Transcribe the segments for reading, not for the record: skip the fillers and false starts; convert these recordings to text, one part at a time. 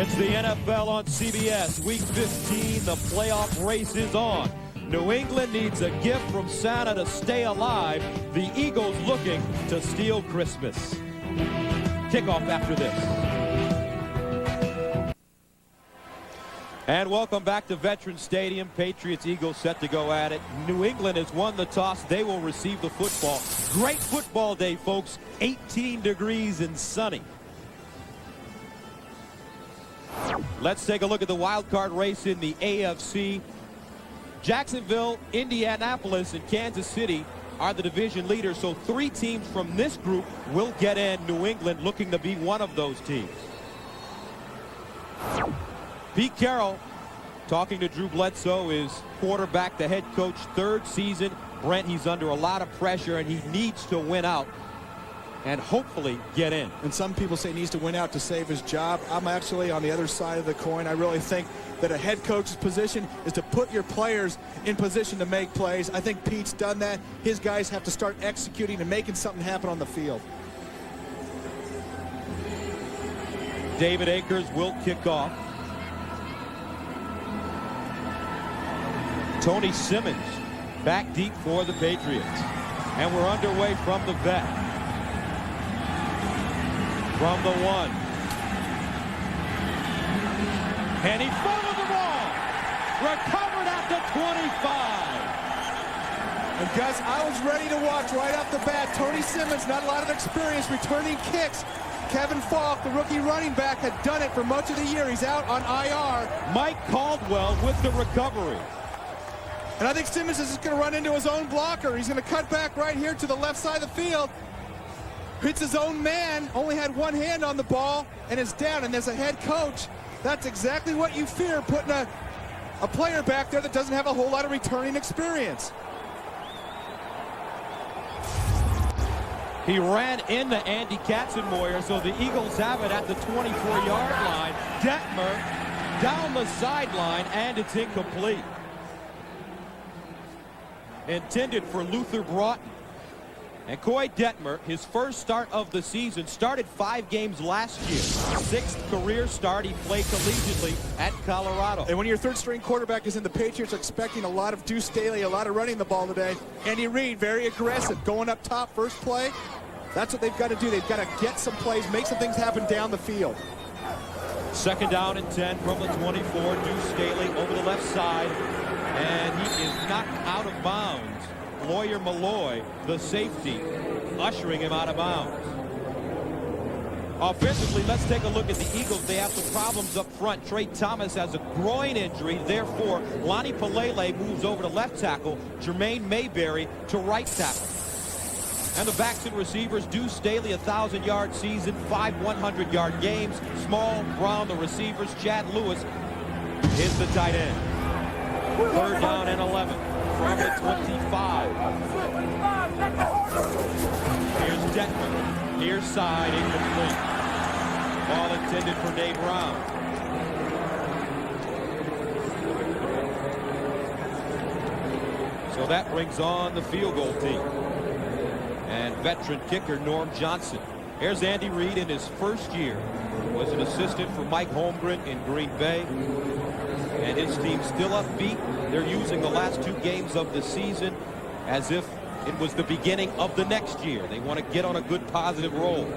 It's the NFL on CBS. Week 15, the playoff race is on. New England needs a gift from Santa to stay alive. The Eagles looking to steal Christmas. Kickoff after this. And welcome back to Veterans Stadium. Patriots, Eagles set to go at it. New England has won the toss. They will receive the football. Great football day, folks. 18 degrees and sunny. Let's take a look at the wild card race in the AFC. Jacksonville, Indianapolis, and Kansas City are the division leaders. So 3 teams from this group will get in. New England looking to be one of those teams. Pete Carroll talking to Drew Bledsoe, is quarterback, the head coach, 3rd season. Brent, he's under a lot of pressure, and he needs to win out and hopefully get in. And some people say he needs to win out to save his job. I'm actually on the other side of the coin. I really think that a head coach's position is to put your players in position to make plays. I think Pete's done that. His guys have to start executing and making something happen on the field. David Akers will kick off. Tony Simmons back deep for the Patriots. And we're underway from the vet. From the 1. And he fumbled the ball. Recovered at the 25. And Gus, I was ready to watch right off the bat. Tony Simmons, not a lot of experience returning kicks. Kevin Falk, the rookie running back, had done it for much of the year. He's out on IR. Mike Caldwell with the recovery. And I think Simmons is just going to run into his own blocker. He's going to cut back right here to the left side of the field. Hits his own man, only had one hand on the ball, and is down. And as a head coach, that's exactly what you fear, putting a player back there that doesn't have a whole lot of returning experience. He ran into Andy Katzenmoyer, so the Eagles have it at the 24-yard line. Detmer down the sideline, and it's incomplete. Intended for Luther Broughton. And Coy Detmer, his first start of the season, started 5 games last year. 6th career start. He played collegiately at Colorado. And when your 3rd-string quarterback is in, the Patriots are expecting a lot of Deuce Staley, a lot of running the ball today. Andy Reid, very aggressive, going up top, first play. That's what they've got to do. They've got to get some plays, make some things happen down the field. 2nd down and 10 from the 24. Deuce Staley over the left side. And he is knocked out of bounds. Lawyer Malloy, the safety, ushering him out of bounds. Offensively, let's take a look at the Eagles. They have some problems up front. Trey Thomas has a groin injury. Therefore, Lonnie Pelele moves over to left tackle. Jermaine Mayberry to right tackle. And the backs and receivers, Deuce Staley, 1,000-yard season, 5 100-yard games. Small, Brown, the receivers. Chad Lewis is the tight end. 3rd down and 11 from the 25. Here's Detmer. Near side, incomplete. Ball intended for Dave Brown. So that brings on the field goal team. And veteran kicker Norm Johnson. Here's Andy Reid in his first year. Was an assistant for Mike Holmgren in Green Bay. And his team still upbeat. They're using the last 2 games of the season as if it was the beginning of the next year. They want to get on a good positive roll.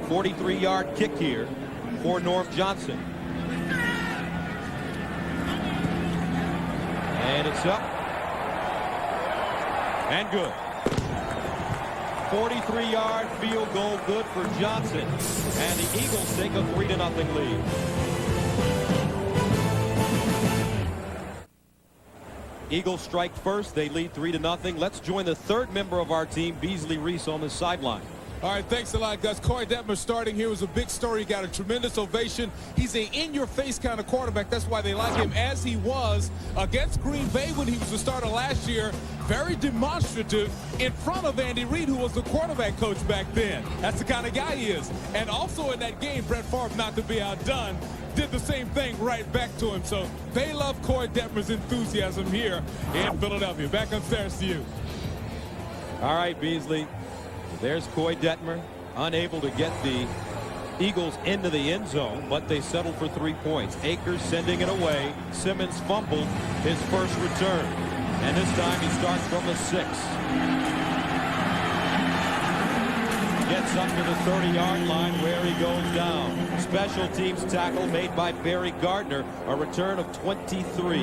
43-yard kick here for Norm Johnson. And it's up. And good. 43-yard field goal, good for Johnson. And the Eagles take a 3-0 lead. Eagles strike first. They lead 3-0. Let's join the 3rd member of our team, Beasley Reese, on the sideline. All right, thanks a lot, Gus. Coy Detmer starting here was a big story. He got a tremendous ovation. He's an in-your-face kind of quarterback. That's why they like him, as he was against Green Bay when he was the starter last year. Very demonstrative in front of Andy Reid, who was the quarterback coach back then. That's the kind of guy he is. And also in that game, Brent Favre, not to be outdone, did the same thing right back to him. So they love Coy Detmer's enthusiasm here in Philadelphia. Back upstairs to you. All right, Beasley. There's Coy Detmer, unable to get the Eagles into the end zone, but they settled for 3 points. Akers sending it away. Simmons fumbled his first return. And this time he starts from the 6. Gets up to the 30-yard line where he goes down. Special teams tackle made by Barry Gardner, a return of 23.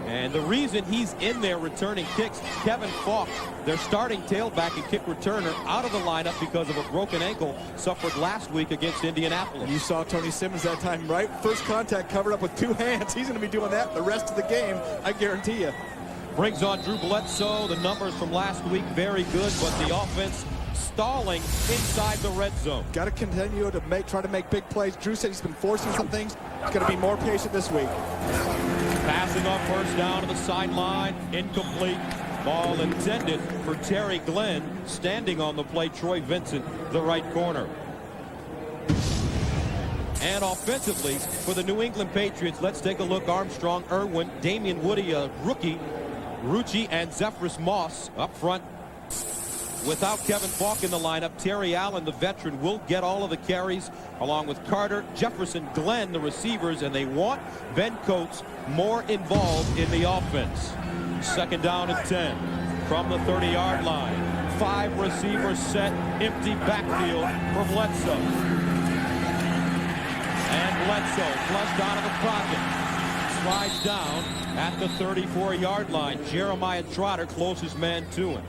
And the reason he's in there returning kicks, Kevin Falk, their starting tailback and kick returner, out of the lineup because of a broken ankle suffered last week against Indianapolis. You saw Tony Simmons that time, right? First contact covered up with 2 hands. He's going to be doing that the rest of the game, I guarantee you. Brings on Drew Bledsoe. The numbers from last week very good, but the offense stalling inside the red zone. Got to continue to try to make big plays. Drew said he's been forcing some things. He's going to be more patient this week. Passing on first down to the sideline, incomplete. Ball intended for Terry Glenn. Standing on the play, Troy Vincent, the right corner. And offensively, for the New England Patriots, let's take a look. Armstrong, Irwin, Damian Woody, a rookie, Rucci, and Zephyrus Moss up front. Without Kevin Falk in the lineup, Terry Allen, the veteran, will get all of the carries, along with Carter, Jefferson, Glenn, the receivers, and they want Ben Coates more involved in the offense. Second down and 10 from the 30-yard line. 5 receivers set, empty backfield for Bledsoe. And Bledsoe flushed out of the pocket. Slides down at the 34-yard line. Jeremiah Trotter, closest man to him.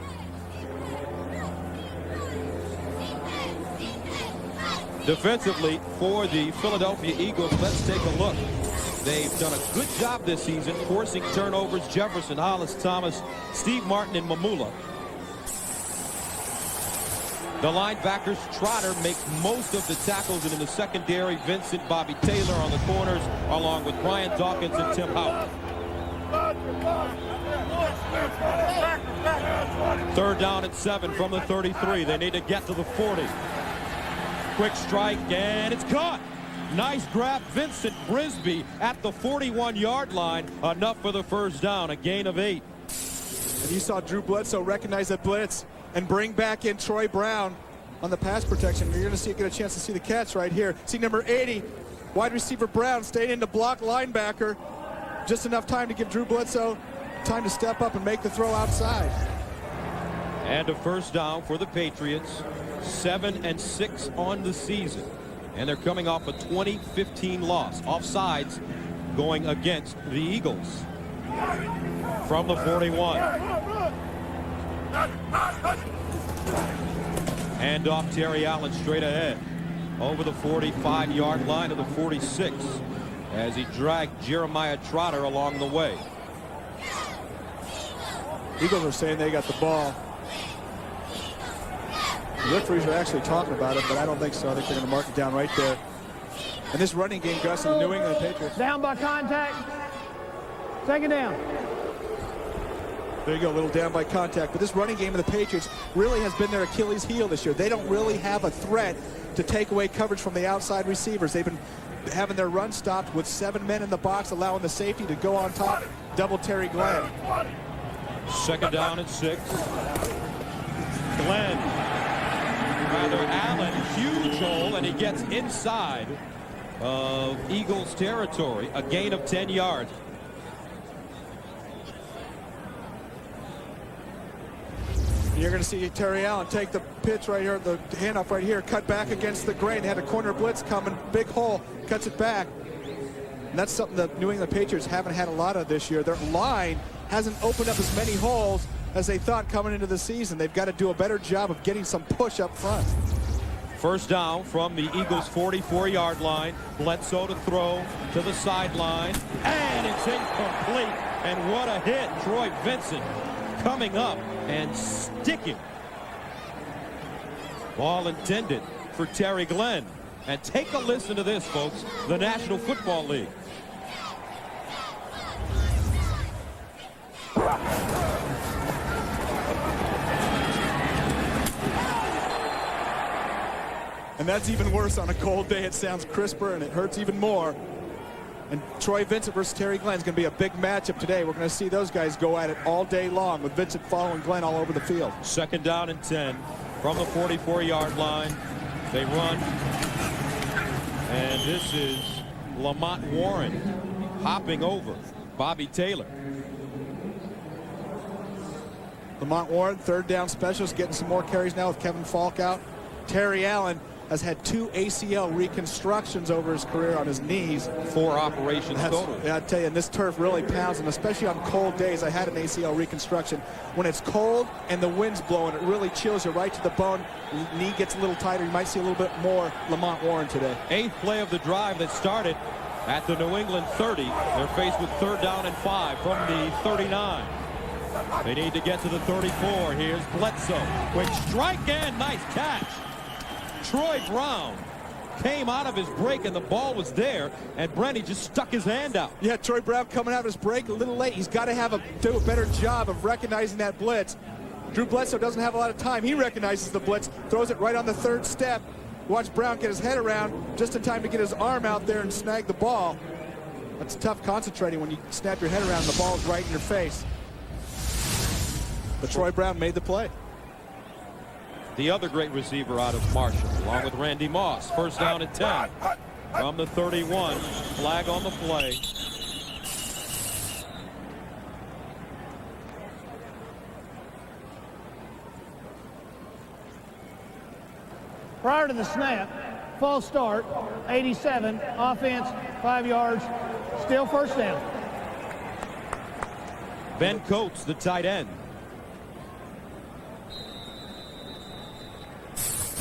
Defensively for the Philadelphia Eagles, let's take a look. They've done a good job this season forcing turnovers. Jefferson, Hollis, Thomas, Steve Martin, and Mamula. The linebackers, Trotter makes most of the tackles, and in the secondary, Vincent, Bobby Taylor on the corners, along with Brian Dawkins and Tim Howard. Third down and 7 from the 33. They need to get to the 40. Quick strike, and it's caught. Nice grab, Vincent Brisby at the 41-yard line. Enough for the first down, a gain of 8. And you saw Drew Bledsoe recognize that blitz and bring back in Troy Brown on the pass protection. You're going to get a chance to see the catch right here. See number 80, wide receiver Brown, staying in to block linebacker. Just enough time to give Drew Bledsoe time to step up and make the throw outside. And a first down for the Patriots. 7-6 on the season. And they're coming off a 20-15 loss. Offsides going against the Eagles. From the 41. Hand off Terry Allen straight ahead. Over the 45-yard line to the 46. As he dragged Jeremiah Trotter along the way. Eagles are saying they got the ball. The referees are actually talking about it, but I don't think so. I think they're going to mark it down right there. And this running game, Gus, of the New England Patriots. Down by contact. Second down. There you go, a little down by contact. But this running game of the Patriots really has been their Achilles heel this year. They don't really have a threat to take away coverage from the outside receivers. They've been having their run stopped with 7 men in the box, allowing the safety to go on top, double Terry Glenn. Second down and 6. Allen, huge hole, and he gets inside of Eagles territory. A gain of 10 yards. You're going to see Terry Allen take the pitch right here, the handoff right here, cut back against the grain. They had a corner blitz coming, big hole, cuts it back. And that's something the New England Patriots haven't had a lot of this year. Their line hasn't opened up as many holes as they thought coming into the season. They've got to do a better job of getting some push up front. First down from the Eagles' 44-yard line. Bledsoe to throw to the sideline. And it's incomplete. And what a hit. Troy Vincent coming up and sticking. Ball intended for Terry Glenn. And take a listen to this, folks. The National Football League. And that's even worse on a cold day. It sounds crisper and it hurts even more. And Troy Vincent versus Terry Glenn is going to be a big matchup today. We're going to see those guys go at it all day long with Vincent following Glenn all over the field. Second down and 10 from the 44-yard line. They run. And this is Lamont Warren hopping over Bobby Taylor. Lamont Warren, third down specialist, getting some more carries now with Kevin Falk out. Terry Allen has had 2 ACL reconstructions over his career on his knees. 4 operations total. Yeah, I tell you, and this turf really pounds him, especially on cold days. I had an ACL reconstruction. When it's cold and the wind's blowing, it really chills you right to the bone. Knee gets a little tighter. You might see a little bit more Lamont Warren today. 8th play of the drive that started at the New England 30. They're faced with 3rd down and 5 from the 39. They need to get to the 34. Here's Bledsoe. Quick strike and nice catch. Troy Brown came out of his break and the ball was there, and Brent, he just stuck his hand out. Yeah, Troy Brown coming out of his break a little late. He's got to do a better job of recognizing that blitz. Drew Bledsoe doesn't have a lot of time. He recognizes the blitz, throws it right on the 3rd step. Watch Brown get his head around just in time to get his arm out there and snag the ball. That's tough concentrating when you snap your head around and the ball's right in your face. But Troy Brown made the play. The other great receiver out of Marshall, along with Randy Moss. 1st down and 10 from the 31. Flag on the play. Prior to the snap, false start, 87, offense, 5 yards, still 1st down. Ben Coates, the tight end.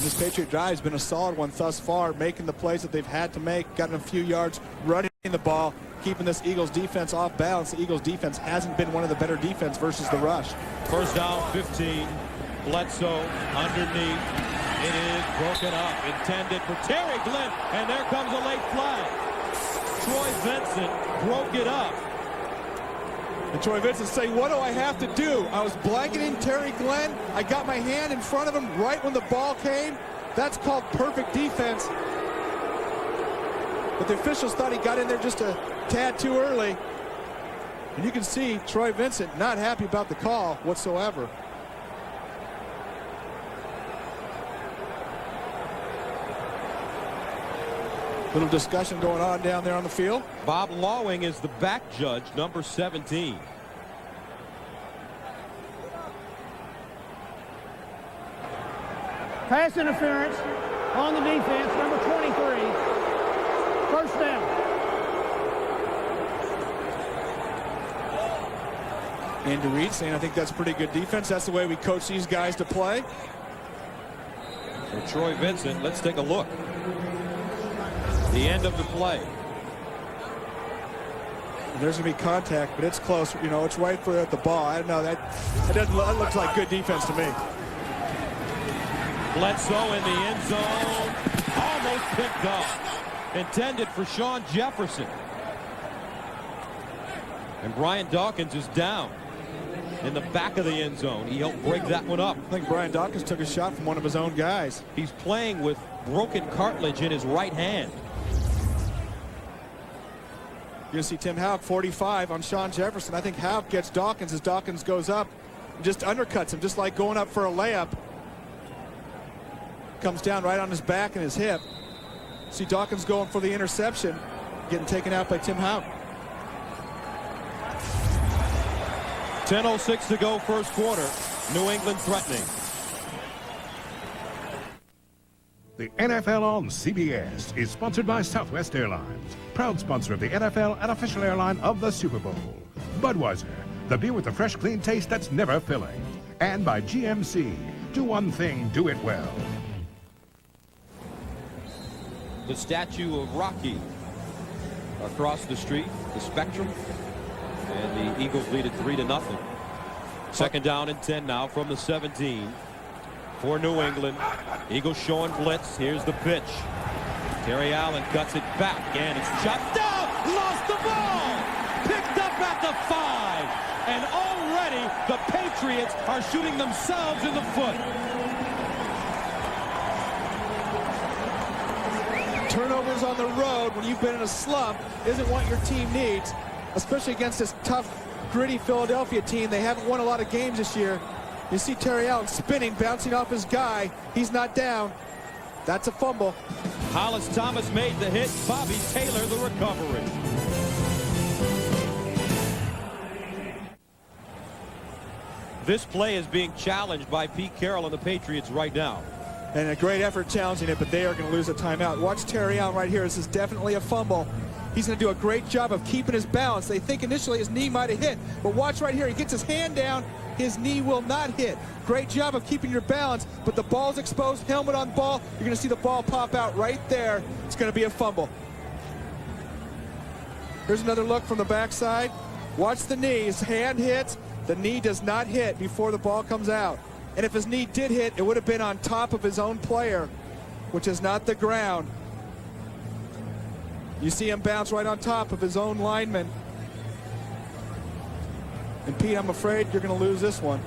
This Patriot drive has been a solid one thus far, making the plays that they've had to make, gotten a few yards, running the ball, keeping this Eagles defense off balance. The Eagles defense hasn't been one of the better defense versus the rush. 1st down, 15. Bledsoe underneath. It is broken up, intended for Terry Glenn, and there comes a late flag. Troy Vincent broke it up. And Troy Vincent saying, what do I have to do? I was blanketing Terry Glenn. I got my hand in front of him right when the ball came. That's called perfect defense. But the officials thought he got in there just a tad too early. And you can see Troy Vincent not happy about the call whatsoever. Little discussion going on down there on the field. Bob Lawing is the back judge, number 17. Pass interference on the defense, number 23. 1st down. Andy Reese saying, I think that's pretty good defense. That's the way we coach these guys to play. For Troy Vincent, let's take a look. The end of the play. There's going to be contact, but it's close. You know, it's right for the ball. I don't know. That looks like good defense to me. Bledsoe in the end zone. Almost picked up. Intended for Sean Jefferson. And Brian Dawkins is down in the back of the end zone. He helped break that one up. I think Brian Dawkins took a shot from one of his own guys. He's playing with broken cartilage in his right hand. You're going to see Tim Houck, 45 on Sean Jefferson. I think Houck gets Dawkins as Dawkins goes up and just undercuts him, just like going up for a layup. Comes down right on his back and his hip. See Dawkins going for the interception, getting taken out by Tim Houck. 10:06 to go, 1st quarter. New England threatening. The NFL on CBS is sponsored by Southwest Airlines, proud sponsor of the NFL and official airline of the Super Bowl. Budweiser, the beer with the fresh, clean taste that's never filling. And by GMC, do one thing, do it well. The statue of Rocky across the street, the Spectrum, and the Eagles lead it 3-0. 2nd down and 10 now from the 17 for New England. Eagles showing blitz. Here's the pitch. Terry Allen cuts it back, and it's chopped down. Lost the ball. Picked up at the 5. And already the Patriots are shooting themselves in the foot. Turnovers on the road when you've been in a slump isn't what your team needs, especially against this tough, gritty Philadelphia team. They haven't won a lot of games this year. You see Terry Allen spinning, bouncing off his guy. He's not down. That's a fumble. Hollis Thomas made the hit. Bobby Taylor the recovery. This play is being challenged by Pete Carroll and the Patriots right now. And a great effort challenging it, but they are going to lose a timeout. Watch Terry Allen right here. This is definitely a fumble. He's going to do a great job of keeping his balance. They think initially his knee might have hit, but watch right here. He gets his hand down. His knee will not hit. Great job of keeping your balance, but the ball's exposed, helmet on ball. You're going to see the ball pop out right there. It's going to be a fumble. Here's another look from the backside. Watch the knee. His hand hits. The knee does not hit before the ball comes out. And if his knee did hit, it would have been on top of his own player, which is not the ground. You see him bounce right on top of his own lineman. And Pete, I'm afraid you're going to lose this one.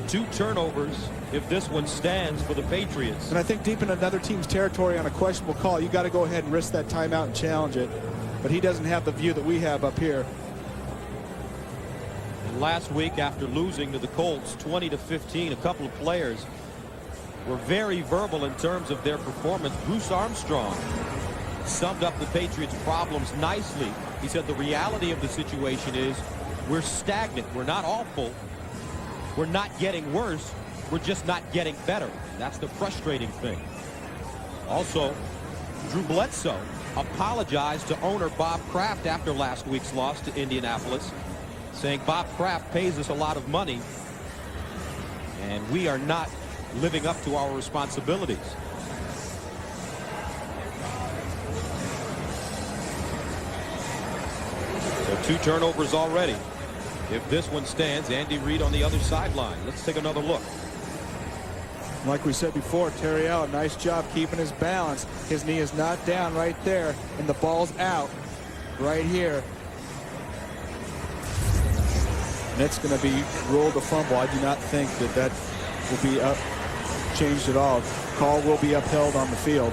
2 turnovers if this one stands for the Patriots. And I think deep in another team's territory on a questionable call, you got to go ahead and risk that timeout and challenge it. But he doesn't have the view that we have up here. And last week, after losing to the Colts 20-15, a couple of players were very verbal in terms of their performance. Bruce Armstrong summed up the Patriots' problems nicely. He said the reality of the situation is we're stagnant. We're not awful. We're not getting worse. We're just not getting better. That's the frustrating thing. Also, Drew Bledsoe apologized to owner Bob Kraft after last week's loss to Indianapolis, saying Bob Kraft pays us a lot of money and we are not living up to our responsibilities. So 2 turnovers already. If this one stands, Andy Reid on the other sideline. Let's take another look. Like we said before, Terry Allen, nice job keeping his balance. His knee is not down right there, and the ball's out right here. And it's going to be ruled a fumble. I do not think that that will be changed at all. Call will be upheld on the field.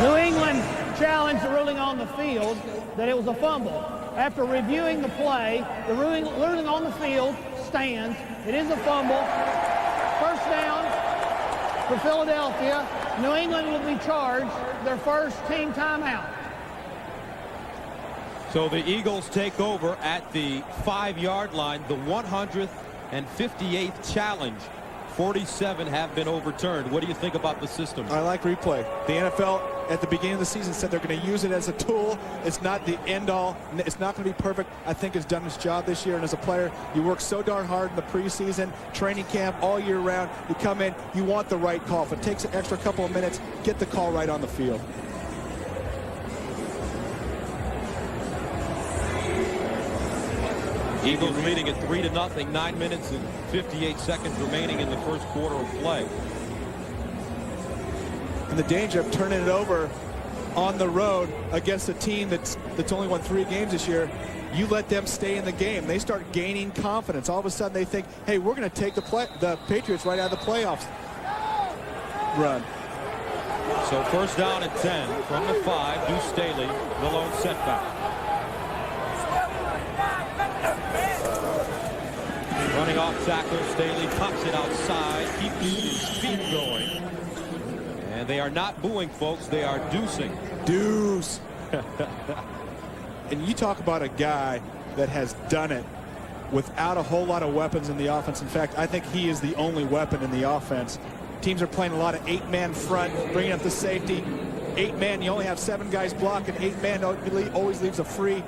New England challenged the ruling on the field that it was a fumble. After reviewing the play, the ruling on the field stands. It is a fumble. First down for Philadelphia. New England will be charged their first team timeout. So the Eagles take over at the 5-yard line, the 158th challenge. 47 have been overturned. What do you think about the system? I like replay. The NFL at the beginning of the season said they're going to use it as a tool. It's not the end all. It's not going to be perfect. I think it's done its job this year. And as a player, you work so darn hard in the preseason, training camp, all year round. You come in, you want the right call. If it takes an extra couple of minutes, get the call right on the field. Eagles leading at 3-0, 9 minutes and 58 seconds remaining in the first quarter of play. And the danger of turning it over on the road against a team that's only won 3 games this year, you let them stay in the game. They start gaining confidence. All of a sudden they think, hey, we're going to take the Patriots right out of the playoffs run. So first down at 10 from the 5, Deuce Staley, the lone setback. Running off tackle, Staley pops it outside, keeps his feet going. And they are not booing, folks. They are deucing. Deuce. And you talk about a guy that has done it without a whole lot of weapons in the offense. In fact, I think he is the only weapon in the offense. Teams are playing a lot of 8-man front, bringing up the safety. 8-man, you only have 7 guys blocking. 8-man always leaves a free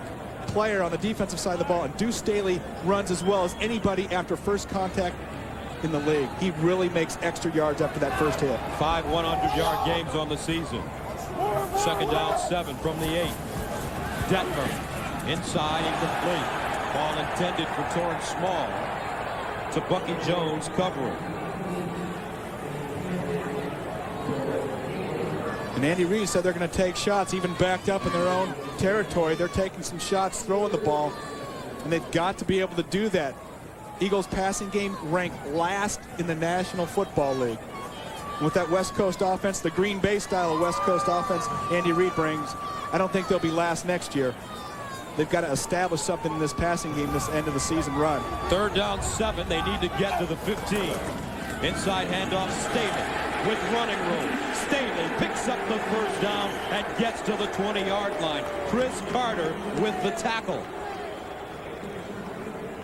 player on the defensive side of the ball, and Deuce Staley runs as well as anybody after first contact in the league. He really makes extra yards after that first hit. 5 100-yard games on the season. Second down 7 from the 8. Detmer inside, incomplete. Ball intended for Torrance Small. To Bucky Jones covering. And Andy Reese said they're going to take shots, even backed up in their own territory. They're taking some shots, throwing the ball, and they've got to be able to do that. Eagles passing game ranked last in the National Football League. With that West Coast offense, the Green Bay style of West Coast offense Andy Reid brings, I don't think they'll be last next year. They've got to establish something in this passing game, this end of the season run. Third down 7. They need to get to the 15. Inside handoff, Staley with running room. Staley picks up the first down and gets to the 20-yard line. Chris Carter with the tackle.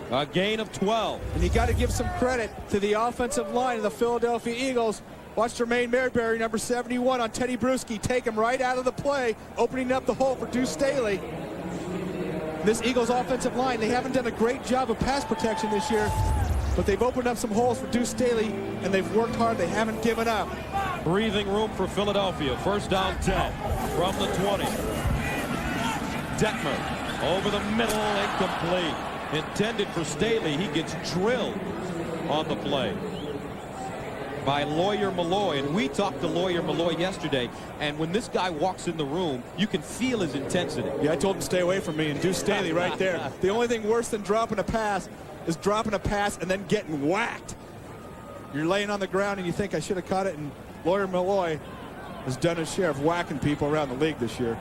A gain of 12. And you got to give some credit to the offensive line of the Philadelphia Eagles. Watch Jermaine Mayberry, number 71, on Teddy Bruschi, take him right out of the play, opening up the hole for Deuce Staley. This Eagles offensive line, they haven't done a great job of pass protection this year, but they've opened up some holes for Deuce Staley, and they've worked hard. They haven't given up. Breathing room for Philadelphia. First down 10 from the 20. Detmer over the middle, incomplete. Intended for Staley. He gets drilled on the play by Lawyer Malloy. And we talked to Lawyer Malloy yesterday, and when this guy walks in the room, you can feel his intensity. Yeah, I told him to stay away from me, and Deuce Staley right there. The only thing worse than dropping a pass is dropping a pass and then getting whacked. You're laying on the ground and you think I should have caught it, and Lawyer Malloy has done his share of whacking people around the league this year.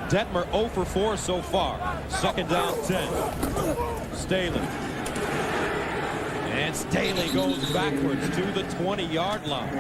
Detmer 0 for 4 so far. Second down 10. Staley. And Staley goes backwards to the 20-yard line.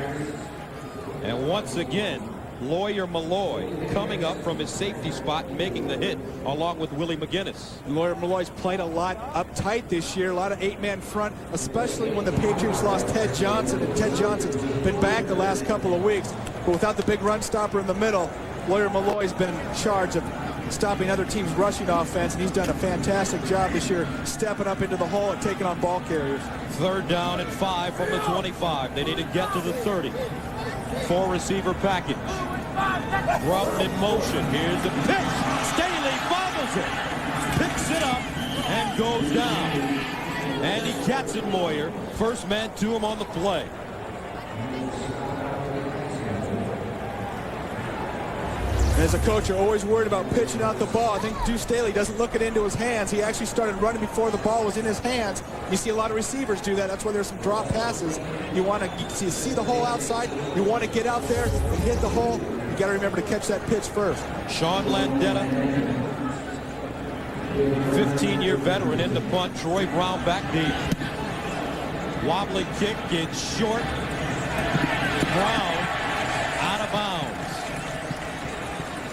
And once again, Lawyer Malloy coming up from his safety spot and making the hit along with Willie McGinnis. Lawyer Malloy's played a lot uptight this year, a lot of 8-man front, especially when the Patriots lost Ted Johnson, and Ted Johnson's been back the last couple of weeks. But without the big run stopper in the middle, Lawyer Malloy's been in charge of stopping other teams' rushing offense, and he's done a fantastic job this year stepping up into the hole and taking on ball carriers. Third down and 5 from the 25. They need to get to the 30. 4-receiver package. Broughton in motion. Here's the pitch. Staley bobbles it. Picks it up and goes down. Andy Katzenmoyer, first man to him on the play. As a coach, you're always worried about pitching out the ball. I think Deuce Staley doesn't look it into his hands. He actually started running before the ball was in his hands. You see a lot of receivers do that. That's why there's some drop passes. You want to see the hole outside. You want to get out there and hit the hole. You got to remember to catch that pitch first. Sean Landeta, 15-year veteran in the punt. Troy Brown back deep. Wobbly kick gets short. Brown out of bounds.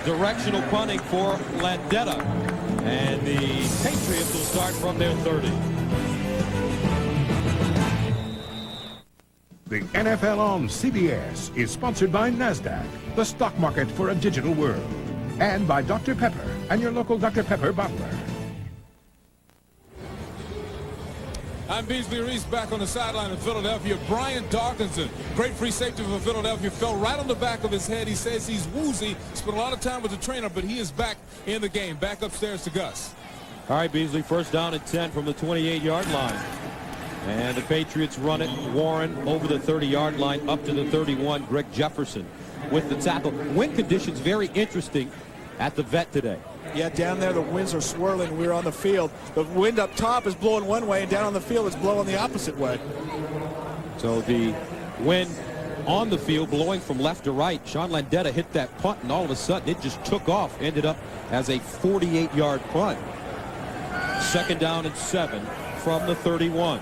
Directional punting for Landeta, and the Patriots will start from their 30. The NFL on CBS is sponsored by NASDAQ, the stock market for a digital world, and by Dr. Pepper and your local Dr. Pepper bottler. I'm Beasley Reese back on the sideline of Philadelphia. Brian Dawkinson, great free safety for Philadelphia, fell right on the back of his head. He says he's woozy. Spent a lot of time with the trainer, but he is back in the game. Back upstairs to Gus. All right, Beasley, first down and 10 from the 28-yard line. And the Patriots run it. Warren over the 30-yard line up to the 31. Greg Jefferson with the tackle. Wind conditions very interesting at the vet today. Yeah, down there the winds are swirling. We're on the field. The wind up top is blowing one way, and down on the field it's blowing the opposite way. So the wind on the field blowing from left to right. Sean Landeta hit that punt, and all of a sudden it just took off. Ended up as a 48-yard punt. Second down and 7 from the 31.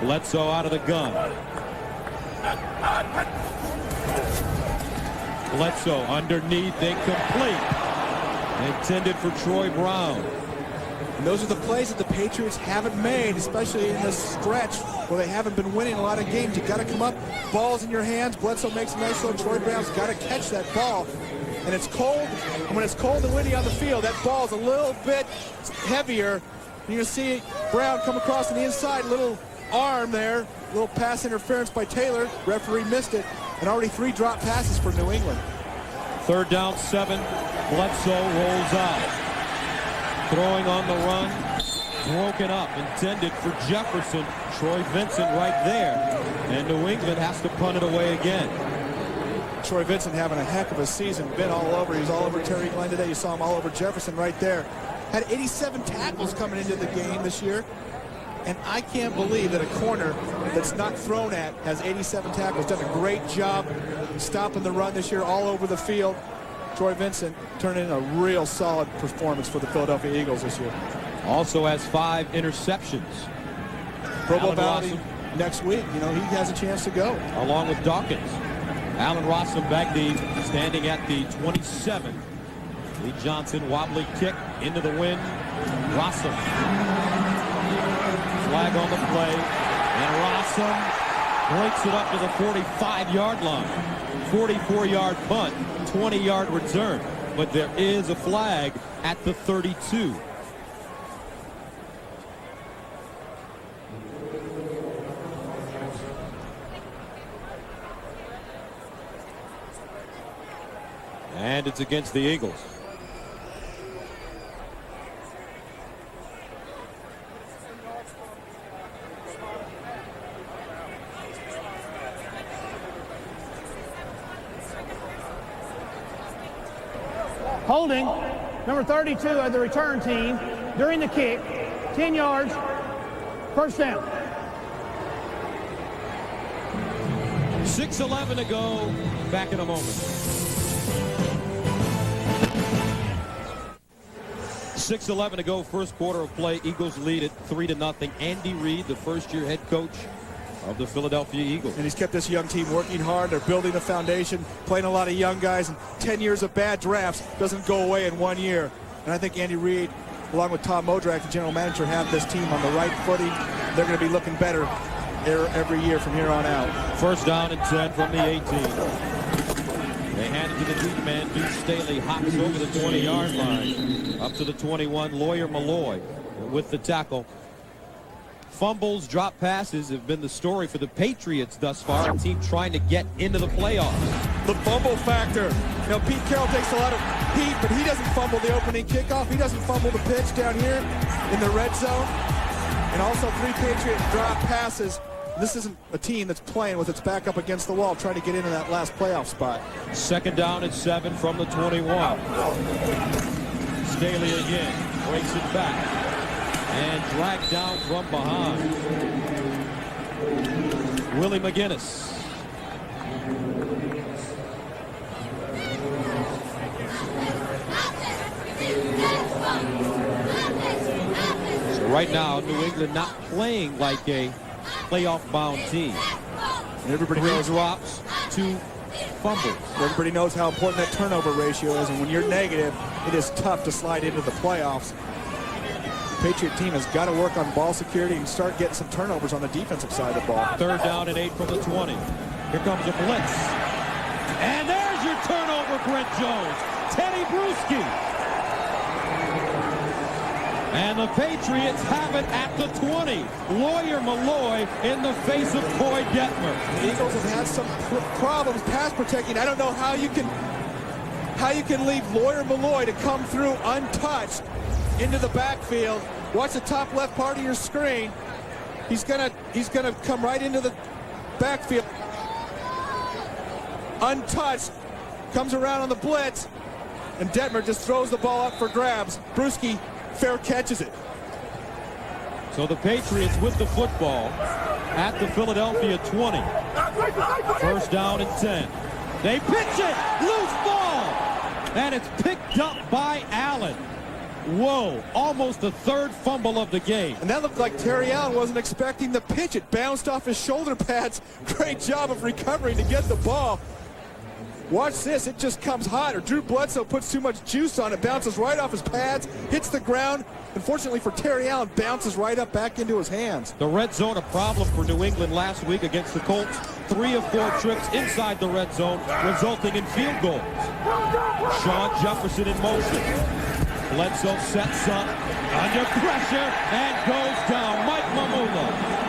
Bledsoe out of the gun. Bledsoe underneath, incomplete. Intended for Troy Brown. And those are the plays that the Patriots haven't made, especially in this stretch where they haven't been winning a lot of games. You got to come up, balls in your hands. Bledsoe makes a nice throw. Troy Brown's got to catch that ball. And it's cold, and when it's cold and windy on the field, that ball's a little bit heavier. You're going to see Brown come across on the inside, little arm there, little pass interference by Taylor. Referee missed it, and already 3 drop passes for New England. Third down, 7. Bledsoe rolls out. Throwing on the run. Broken up. Intended for Jefferson. Troy Vincent right there. And New England has to punt it away again. Troy Vincent having a heck of a season. Been all over. He was all over Terry Glenn today. You saw him all over Jefferson right there. Had 87 tackles coming into the game this year. And I can't believe that a corner that's not thrown at has 87 tackles. Done a great job stopping the run this year all over the field. Troy Vincent turning in a real solid performance for the Philadelphia Eagles this year. Also has 5 interceptions. Pro Bowl bounty next week, you know, he has a chance to go. Along with Dawkins. Allen Rossum back deep, standing at the 27. Lee Johnson, wobbly kick into the wind. Rossum. Flag on the play. And Rossum breaks it up to the 45-yard line. 44-yard punt, 20-yard return. But there is a flag at the 32. And it's against the Eagles. Holding, number 32 of the return team during the kick, 10 yards, first down. 6:11 to go. Back in a moment. 6:11 to go, first quarter of play. Eagles lead it 3-0. Andy Reid, the first-year head coach of the Philadelphia Eagles. And he's kept this young team working hard. They're building a foundation, playing a lot of young guys, and 10 years of bad drafts doesn't go away in 1 year. And I think Andy Reid, along with Tom Modrak, the general manager, have this team on the right footing. They're going to be looking better every year from here on out. First down and 10 from the 18. They hand it to the deep man. Deuce Staley hops over the 20-yard line. Up to the 21. Lawyer Malloy with the tackle. Fumbles, drop passes have been the story for the Patriots thus far. A team trying to get into the playoffs. The fumble factor. You know, Pete Carroll takes a lot of heat, but he doesn't fumble the opening kickoff. He doesn't fumble the pitch down here in the red zone. And also 3 Patriot drop passes. This isn't a team that's playing with its back up against the wall, trying to get into that last playoff spot. Second down and 7 from the 21. Staley again breaks it back and dragged down from behind. Willie McGinnis. So right now, New England not playing like a playoff-bound team. Everybody 3 knows drops, 2 fumbles. Everybody knows how important that turnover ratio is, and when you're negative, it is tough to slide into the playoffs. The Patriot team has got to work on ball security and start getting some turnovers on the defensive side of the ball. Third down and 8 from the 20. Here comes a blitz. And there's your turnover, Brent Jones. Teddy Bruschi. And the Patriots have it at the 20. Lawyer Malloy in the face of Coy Detmer. The Eagles have had some problems pass protecting. I don't know how you can leave Lawyer Malloy to come through untouched into the backfield. Watch the top left part of your screen. He's gonna come right into the backfield untouched. Comes around on the blitz, and Detmer just throws the ball up for grabs. Bruschi fair catches it. So the Patriots with the football at the Philadelphia 20. First down and 10. They pitch it, loose ball, and it's picked up by Allen. Whoa, almost the third fumble of the game. And that looked like Terry Allen wasn't expecting the pitch. It bounced off his shoulder pads. Great job of recovering to get the ball. Watch this, it just comes hot. Or Drew Bledsoe puts too much juice on it, bounces right off his pads, hits the ground. Unfortunately for Terry Allen, bounces right up back into his hands. The red zone, a problem for New England last week against the Colts. 3 of 4 trips inside the red zone, resulting in field goals. Sean Jefferson in motion. Bledsoe sets up, under pressure, and goes down. Mike Mamula.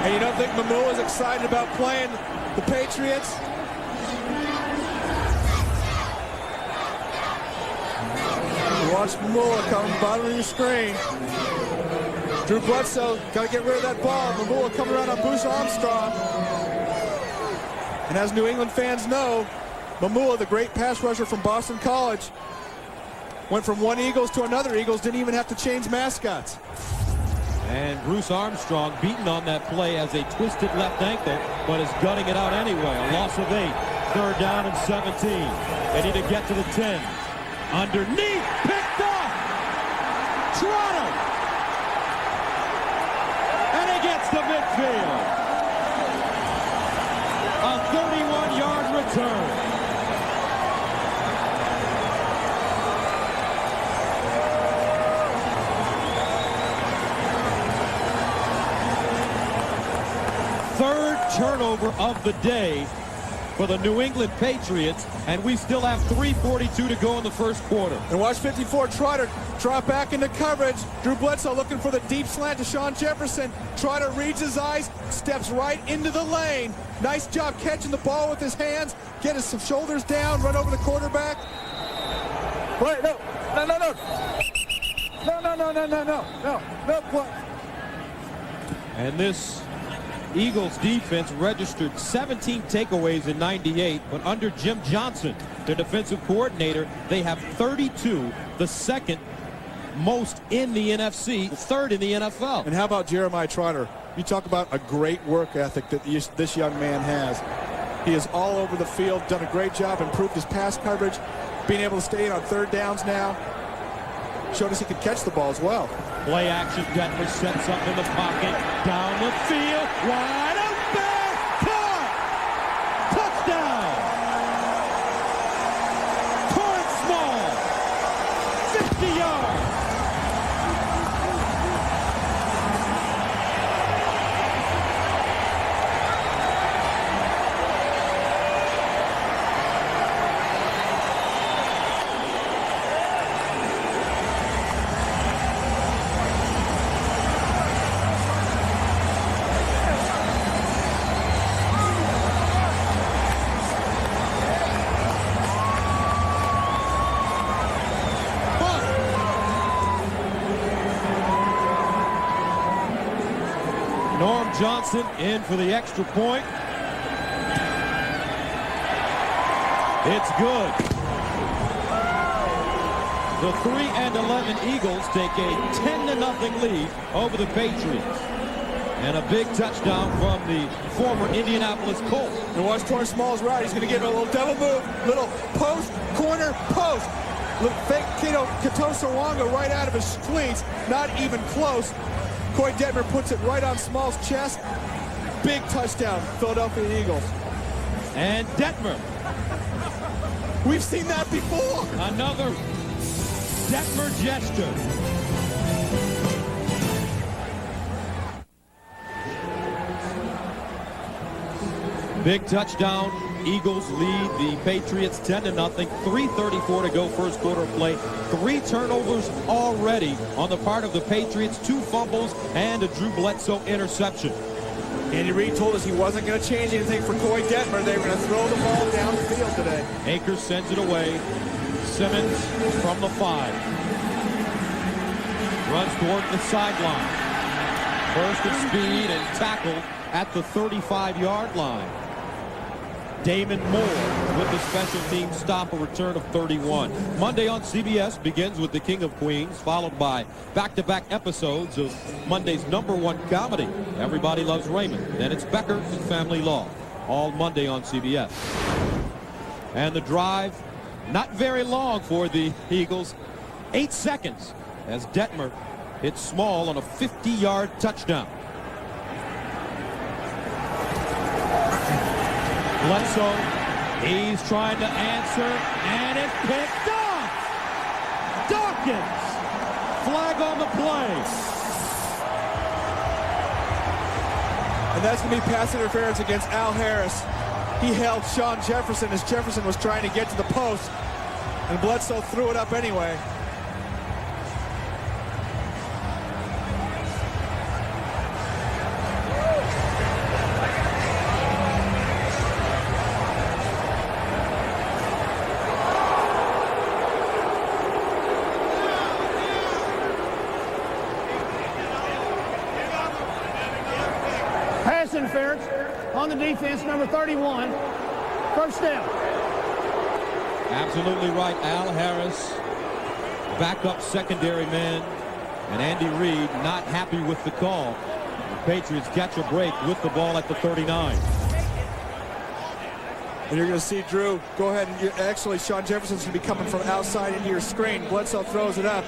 And you don't think Mamula's excited about playing the Patriots? Watch Mamula come bottom of your screen. Drew Bledsoe got to get rid of that ball. Mamula coming around on Bruce Armstrong. And as New England fans know, Mamula, the great pass rusher from Boston College, went from one Eagles to another Eagles, didn't even have to change mascots. And Bruce Armstrong beaten on that play as a twisted left ankle, but is gutting it out anyway. A loss of 8. Third down and 17. They need to get to the 10. Underneath, picked up. Trotter. field. A 31-yard return. Third turnover of the day for the New England Patriots, and we still have 3:42 to go in the first quarter. And watch 54 Trotter drop back into coverage. Drew Bledsoe looking for the deep slant to Sean Jefferson. Trotter reads his eyes, steps right into the lane. Nice job catching the ball with his hands. Get his shoulders down, run over the quarterback. Wait, no. And this Eagles defense registered 17 takeaways in 98, but under Jim Johnson, their defensive coordinator, they have 32, the second most in the NFC, third in the NFL. And how about Jeremiah Trotter? You talk about a great work ethic that this young man has. He is all over the field, done a great job, improved his pass coverage, being able to stay in on third downs now. Showed us he could catch the ball as well. Play action, Denver sets up in the pocket, down the field, wide open, caught, touchdown. Torrance Small, 50 yards. Norm Johnson in for the extra point. It's good. The 3-11 Eagles take a 10-0 lead over the Patriots. And a big touchdown from the former Indianapolis Colt. And watch Torrance Small's route. He's going to get a little double move, little post, corner, post. Little fake Katosa Wanga right out of his cleats. Not even close. Coy Detmer puts it right on Small's chest. Big touchdown, Philadelphia Eagles. And Detmer. We've seen that before. Another Detmer gesture. Big touchdown. Eagles lead the Patriots 10-0. 3:34 to go first quarter play. 3 turnovers already on the part of the Patriots. 2 fumbles and a Drew Bledsoe interception. Andy Reid told us he wasn't going to change anything for Coy Detmer. They were going to throw the ball downfield today. Akers sends it away. Simmons from the 5. Runs toward the sideline. Burst of speed and tackled at the 35-yard line. Damon Moore with the special team stop, a return of 31. Monday on CBS begins with The King of Queens, followed by back-to-back episodes of Monday's #1 comedy, Everybody Loves Raymond. Then it's Becker and Family Law, all Monday on CBS. And the drive, not very long for the Eagles, 8 seconds as Detmer hits Small on a 50-yard touchdown. Bledsoe, he's trying to answer, and it's picked off! Dawkins! Flag on the play. And that's going to be pass interference against Al Harris. He held Sean Jefferson as Jefferson was trying to get to the post, and Bledsoe threw it up anyway. Pass interference on the defense, number 31. First down. Absolutely right. Al Harris, backup secondary man, and Andy Reid not happy with the call. The Patriots catch a break with the ball at the 39. And you're going to see Drew go ahead and actually Sean Jefferson's going to be coming from outside into your screen. Bledsoe throws it up,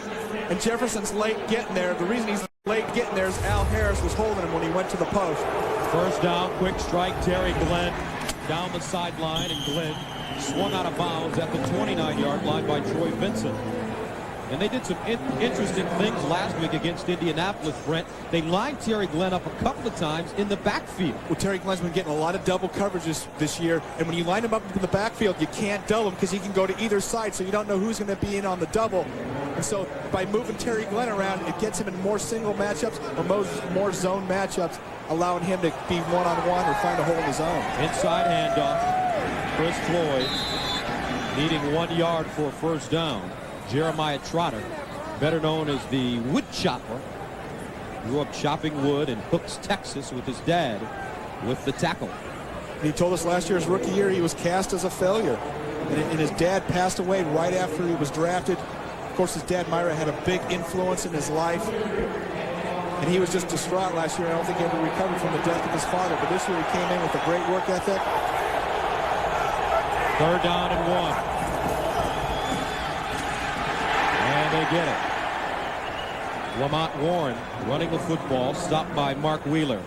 and Jefferson's late getting there. The reason he's Late getting there as Al Harris was holding him when he went to the post. First down, quick strike, Terry Glenn down the sideline, and Glenn swung out of bounds at the 29-yard line by Troy Vincent. And they did some interesting things last week against Indianapolis, Brent. They lined Terry Glenn up a couple of times in the backfield. Well, Terry Glenn's been getting a lot of double coverage this year, and when you line him up in the backfield, you can't double him because he can go to either side, so you don't know who's going to be in on the double. And so by moving Terry Glenn around, it gets him in more single matchups or more zone matchups, allowing him to be one-on-one or find a hole in his own. Inside handoff. Chris Floyd needing 1 yard for a first down. Jeremiah Trotter, better known as the wood chopper, grew up chopping wood in Hooks, Texas with his dad with the tackle. He told us last year, his rookie year, he was cast as a failure. And his dad passed away right after he was drafted. Of course, his dad, Myra, had a big influence in his life. And he was just distraught last year. I don't think he ever recovered from the death of his father. But this year he came in with a great work ethic. 3rd down and 1. And they get it. Lamont Warren running the football, stopped by Mark Wheeler.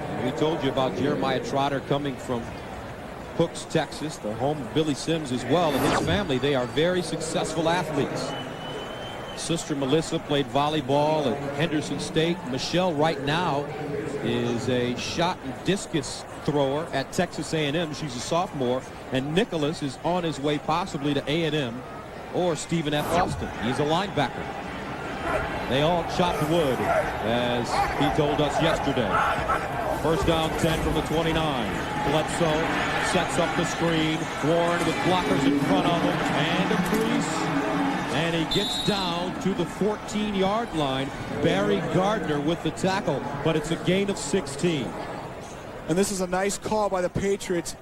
And we told you about Jeremiah Trotter coming from Hooks, Texas, the home of Billy Sims as well, and his family. They are very successful athletes. Sister Melissa played volleyball at Henderson State. Michelle right now is a shot and discus thrower at Texas A&M. She's a sophomore. And Nicholas is on his way possibly to A&M or Stephen F. Austin. He's a linebacker. They all chopped wood, as he told us yesterday. First down, 10 from the 29. Bledsoe sets up the screen. Warren with blockers in front of him, and a crease. And he gets down to the 14-yard line. Barry Gardner with the tackle, but it's a gain of 16. And this is a nice call by the Patriots.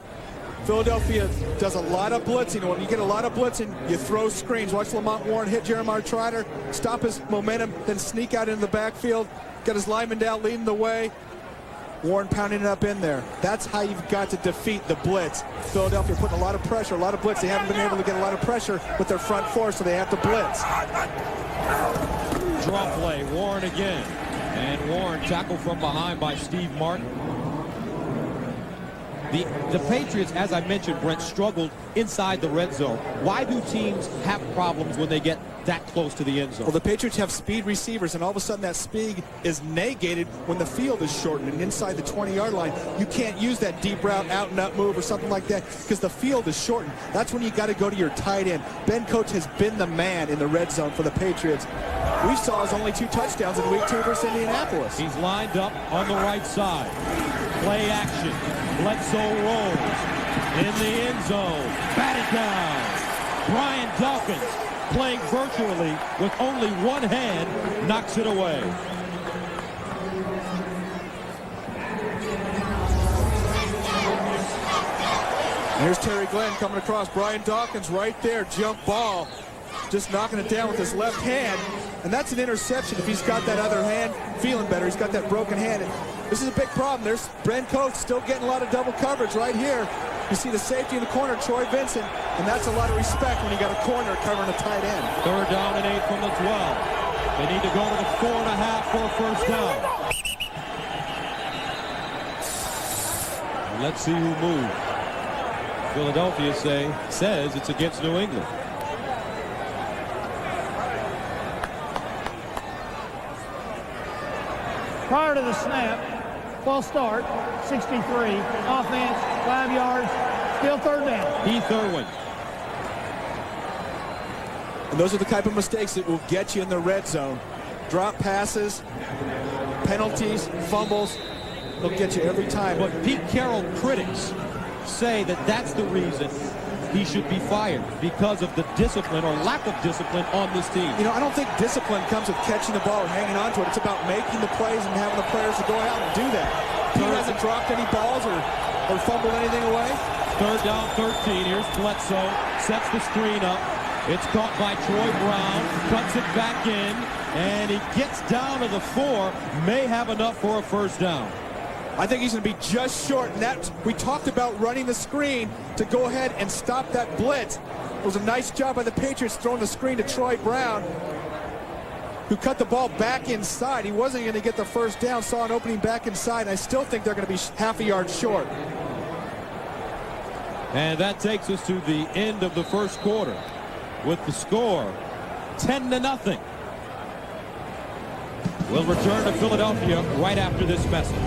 Philadelphia does a lot of blitzing. When you get a lot of blitzing, you throw screens. Watch Lamont Warren hit Jeremiah Trotter, stop his momentum, then sneak out into the backfield, get his lineman down, leading the way. Warren pounding it up in there. That's how you've got to defeat the blitz. Philadelphia putting a lot of pressure, a lot of blitz. They haven't been able to get a lot of pressure with their front four, so they have to blitz. Draw play, Warren again. And Warren tackled from behind by Steve Martin. The Patriots, as I mentioned, Brent, struggled inside the red zone. Why do teams have problems when they get that close to the end zone? Well, the Patriots have speed receivers, and all of a sudden that speed is negated when the field is shortened. And inside the 20-yard line, you can't use that deep route, out and up move or something like that because the field is shortened. That's when you got to go to your tight end. Ben Coates has been the man in the red zone for the Patriots. We saw his only 2 touchdowns in week 2 versus Indianapolis. He's lined up on the right side. Play action. Bledsoe rolls in the end zone. Batted down. Brian Dawkins, playing virtually with only one hand, knocks it away. Here's Terry Glenn coming across. Brian Dawkins right there, jump ball. Just knocking it down with his left hand. And that's an interception if he's got that other hand feeling better. He's got that broken hand. This is a big problem. There's Brent Coates still getting a lot of double coverage right here. You see the safety in the corner, Troy Vincent, and that's a lot of respect when you got a corner covering a tight end. 3rd down and 8 from the 12. They need to go to the 4.5 for a first down. And let's see who moved. Philadelphia says it's against New England. Prior to the snap, false start, 63, offense, 5 yards, still 3rd down. Heath Irwin. And those are the type of mistakes that will get you in the red zone. Drop passes, penalties, fumbles, they'll get you every time. But Pete Carroll critics say that that's the reason he should be fired, because of the discipline or lack of discipline on this team. You know, I don't think discipline comes with catching the ball or hanging on to it. It's about making the plays and having the players to go out and do that. He hasn't dropped any balls or fumbled anything away. 3rd down, 13. Here's Bledsoe, sets the screen up. It's caught by Troy Brown, cuts it back in, and he gets down to the 4. May have enough for a first down. I think he's going to be just short, and that we talked about running the screen to go ahead and stop that blitz. It was a nice job by the Patriots throwing the screen to Troy Brown. who cut the ball back inside. He wasn't going to get the first down, saw an opening back inside. I still think they're going to be half a yard short. And that takes us to the end of the first quarter with the score 10-0. We'll return to Philadelphia right after this message.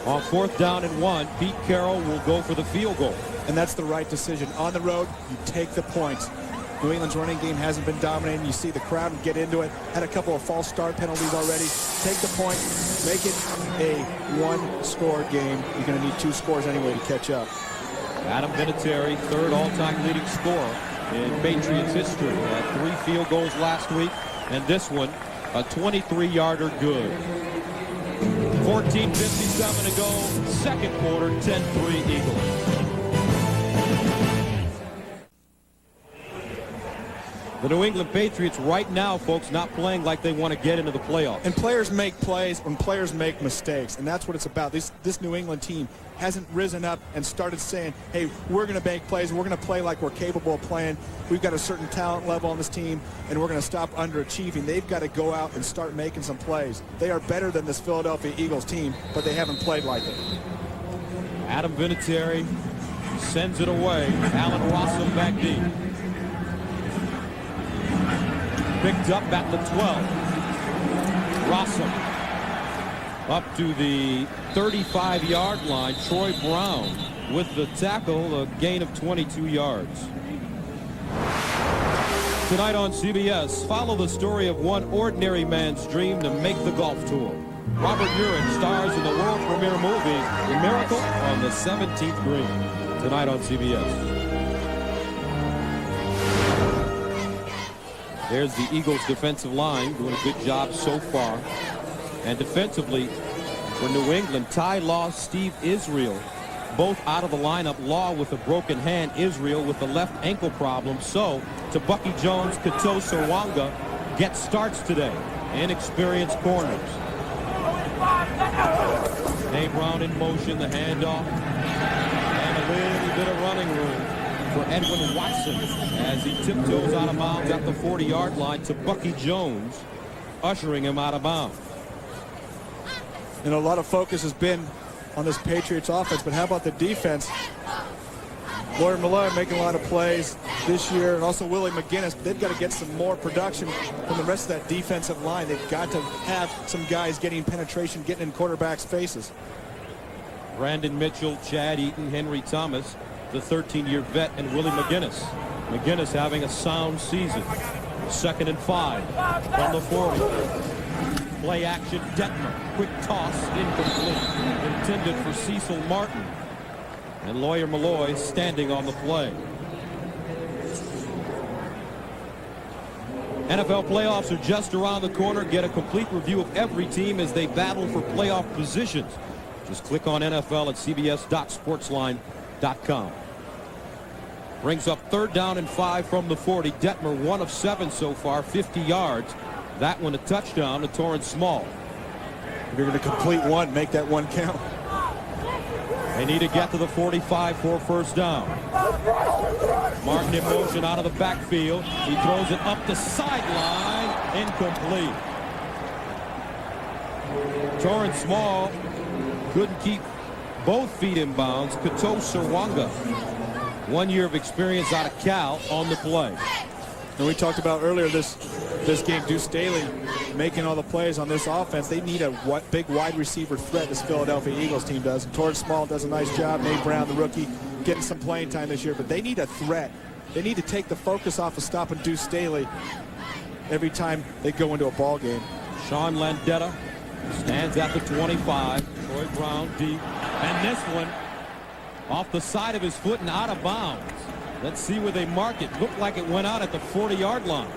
On 4th down and 1, Pete Carroll will go for the field goal. And that's the right decision. On the road, you take the points. New England's running game hasn't been dominating. You see the crowd get into it. Had a couple of false start penalties already. Take the point. Make it a one-score game. You're going to need 2 scores anyway to catch up. Adam Vinatieri, 3rd all-time leading scorer in Patriots history. Had 3 field goals last week, and this one, a 23-yarder good. 14:57 to go, second quarter, 10-3 Eagles. The New England Patriots right now, folks, not playing like they want to get into the playoffs. And players make plays when players make mistakes, and that's what it's about. This New England team hasn't risen up and started saying, hey, we're going to make plays, we're going to play like we're capable of playing. We've got a certain talent level on this team, and we're going to stop underachieving. They've got to go out and start making some plays. They are better than this Philadelphia Eagles team, but they haven't played like it. Adam Vinatieri sends it away. Allen Rossum back deep. Picked up at the 12. Rossum up to the 35-yard line. Troy Brown with the tackle, a gain of 22 yards. Tonight on CBS, follow the story of one ordinary man's dream to make the golf tour. Robert Urich stars in the world premiere movie, The Miracle on the 17th Green. Tonight on CBS. There's the Eagles defensive line doing a good job so far. And defensively for New England, Ty Law, Steve Israel, both out of the lineup. Law with a broken hand, Israel with a left ankle problem. So to Bucky Jones, Kato Sawanga get starts today. Inexperienced corners. A. Brown in motion, the handoff. And a little bit of running room for Edwin Watson as he tiptoes out of bounds at the 40-yard line to Bucky Jones, ushering him out of bounds. And a lot of focus has been on this Patriots offense, but how about the defense? Lawyer Malone making a lot of plays this year, and also Willie McGinnis. They've got to get some more production from the rest of that defensive line. They've got to have some guys getting penetration, getting in quarterbacks' faces. Brandon Mitchell, Chad Eaton, Henry Thomas, the 13-year vet, and Willie McGinnis. McGinnis having a sound season. 2nd and 5 from the 40. Play action, Detmer. Quick toss, incomplete. Intended for Cecil Martin. And Lawyer Malloy standing on the play. NFL playoffs are just around the corner. Get a complete review of every team as they battle for playoff positions. Just click on NFL at cbs.sportsline.com. Brings up 3rd down and 5 from the 40. Detmer 1 of 7 so far, 50 yards. That one a touchdown to Torrance Small. You're going to complete one, make that one count. They need to get to the 45 for a 1st down. Martin in motion out of the backfield. He throws it up the sideline. Incomplete. Torrance Small couldn't keep both feet in bounds. Kato Sawanga, 1 year of experience out of Cal, on the play. And we talked about earlier this game, Deuce Staley making all the plays on this offense. They need a big wide receiver threat, this Philadelphia Eagles team does. And Torrance Small does a nice job. Nate Brown, the rookie, getting some playing time this year. But they need a threat. They need to take the focus off of stopping Deuce Staley every time they go into a ball game. Sean Landetta stands at the 25. Troy Brown deep. And this one off the side of his foot and out of bounds. Let's see where they mark it. Looked like it went out at the 40-yard line.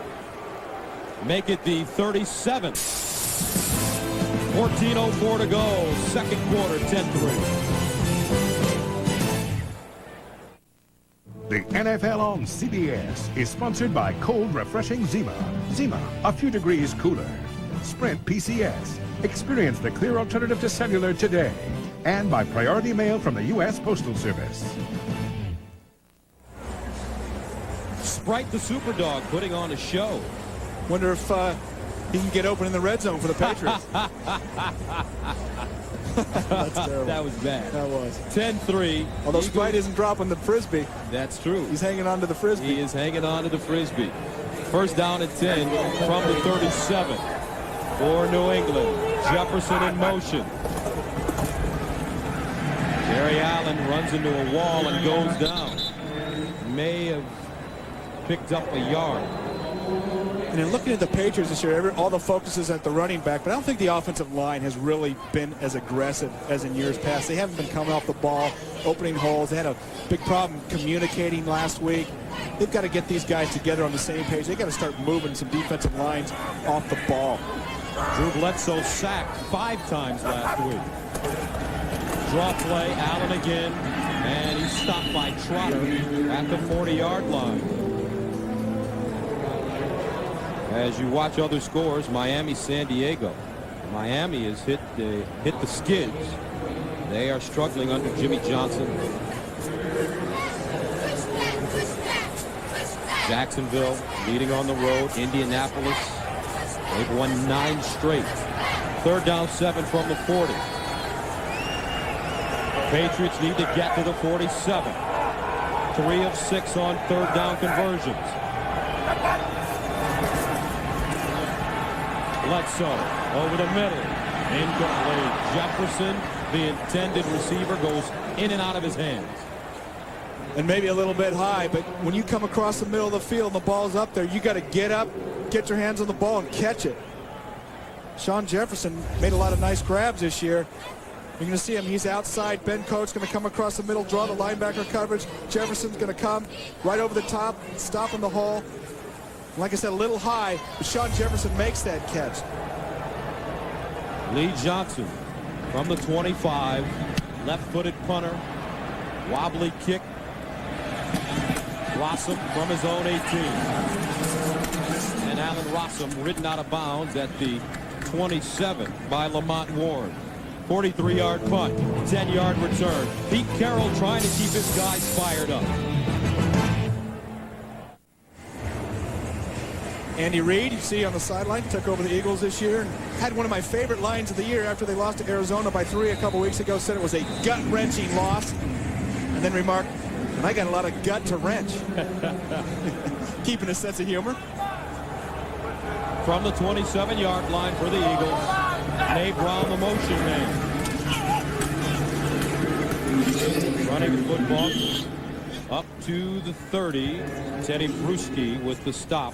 Make it the 37. 14:04 to go. Second quarter, 10-3. The NFL on CBS is sponsored by cold, refreshing Zima. Zima, a few degrees cooler. Sprint PCS. Experience the clear alternative to cellular today. and by priority mail from the U.S. Postal Service. Sprite the Superdog putting on a show. Wonder if he can get open in the red zone for the Patriots. That's terrible. That was bad. That was. 10-3. Although Sprite isn't dropping the Frisbee. That's true. He's hanging on to the Frisbee. He is hanging on to the Frisbee. First down at 10 from the 37 for New England. Jefferson in motion. Jerry Allen runs into a wall and goes down. May have picked up a yard. And in looking at the Patriots this year, all the focus is at the running back, but I don't think the offensive line has really been as aggressive as in years past. They haven't been coming off the ball, opening holes. They had a big problem communicating last week. They've got to get these guys together on the same page. They've got to start moving some defensive lines off the ball. Drew Bledsoe sacked 5 times last week. Draw play, Allen again, and he's stopped by Trotter at the 40-yard line. As you watch other scores, Miami, San Diego. Miami has hit the skids. They are struggling under Jimmy Johnson. Jacksonville leading on the road. Indianapolis, they've won 9 straight. Third down, 7 from the 40. Patriots need to get to the 47. 3 of 6 on third down conversions. Bledsoe over the middle. Incomplete. Jefferson, the intended receiver, goes in and out of his hands. And maybe a little bit high, but when you come across the middle of the field and the ball's up there, you got to get up, get your hands on the ball, and catch it. Sean Jefferson made a lot of nice grabs this year. You're going to see him. He's outside. Ben Coates going to come across the middle, draw the linebacker coverage. Jefferson's going to come right over the top, stop in the hole. Like I said, a little high, but Sean Jefferson makes that catch. Lee Johnson from the 25, left-footed punter, wobbly kick. Rossum from his own 18. And Allen Rossum ridden out of bounds at the 27 by Lamont Ward. 43-yard punt, 10-yard return. Pete Carroll trying to keep his guys fired up. Andy Reid, you see on the sideline, took over the Eagles this year and had one of my favorite lines of the year after they lost to Arizona by 3 a couple weeks ago. Said it was a gut-wrenching loss, and then remarked, and I got a lot of gut to wrench. Keeping a sense of humor. From the 27-yard line for the Eagles, Nate Brown, the motion man. Running the football up to the 30. Teddy Bruschi with the stop.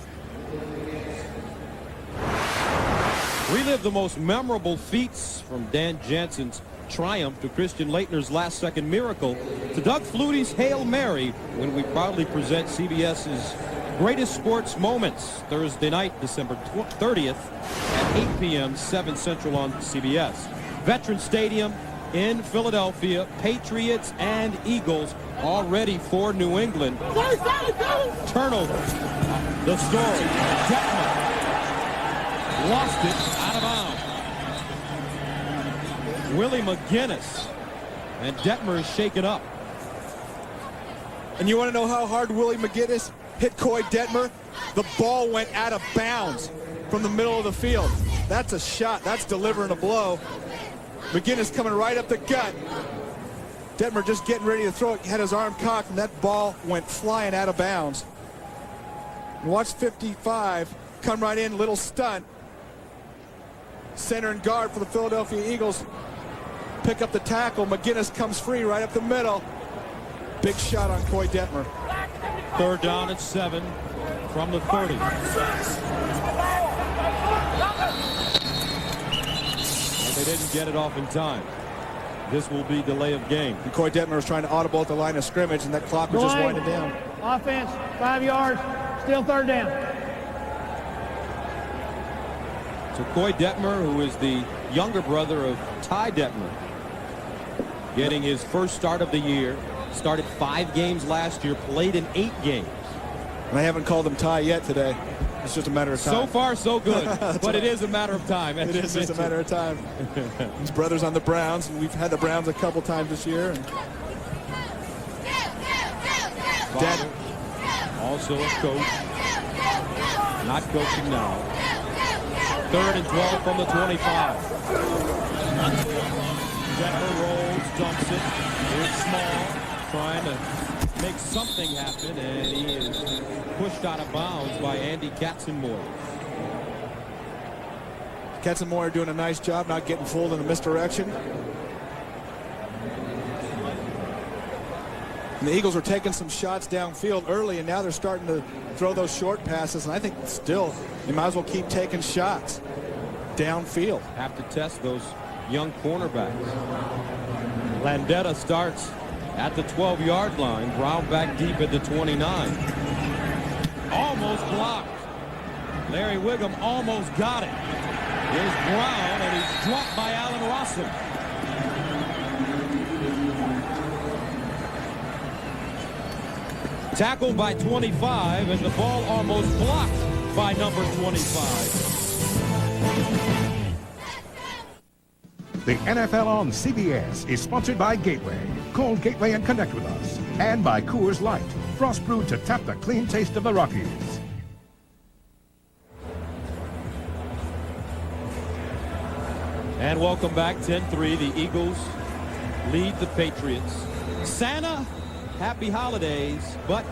Relive the most memorable feats from Dan Jansen's triumph to Christian Laettner's last-second miracle to Doug Flutie's Hail Mary when we proudly present CBS's greatest sports moments Thursday night, December 30th at 8 p.m. 7 Central on CBS. Veterans Stadium in Philadelphia, Patriots and Eagles all ready for New England. Turnover. The story. Detmer lost it out of bounds. Willie McGinnis. And Detmer is shaken up. And you want to know how hard Willie McGinnis hit Coy Detmer? The ball went out of bounds from the middle of the field. That's a shot. That's delivering a blow. McGinnis coming right up the gut. Detmer just getting ready to throw it. Had his arm cocked, and that ball went flying out of bounds. Watch 55 come right in, little stunt. Center and guard for the Philadelphia Eagles pick up the tackle. McGinnis comes free right up the middle. Big shot on Coy Detmer. Third down at 7 from the 30. And they didn't get it off in time. This will be delay of game. And Coy Detmer was trying to audible at the line of scrimmage, and that clock was just winding down. Offense, 5 yards, still third down. So Coy Detmer, who is the younger brother of Ty Detmer, getting his first start of the year. Started 5 games last year, played in 8 games. And I haven't called him Ty yet today. It's just a matter of time. So far, so good. But right. It is a matter of time. It is just a matter of time. His brother's on the Browns, and we've had the Browns a couple times this year. And Dad, also a coach. Not coaching now. 3rd and 12 from the 25. Denver rolls, dumps it. Here's Small, trying to make something happen, and he is pushed out of bounds by Andy Katzenmoyer. Katzenmoyer doing a nice job not getting fooled in the misdirection. And the Eagles are taking some shots downfield early, and now they're starting to throw those short passes. And I think still, you might as well keep taking shots downfield. Have to test those young cornerbacks. Landetta starts at the 12-yard line. Brown back deep at the 29. Almost blocked. Larry Wiggum almost got it. Here's Brown, and he's dropped by Allen Rossum. Tackled by 25, and the ball almost blocked by number 25. The NFL on CBS is sponsored by Gateway. Call Gateway and connect with us. And by Coors Light, frost brewed to tap the clean taste of the Rockies. And welcome back, 10-3. The Eagles lead the Patriots. Santa, happy holidays, but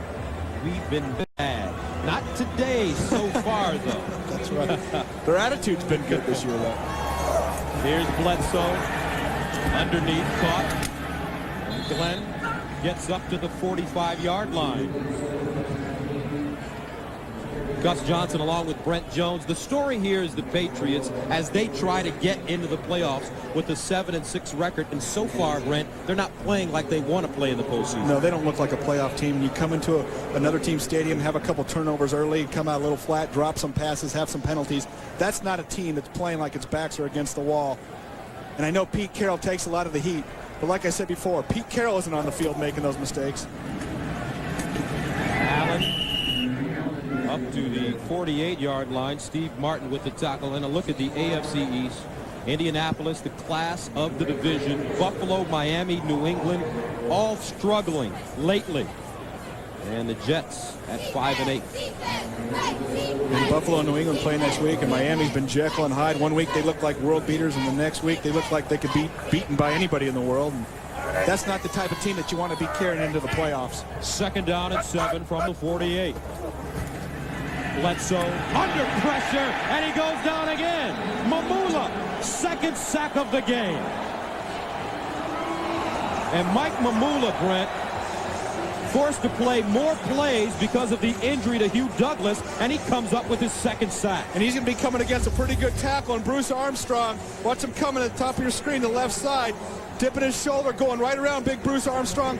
we've been bad. Not today so far, though. That's right. Their attitude's been good this year, though. Here's Bledsoe. Underneath, caught. Glenn gets up to the 45-yard line. Gus Johnson along with Brent Jones. The story here is the Patriots as they try to get into the playoffs with a 7-6 record. And so far, Brent, they're not playing like they want to play in the postseason. No, they don't look like a playoff team. You come into another team's stadium, have a couple turnovers early, come out a little flat, drop some passes, have some penalties. That's not a team that's playing like its backs are against the wall. And I know Pete Carroll takes a lot of the heat. But like I said before, Pete Carroll isn't on the field making those mistakes. Allen up to the 48-yard line. Steve Martin with the tackle. And a look at the AFC East. Indianapolis, the class of the division. Buffalo, Miami, New England, all struggling lately. And the Jets at 5-8. And Buffalo and New England play next week, and Miami's been Jekyll and Hyde. One week they look like world beaters, and the next week they look like they could be beaten by anybody in the world. And that's not the type of team that you want to be carrying into the playoffs. 2nd down and 7 from the 48. Bledsoe under pressure, and he goes down again. Mamula, 2nd sack of the game. And Mike Mamula, Brent, forced to play more plays because of the injury to Hugh Douglas, and he comes up with his 2nd sack. And he's going to be coming against a pretty good tackle, and Bruce Armstrong, watch him coming at the top of your screen, the left side, dipping his shoulder, going right around big Bruce Armstrong,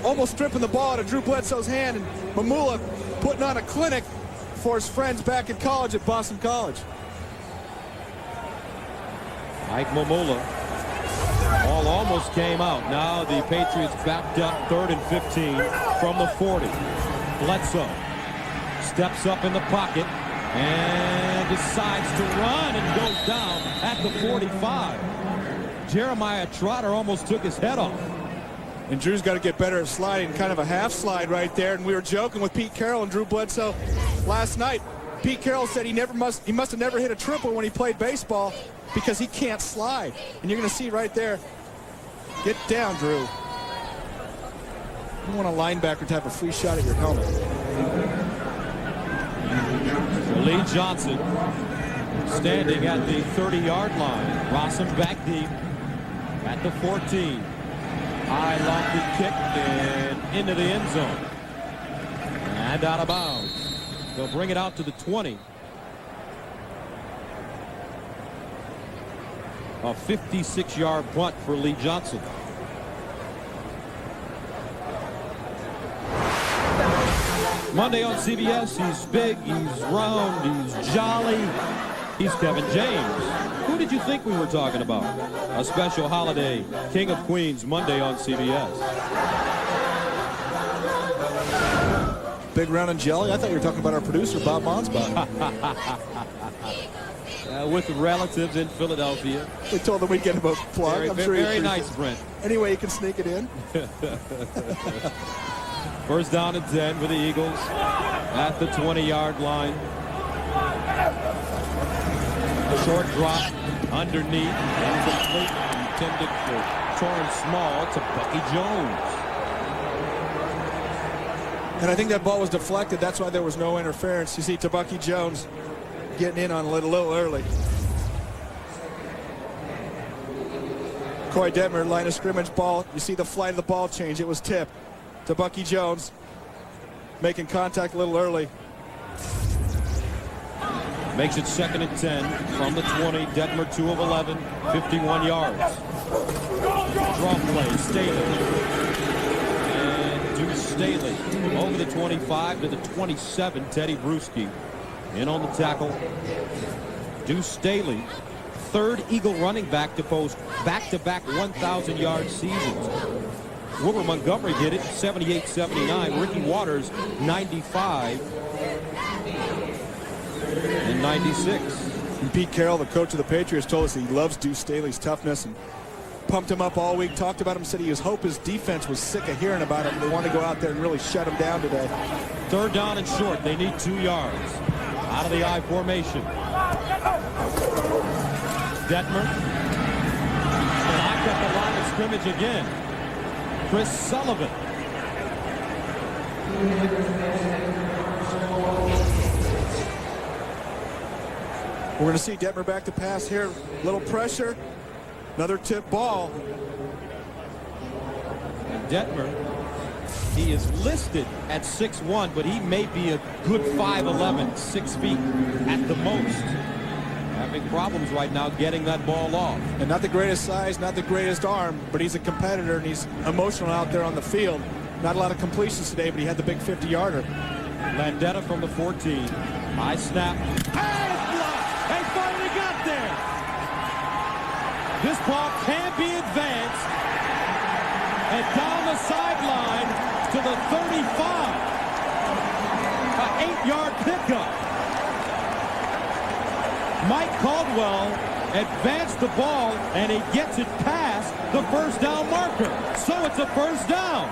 almost stripping the ball out of Drew Bledsoe's hand, and Mamula putting on a clinic for his friends back in college at Boston College. Mike Mamula. Ball almost came out. Now the Patriots backed up 3rd and 15 from the 40. Bledsoe steps up in the pocket and decides to run and goes down at the 45. Jeremiah Trotter almost took his head off. And Drew's got to get better at sliding, kind of a half slide right there. And we were joking with Pete Carroll and Drew Bledsoe last night. Pete Carroll said he must have never hit a triple when he played baseball because he can't slide. And you're going to see right there. Get down, Drew. You want a linebacker to have a free shot at your helmet. Lee Johnson standing at the 30-yard line. Rossum back deep at the 14. High lofty kick and into the end zone. And out of bounds. They'll bring it out to the 20. A 56-yard punt for Lee Johnson. Monday on CBS, he's big, he's round, he's jolly. He's Kevin James. Who did you think we were talking about? A special holiday, King of Queens, Monday on CBS. big round and jelly? I thought you were talking about our producer, Bob Monsbach. With relatives in Philadelphia. We told him we'd get him a plug. Very, I'm sure very nice, Brent. Anyway, you can sneak it in. First down and 10 for the Eagles at the 20-yard line. Short drop underneath. Incomplete. Intended for Torrance Small to Bucky Jones. And I think that ball was deflected. That's why there was no interference. You see Bucky Jones getting in on a little early. Corey Detmer, line of scrimmage ball. You see the flight of the ball change. It was tipped to Bucky Jones, making contact a little early. Makes it 2nd and 10 from the 20. Detmer 2 of 11, 51 yards. Draw play, Staley. And Deuce Staley over the 25 to the 27. Teddy Bruschi in on the tackle. Deuce Staley, 3rd Eagle running back to post back-to-back 1,000-yard seasons. Wilbur Montgomery did it, 78-79. Ricky Waters, 95 and 96. And Pete Carroll, the coach of the Patriots, told us he loves Deuce Staley's toughness and pumped him up all week, talked about him, said he was hope his defense was sick of hearing about him. They want to go out there and really shut him down today. 3rd down and short. They need 2 yards. Out of the I formation. Detmer. Locked up the line of scrimmage again. Chris Sullivan. We're going to see Detmer back to pass here. Little pressure. Another tip ball. And Detmer, he is listed at 6'1", but he may be a good 5'11", 6 feet at the most. Having problems right now getting that ball off. And not the greatest size, not the greatest arm, but he's a competitor and he's emotional out there on the field. Not a lot of completions today, but he had the big 50-yarder. Landetta from the 14. High snap. And blocked! They finally got there! This ball can be advanced. And down the sideline to the 35. An 8-yard pickup. Mike Caldwell advanced the ball, and he gets it past the first down marker. So it's a first down.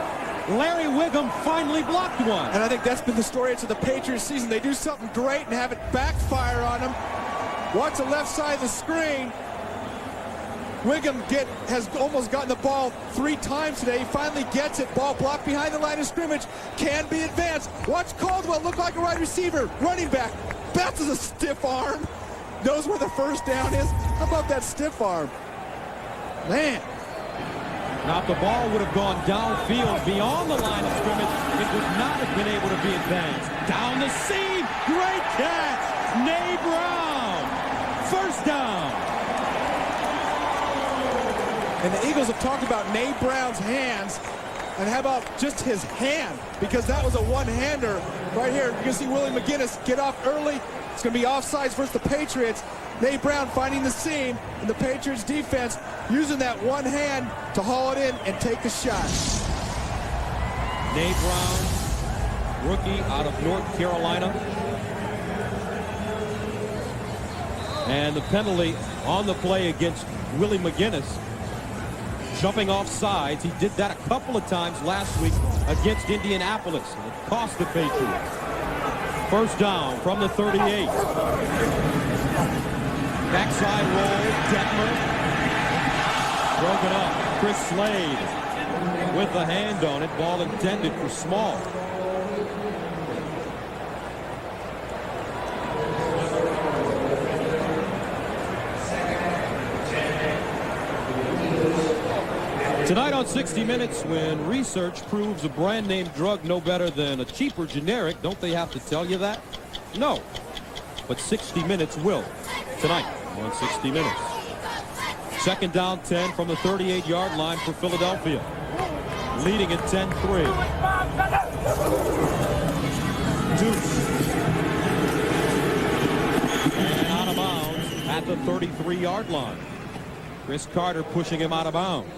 Larry Wiggum finally blocked one. And I think that's been the story to the Patriots season. They do something great and have it backfire on them. Watch the left side of the screen. Wiggum has almost gotten the ball 3 times today. He finally gets it. Ball blocked behind the line of scrimmage. Can be advanced. Watch Caldwell look like a wide receiver. Running back. Bounces a stiff arm. Knows where the first down is. How about that stiff arm? Man. Now, if the ball would have gone downfield beyond the line of scrimmage, it would not have been able to be advanced. Down the seam. Great catch. Nay Brown. First down. And the Eagles have talked about Nay Brown's hands. And how about just his hand? Because that was a one-hander right here. You can see Willie McGinnis get off early. It's going to be offsides versus the Patriots. Nay Brown finding the seam, and the Patriots defense using that one hand to haul it in and take the shot. Nay Brown, rookie out of North Carolina. And the penalty on the play against Willie McGinnis. Jumping off sides. He did that a couple of times last week against Indianapolis. And it cost the Patriots. First down from the 38. Backside roll, Detmer. Broken up. Chris Slade with the hand on it. Ball intended for Small. Tonight on 60 Minutes, when research proves a brand name drug no better than a cheaper generic, don't they have to tell you that? No. But 60 Minutes will. Tonight on 60 Minutes. 2nd down 10 from the 38-yard line for Philadelphia. Leading at 10-3. Deuce. And out of bounds at the 33-yard line. Chris Carter pushing him out of bounds.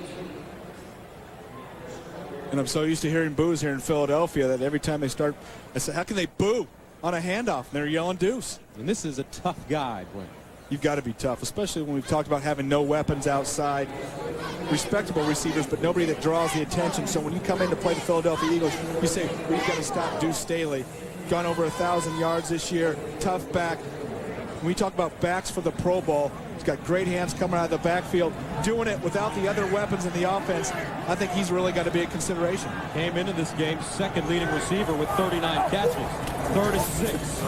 And I'm so used to hearing boos here in Philadelphia that every time they start, I say, how can they boo on a handoff? And they're yelling deuce. And this is a tough guy, Brent. You've got to be tough, especially when we've talked about having no weapons outside. Respectable receivers, but nobody that draws the attention. So when you come in to play the Philadelphia Eagles, you say, we've got to stop Deuce Staley. Gone over 1,000 yards this year, tough back. When we talk about backs for the Pro Bowl, he's got great hands coming out of the backfield, doing it without the other weapons in the offense. I think he's really got to be a consideration. Came into this game second leading receiver with 39 catches, 3rd and 6.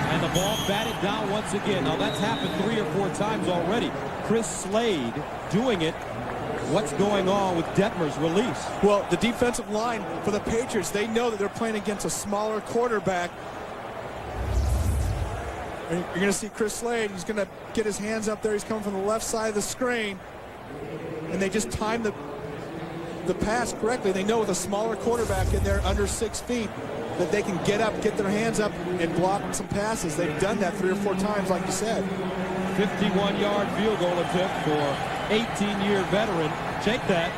And the ball batted down once again. Now that's happened 3 or 4 times already. Chris Slade doing it. What's going on with Detmer's release? Well, the defensive line for the Patriots, they know that they're playing against a smaller quarterback. And you're going to see Chris Slade. He's going to get his hands up there. He's coming from the left side of the screen. And they just time the pass correctly. They know with a smaller quarterback in there under 6 feet that they can get up, get their hands up, and block some passes. They've done that 3 or 4 times, like you said. 51-yard field goal attempt for 18-year veteran. Check that.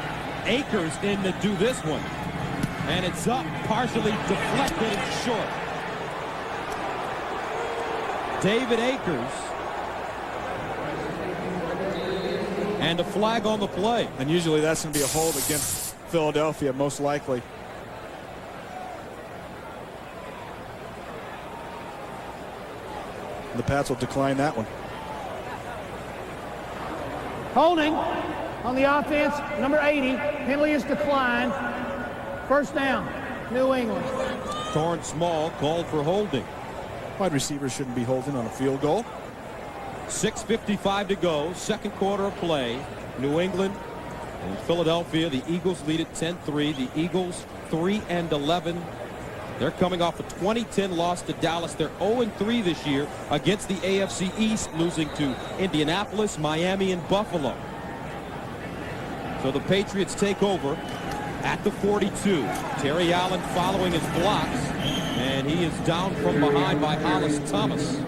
Akers in to do this one. And it's up, partially deflected and short. David Akers. And a flag on the play. And usually that's going to be a hold against Philadelphia, most likely. The Pats will decline that one. Holding on the offense, number 80. Penalty is declined. First down, New England. Torrance Small called for holding. Wide receivers shouldn't be holding on a field goal. 6:55 to go, second quarter of play. New England and Philadelphia. The Eagles lead at 10-3. The Eagles 3-11. They're coming off a 2010 loss to Dallas. They're 0-3 this year against the AFC East, losing to Indianapolis, Miami, and Buffalo. So the Patriots take over at the 42. Terry Allen following his blocks, and he is down from behind by Hollis Thomas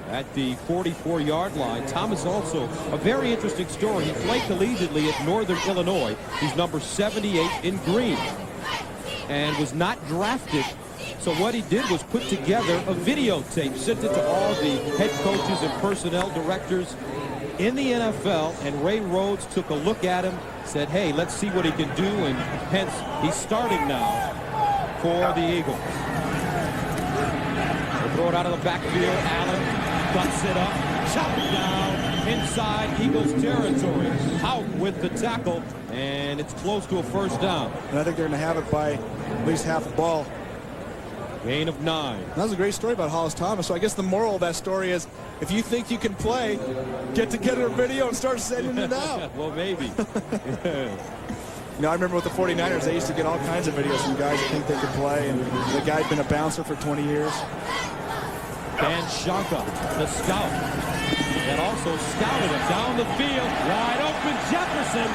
at the 44-yard line. Thomas also a very interesting story. He played collegiately at Northern Illinois. He's number 78 in green and was not drafted. So what he did was put together a videotape, sent it to all the head coaches and personnel directors in the NFL, and Ray Rhodes took a look at him, said, hey, let's see what he can do, and hence he's starting now for the Eagles. They throw it out of the backfield. Allen cuts it up, chop it down inside Eagles territory. Out with the tackle, and it's close to a first down. And I think they're going to have it by at least half the ball. Gain of 9. That was a great story about Hollis Thomas. So I guess the moral of that story is, if you think you can play, get together a video and start sending it out. Well, maybe. You know, I remember with the 49ers, they used to get all kinds of videos from guys that think they could play, and the guy had been a bouncer for 20 years. Dan Shanka, the scout, that also scouted him down the field. Wide open, Jefferson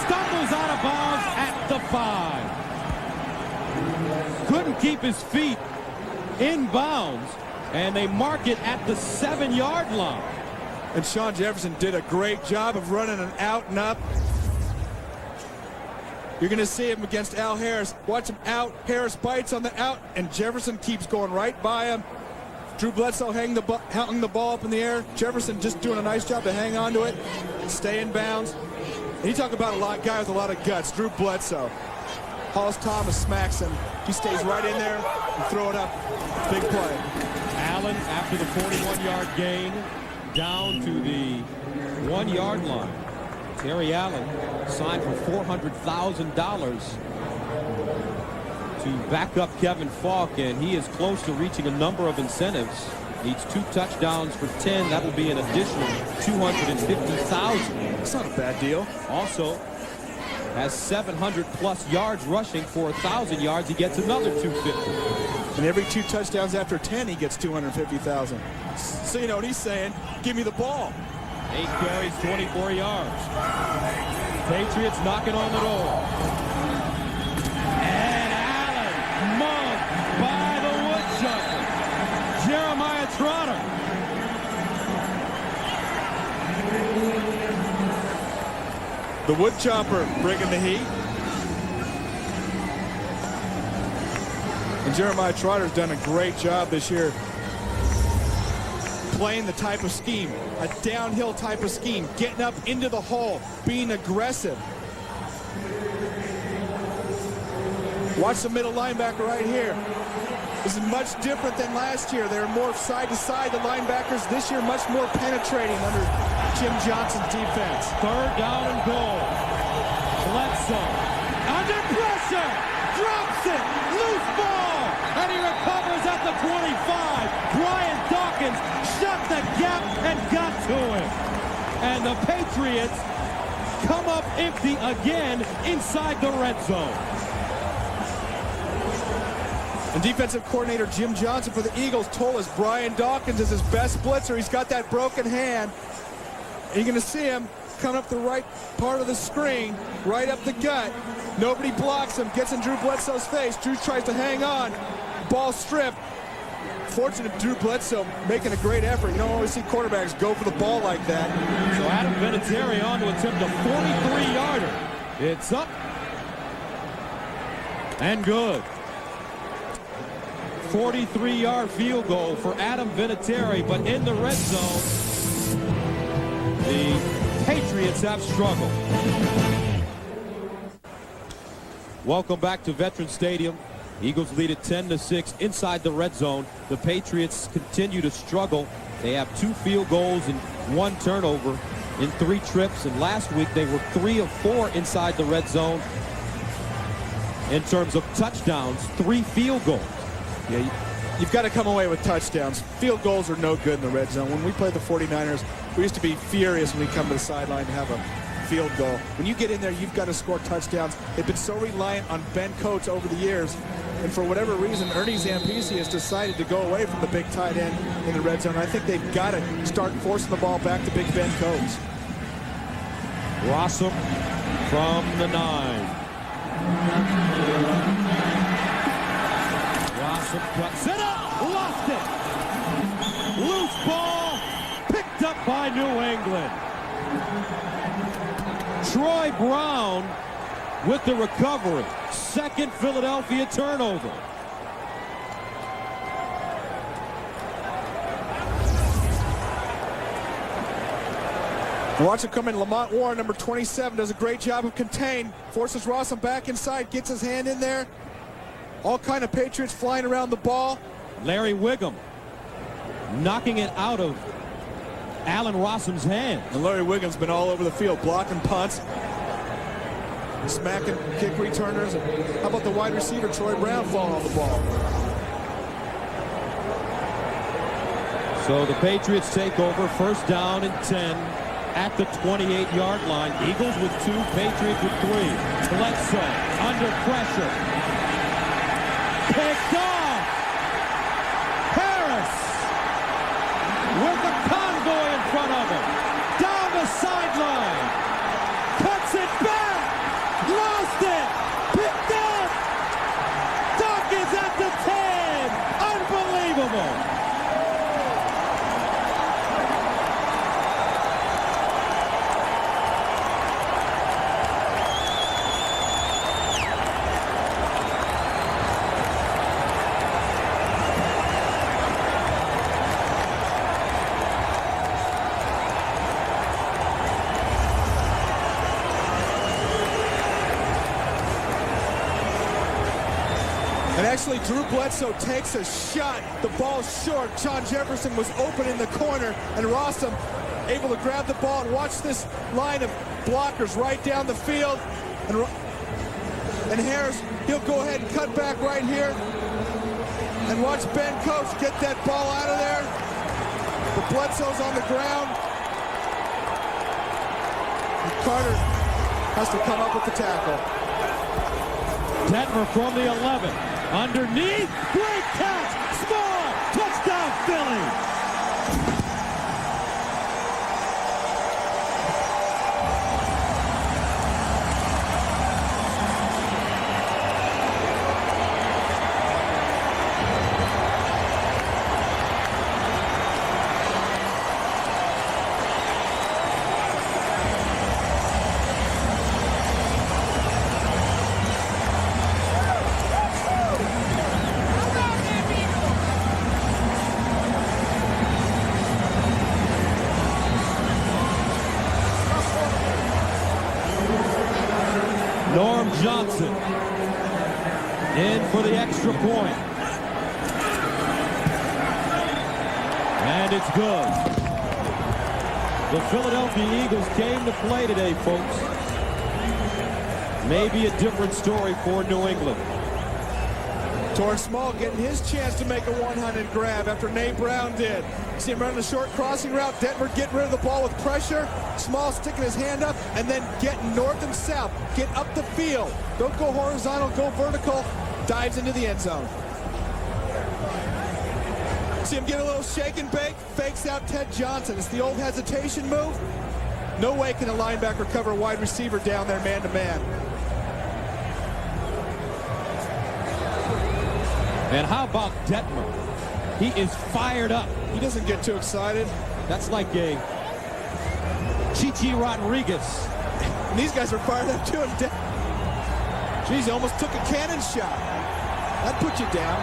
stumbles out of bounds at the 5. Couldn't keep his feet in bounds, and they mark it at the 7-yard line. And Sean Jefferson did a great job of running an out and up. You're going to see him against Al Harris. Watch him out. Harris bites on the out, and Jefferson keeps going right by him. Drew Bledsoe hung the ball up in the air. Jefferson just doing a nice job to hang on to it, stay in bounds. And you talk about a guy with a lot of guts, Drew Bledsoe. Hollis Thomas smacks him. He stays right in there and throw it up. Big play. Allen, after the 41-yard gain, down to the 1-yard line. Terry Allen signed for $400,000 to back up Kevin Falk, and he is close to reaching a number of incentives. Needs 2 touchdowns for 10. That will be an additional $250,000. That's not a bad deal. Also has 700+ yards rushing. For 1,000 yards, he gets another $250,000. And every 2 touchdowns after 10, he gets $250,000. So you know what he's saying? Give me the ball. 8 carries, 24 yards. Patriots knocking on the door. And Allen mugged by the woodchopper, Jeremiah Trotter. The woodchopper bringing the heat. And Jeremiah Trotter's done a great job this year playing the type of scheme, a downhill type of scheme, getting up into the hole, being aggressive. Watch the middle linebacker right here. This is much different than last year. They're more side to side, the linebackers. This year, much more penetrating under Jim Johnson's defense. 3rd down and goal. Bledsoe under pressure, drops it, loose ball, and he recovers at the 25. Brian Dawkins shut the gap and got to him. And the Patriots come up empty again inside the red zone. And defensive coordinator Jim Johnson for the Eagles told us Brian Dawkins is his best blitzer. He's got that broken hand. And you're going to see him coming up the right part of the screen, right up the gut. Nobody blocks him, gets in Drew Bledsoe's face. Drew tries to hang on. Ball stripped. Fortunate Drew Bledsoe making a great effort. You don't always see quarterbacks go for the ball like that. So Adam Vinatieri on to attempt a 43-yarder. It's up and good. 43-yard field goal for Adam Vinatieri, but in the red zone, the Patriots have struggled. Welcome back to Veterans Stadium. Eagles lead at 10-6 inside the red zone. The Patriots continue to struggle. They have 2 field goals and 1 turnover in 3 trips, and last week they were 3 of 4 inside the red zone in terms of touchdowns, 3 field goals. Yeah, you've got to come away with touchdowns. Field goals are no good in the red zone. When we played the 49ers, we used to be furious when we come to the sideline to have a field goal. When you get in there, you've got to score touchdowns. They've been so reliant on Ben Coates over the years, and for whatever reason, Ernie Zampese has decided to go away from the big tight end in the red zone. I think they've got to start forcing the ball back to Big Ben Coates. Rossum from the 9. Cuts it up, lost it. Loose ball, picked up by New England. Troy Brown with the recovery. 2nd Philadelphia turnover. Watch it come in. Lamont Warren, number 27, does a great job of contain. Forces Rossum back inside, gets his hand in there. All kind of Patriots flying around the ball. Larry Wiggum knocking it out of Allen Rossum's hand. And Larry Wiggum's been all over the field, blocking punts, smacking kick returners. And how about the wide receiver, Troy Brown, falling off the ball? So the Patriots take over, 1st down and 10 at the 28-yard line. Eagles with 2, Patriots with 3. Bledsoe under pressure. Picked off. Harris with a convoy in front of him. Down the sideline. Cuts it back. Lost it. Picked up. Dawkins at the 10. Unbelievable. And actually, Drew Bledsoe takes a shot. The ball's short. John Jefferson was open in the corner, and Rossum able to grab the ball. And watch this line of blockers right down the field. And Harris, he'll go ahead and cut back right here. And watch Ben Coates get that ball out of there. The Bledsoe's on the ground. And Carter has to come up with the tackle. Detmer from the 11. Underneath, great catch, small, touchdown Philly. Johnson in for the extra point. And it's good. The Philadelphia Eagles came to play today, folks. Maybe a different story for New England. Torrance Small getting his chance to make a one-handed grab after Nate Brown did. See him running a short crossing route. Detmer getting rid of the ball with pressure. Small sticking his hand up and then getting north and south. Get up the field. Don't go horizontal, go vertical. Dives into the end zone. See him get a little shake and bake. Fakes out Ted Johnson. It's the old hesitation move. No way can a linebacker cover a wide receiver down there man-to-man. And how about Detmer? He is fired up. He doesn't get too excited. That's like a Chichi Rodriguez. And these guys are fired up too. Jeez, he almost took a cannon shot. That put you down.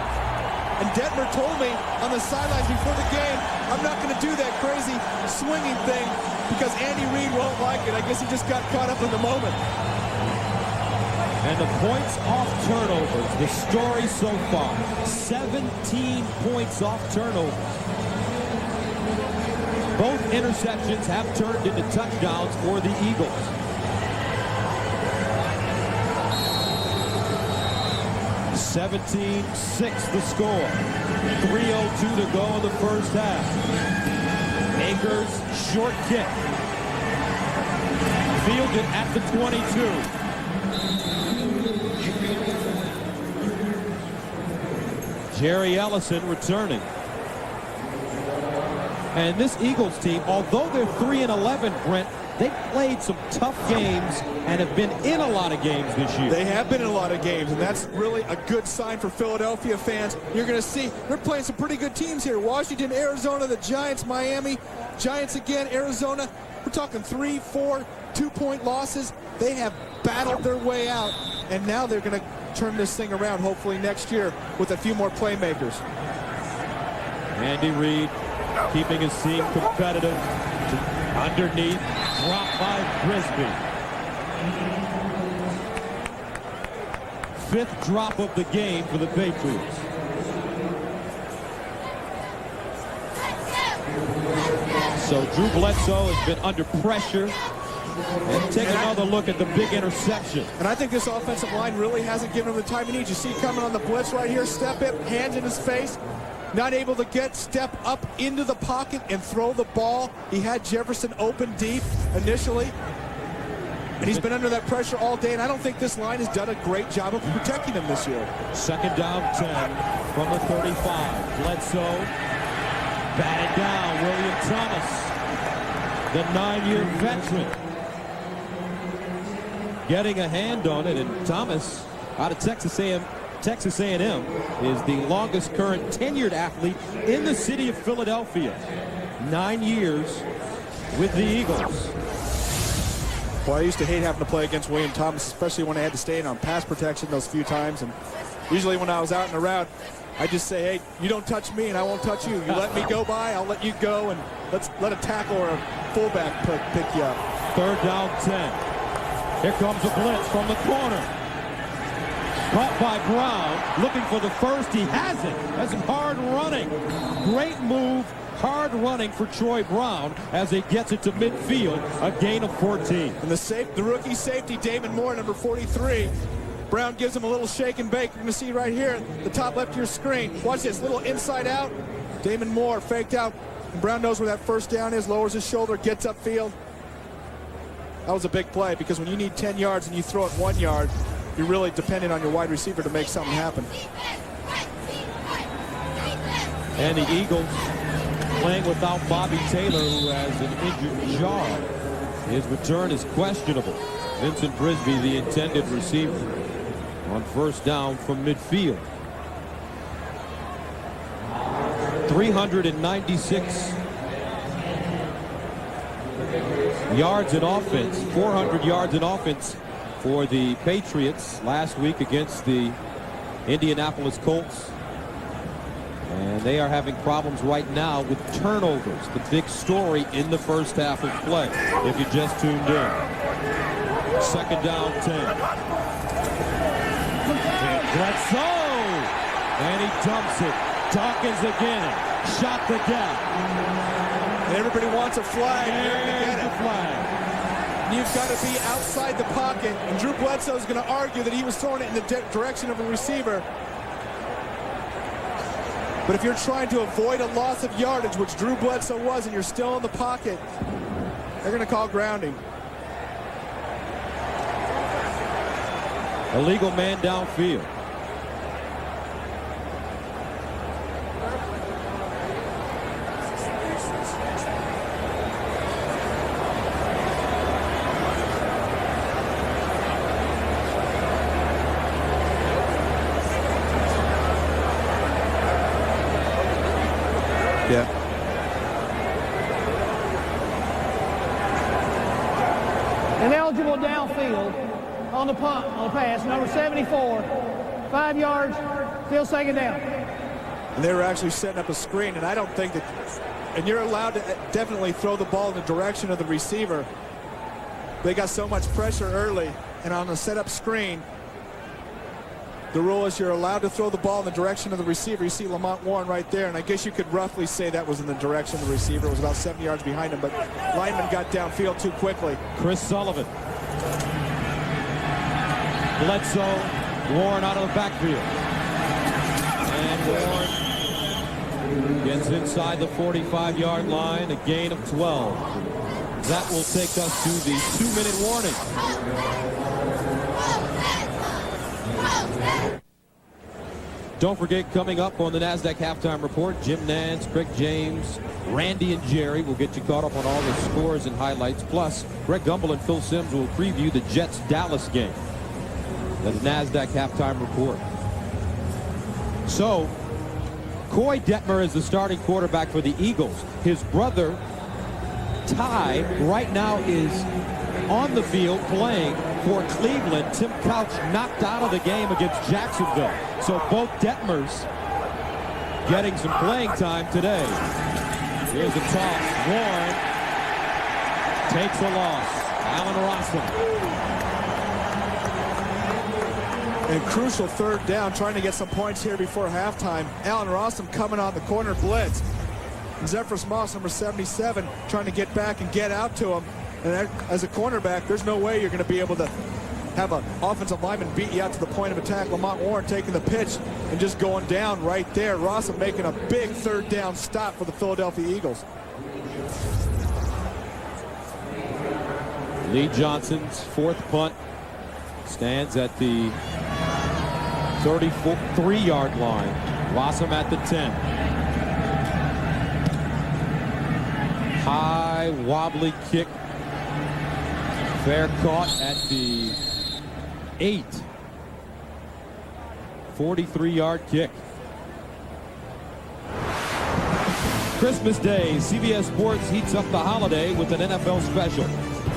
And Detmer told me on the sidelines before the game, I'm not going to do that crazy swinging thing because Andy Reid won't like it. I guess he just got caught up in the moment. And the points off turnovers, the story so far, 17 points off turnovers. Both interceptions have turned into touchdowns for the Eagles. (17-6) the score. 3:02 to go in the first half. Akers, short kick. Fielded at the 22. Jerry Ellison returning. And this Eagles team, although they're 3-11, Brent, they played some tough games and have been in a lot of games this year. They have been in a lot of games, and that's really a good sign for Philadelphia fans. You're going to see they're playing some pretty good teams here. Washington, Arizona, the Giants, Miami, Giants again, Arizona. We're talking 3, 4, 2-point losses. They have battled their way out, and now they're going to turn this thing around hopefully next year with a few more playmakers. Andy Reid keeping his team competitive. Underneath, dropped by Brisby. Fifth drop of the game for the Patriots. So Drew Bledsoe has been under pressure. And take another look at the big interception. And I think this offensive line really hasn't given him the time he needs. You see coming on the blitz right here, step it, hands in his face. Not able to step up into the pocket and throw the ball. He had Jefferson open deep initially. And he's been under that pressure all day, and I don't think this line has done a great job of protecting him this year. Second down 10 from the 35. Bledsoe batted down. William Thomas, the 9-year veteran, getting a hand on it, and Thomas out of Texas A&M is the longest current tenured athlete in the city of Philadelphia. 9 years with the Eagles. Well, I used to hate having to play against William Thomas, especially when I had to stay in on pass protection those few times. And usually when I was out and around, I just say, hey, you don't touch me and I won't touch you. You let me go by, I'll let you go, and let a tackle or a fullback pick you up. Third down 10. Here comes a blitz from the corner. Caught by Brown, looking for the first. He has it. That's hard running. Great move, hard running for Troy Brown as he gets it to midfield, a gain of 14. And the rookie safety, Damon Moore, number 43. Brown gives him a little shake and bake. You're going to see right here, the top left of your screen. Watch this, little inside out. Damon Moore faked out. And Brown knows where that first down is, lowers his shoulder, gets upfield. That was a big play because when you need 10 yards and you throw it 1 yard, you're really dependent on your wide receiver to make something happen. And the Eagles playing without Bobby Taylor, who has an injured jaw. His return is questionable. Vincent Brisby, the intended receiver, on first down from midfield. 396 yards in offense, 400 yards in offense for the Patriots last week against the Indianapolis Colts. And they are having problems right now with turnovers, the big story in the first half of play, if you just tuned in. Second down 10. Bledsoe! And he dumps it. Dawkins again. Shot the gap. And everybody wants a flag. There's the flag. You've got to be outside the pocket. And Drew Bledsoe is going to argue that he was throwing it in the direction of a receiver. But if you're trying to avoid a loss of yardage, which Drew Bledsoe was, and you're still in the pocket, they're going to call grounding. Illegal man downfield. Yeah. Ineligible downfield on the punt, on the pass, number 74. 5 yards, still second down. And they were actually setting up a screen, and I don't think that, and you're allowed to definitely throw the ball in the direction of the receiver. They got so much pressure early, and on the setup screen, the rule is you're allowed to throw the ball in the direction of the receiver. You see Lamont Warren right there, and I guess you could roughly say that was in the direction of the receiver. It was about 7 yards behind him, but lineman got downfield too quickly. Chris Sullivan. Bledsoe. Warren out of the backfield. And Warren gets inside the 45-yard line, a gain of 12. That will take us to the 2-minute warning. Don't forget, coming up on the NASDAQ Halftime Report, Jim Nance, Craig James, Randy and Jerry will get you caught up on all the scores and highlights. Plus, Greg Gumbel and Phil Simms will preview the Jets-Dallas game. The NASDAQ Halftime Report. So, Coy Detmer is the starting quarterback for the Eagles. His brother, Ty, right now is on the field playing for Cleveland. Tim Couch knocked out of the game against Jacksonville. So both Detmers getting some playing time today. Here's a toss. Warren takes a loss. Allen Rossum. And crucial third down, trying to get some points here before halftime. Allen Rossum coming on the corner blitz. And Zephyrus Moss, number 77, trying to get back and get out to him. And as a cornerback, there's no way you're going to be able to have an offensive lineman beat you out to the point of attack. Lamont Warren taking the pitch and just going down right there. Rossum making a big third down stop for the Philadelphia Eagles. Lee Johnson's fourth punt stands at the 33-yard line. Rossum at the 10. High wobbly kick. Fair caught at the 8. 43-yard kick. Christmas Day, CBS Sports heats up the holiday with an NFL special.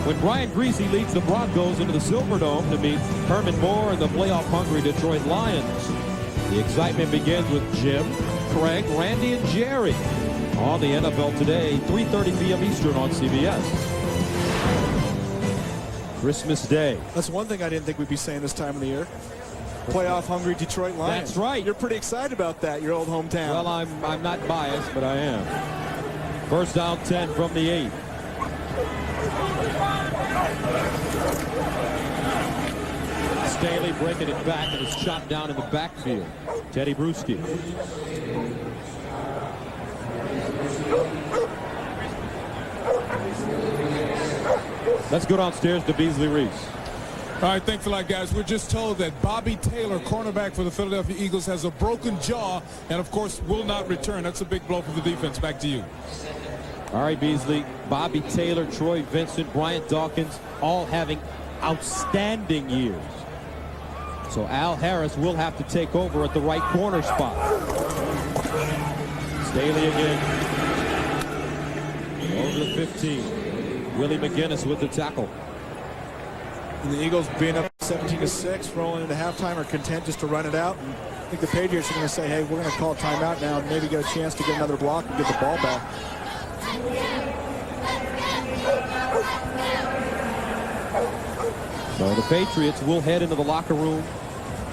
When Brian Greasy leads the Broncos into the Silverdome to meet Herman Moore and the playoff-hungry Detroit Lions. The excitement begins with Jim, Craig, Randy, and Jerry on the NFL Today, 3:30 p.m. Eastern on CBS. Christmas Day. That's one thing I didn't think we'd be saying this time of the year. Playoff-hungry Detroit Lions. That's right. You're pretty excited about that, your old hometown. Well, I'm not biased, but I am. First down 10 from the 8. Staley breaking it back and is shot down in the backfield. Teddy Bruschi. Let's go downstairs to Beasley Reese. All right, thanks a lot, guys. We're just told that Bobby Taylor, cornerback for the Philadelphia Eagles, has a broken jaw and, of course, will not return. That's a big blow for the defense. Back to you. All right, Beasley. Bobby Taylor, Troy Vincent, Bryant Dawkins, all having outstanding years. So Al Harris will have to take over at the right corner spot. Staley again. Over the 15. Willie McGinnis with the tackle. And the Eagles being up 17-6, rolling into halftime, are content just to run it out. And I think the Patriots are going to say, hey, we're going to call timeout now and maybe get a chance to get another block and get the ball back. So the Patriots will head into the locker room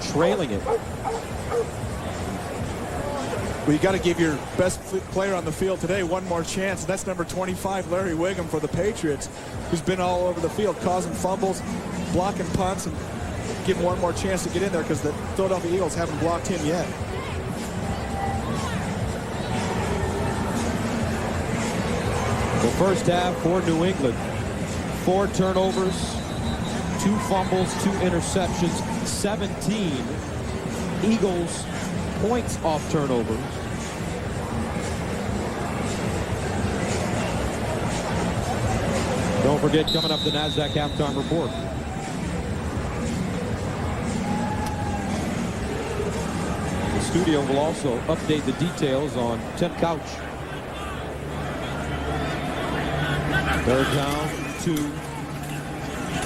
trailing it. Well, you got to give your best player on the field today one more chance. And that's number 25, Larry Wiggum for the Patriots, who's been all over the field, causing fumbles, blocking punts, and give him one more chance to get in there because the Philadelphia Eagles haven't blocked him yet. The first half for New England, 4 turnovers, 2 fumbles, 2 interceptions, 17 Eagles points off turnovers. Don't forget, coming up, the NASDAQ halftime report. The studio will also update the details on Tim Couch. 3rd down, 2.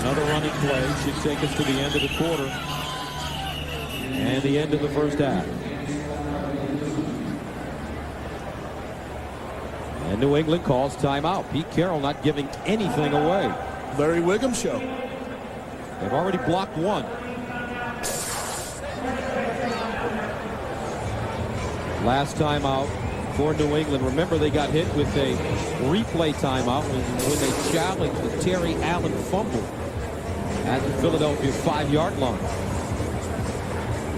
Another running play should take us to the end of the quarter and the end of the first half. And New England calls timeout. Pete Carroll not giving anything away. Larry Wiggum show. They've already blocked 1. Last timeout for New England. Remember, they got hit with a replay timeout when they challenged the Terry Allen fumble at the Philadelphia 5-yard line.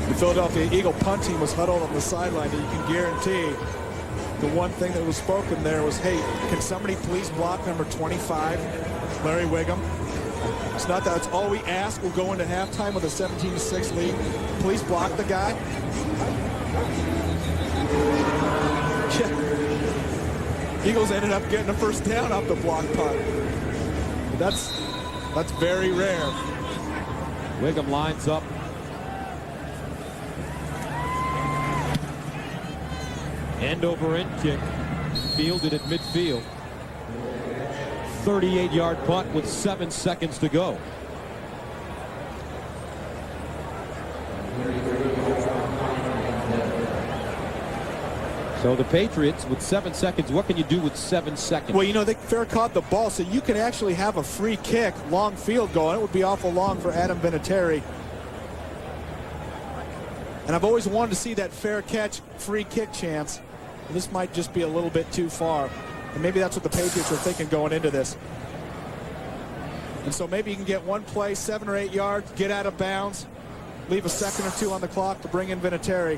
The Philadelphia Eagle punt team was huddled on the sideline, and you can guarantee the one thing that was spoken there was, hey, can somebody please block number 25, Larry Wiggum? It's not that. It's all we ask. We'll go into halftime with a 17-6 lead. Please block the guy. Eagles ended up getting a first down off the block punt. That's very rare. Wiggum lines up. End over end kick, fielded at midfield. 38-yard punt with 7 seconds to go. So the Patriots with 7 seconds, what can you do with 7 seconds? Well, you know, they fair caught the ball, so you can actually have a free kick, long field goal, and it would be awful long for Adam Vinatieri. And I've always wanted to see that fair catch, free kick chance. This might just be a little bit too far. And maybe that's what the Patriots are thinking going into this. And so maybe you can get one play, 7 or 8 yards, get out of bounds, leave a second or 2 on the clock to bring in Vinatieri.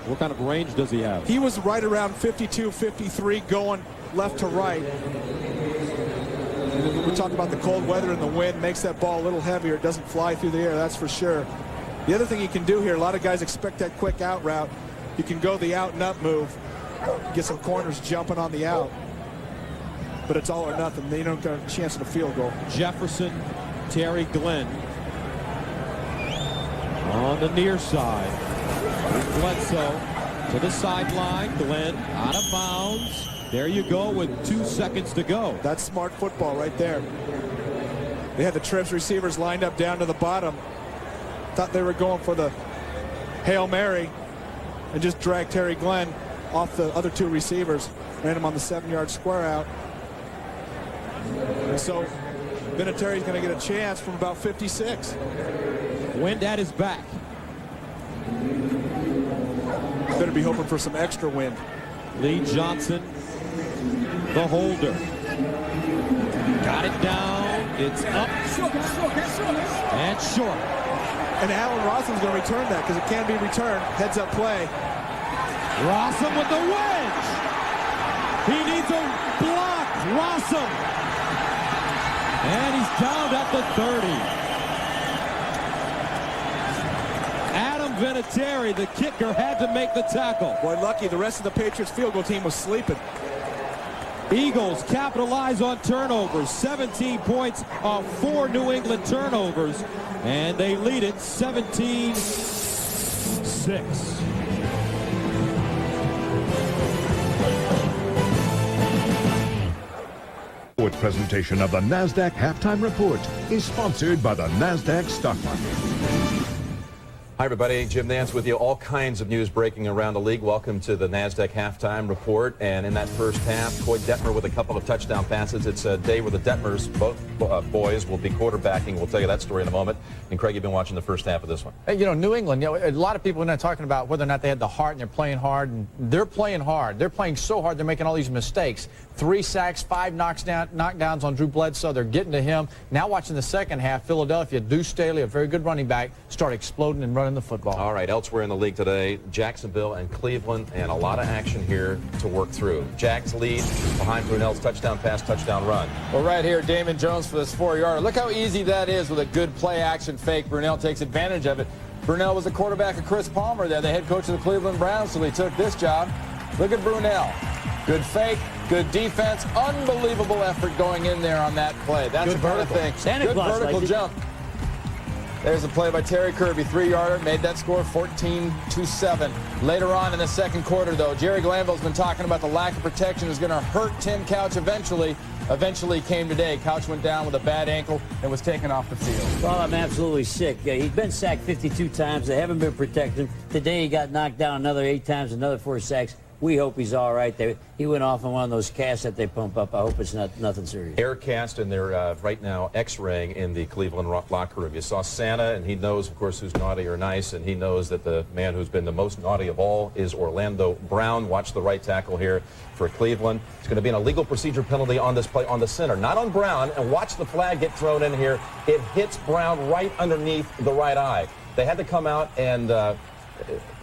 What kind of range does he have? He was right around 52, 53, going left to right. And we talk about the cold weather and the wind makes that ball a little heavier. It doesn't fly through the air, that's for sure. The other thing you can do here, a lot of guys expect that quick out route. You can go the out and up move, get some corners jumping on the out. But it's all or nothing. They don't get a chance at a field goal. Jefferson, Terry Glenn on the near side. Bledsoe to the sideline. Glenn out of bounds. There you go with 2 seconds to go. That's smart football right there. They had the trips receivers lined up down to the bottom. Thought they were going for the Hail Mary and just dragged Terry Glenn off the other 2 receivers. Ran him on the 7-yard square out. And so Vinatieri's going to get a chance from about 56. Wind at his back. Better be hoping for some extra wind. Lee Johnson, the holder. Got it down. It's up. And short. And Allen Rossum's going to return that because it can be returned. Heads up play. Rossum with the wedge. He needs a block. Rossum. And he's down at the 30. Adam Vinatieri, the kicker, had to make the tackle. Boy, lucky the rest of the Patriots field goal team was sleeping. Eagles capitalize on turnovers. 17 points off 4 New England turnovers. And they lead it 17-6. Sports presentation of the NASDAQ Halftime Report is sponsored by the NASDAQ Stock Market. Hi, everybody. Jim Nance with you. All kinds of news breaking around the league. Welcome to the NASDAQ halftime report. And in that first half, Coy Detmer with a couple of touchdown passes. It's a day where the Detmers, both boys, will be quarterbacking. We'll tell you that story in a moment. And Craig, you've been watching the first half of this one. You know, New England, you know, a lot of people are not talking about whether or not they had the heart and they're playing hard. And they're playing hard. They're playing so hard they're making all these mistakes. 3 sacks, 5 knockdowns on Drew Bledsoe. They're getting to him. Now watching the second half, Philadelphia, Deuce Staley, a very good running back, start exploding and running the football. All right, elsewhere in the league today, Jacksonville and Cleveland, and a lot of action here to work through. Jags lead behind Brunell's touchdown pass, touchdown run. Well, right here, Damon Jones for this 4-yarder. Look how easy that is with a good play-action fake. Brunell takes advantage of it. Brunell was the quarterback of Chris Palmer there, the head coach of the Cleveland Browns, so he took this job. Look at Brunell. Good fake, good defense, unbelievable effort going in there on that play. That's the kind of thing. Good vertical jump. There's a play by Terry Kirby, 3-yarder, made that score 14-7. Later on in the second quarter, though, Jerry Glanville's been talking about the lack of protection is going to hurt Tim Couch eventually. Eventually came today. Couch went down with a bad ankle and was taken off the field. Well, I'm absolutely sick. He's been sacked 52 times. They haven't been protecting him. Today he got knocked down another 8 times, another 4 sacks. We hope he's all right. He went off on one of those casts that they pump up. I hope it's nothing serious. Air cast, and they're right now x-raying in the Cleveland locker room. You saw Santa, and he knows, of course, who's naughty or nice, and he knows that the man who's been the most naughty of all is Orlando Brown. Watch the right tackle here for Cleveland. It's going to be an illegal procedure penalty on this play on the center, not on Brown, and watch the flag get thrown in here. It hits Brown right underneath the right eye. They had to come out and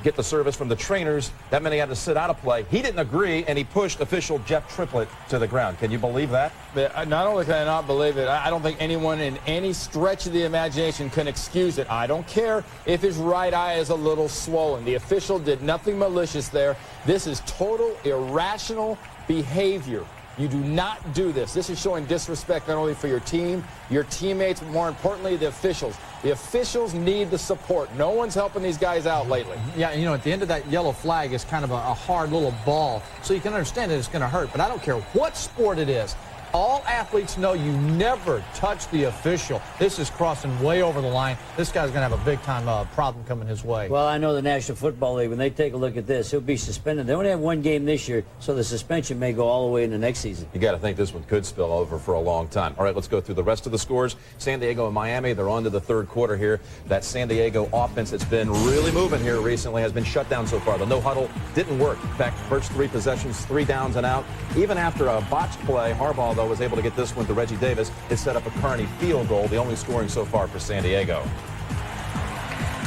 get the service from the trainers. That meant he had to sit out of play. He didn't agree, and he pushed official Jeff Triplett to the ground. Can you believe that? Not only can I not believe it, I don't think anyone in any stretch of the imagination can excuse it. I don't care if his right eye is a little swollen. The official did nothing malicious there. This is total irrational behavior. You do not do this. This is showing disrespect not only for your team, your teammates, but more importantly, the officials. The officials need the support. No one's helping these guys out lately. Yeah, you know, at the end of that yellow flag is kind of a hard little ball, so you can understand that it's going to hurt. But I don't care what sport it is. All athletes know you never touch the official. This is crossing way over the line. This guy's going to have a big-time problem coming his way. Well, I know the National Football League, when they take a look at this, he'll be suspended. They only have 1 game this year, so the suspension may go all the way into next season. You got to think this one could spill over for a long time. All right, let's go through the rest of the scores. San Diego and Miami, they're on to the third quarter here. That San Diego offense that's been really moving here recently has been shut down so far. The no huddle didn't work. In fact, first 3 possessions, 3 downs and out. Even after a botched play, Harbaugh, though, was able to get this one to Reggie Davis. It set up a Carney field goal, the only scoring so far for San Diego.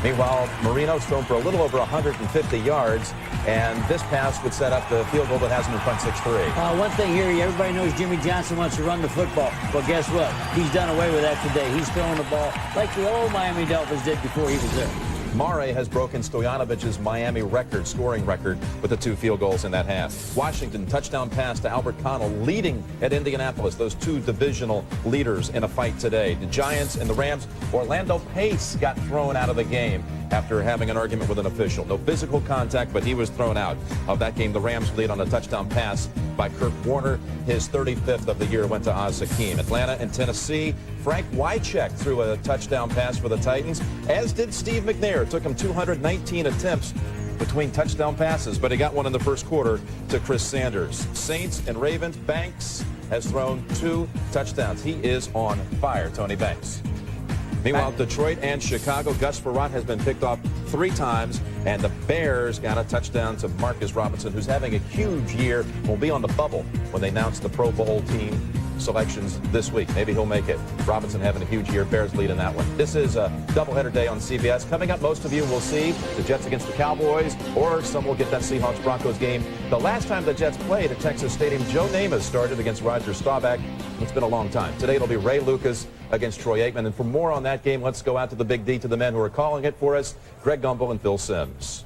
Meanwhile, Marino's thrown for a little over 150 yards, and this pass would set up the field goal that has him in front 6-3. One thing here, everybody knows Jimmy Johnson wants to run the football. Well, guess what? He's done away with that today. He's throwing the ball like the old Miami Dolphins did before he was there. Mare has broken Stoyanovic's Miami scoring record with the 2 field goals in that half. Washington, touchdown pass to Albert Connell, leading at Indianapolis. Those 2 divisional leaders in a fight today. The Giants and the Rams. Orlando Pace got thrown out of the game after having an argument with an official. No physical contact, but he was thrown out of that game. The Rams lead on a touchdown pass by Kurt Warner. His 35th of the year went to Oz Hakeem. Atlanta and Tennessee. Frank Wycheck threw a touchdown pass for the Titans, as did Steve McNair. It took him 219 attempts between touchdown passes, but he got one in the first quarter to Chris Sanders. Saints and Ravens. Banks has thrown 2 touchdowns. He is on fire, Tony Banks. Meanwhile, Detroit and Chicago, Gus Frerotte has been picked off 3 times, and the Bears got a touchdown to Marcus Robinson, who's having a huge year. Will be on the bubble when they announce the Pro Bowl team selections this week. Maybe he'll make it. Robinson having a huge year. Bears lead in that one. This is a doubleheader day on CBS. Coming up, most of you will see the Jets against the Cowboys, or some will get that Seahawks-Broncos game. The last time the Jets played at Texas Stadium, Joe Namath started against Roger Staubach. It's been a long time. Today it'll be Ray Lucas against Troy Aikman. And for more on that game, let's go out to the Big D, to the men who are calling it for us, Greg Gumbel and Phil Simms.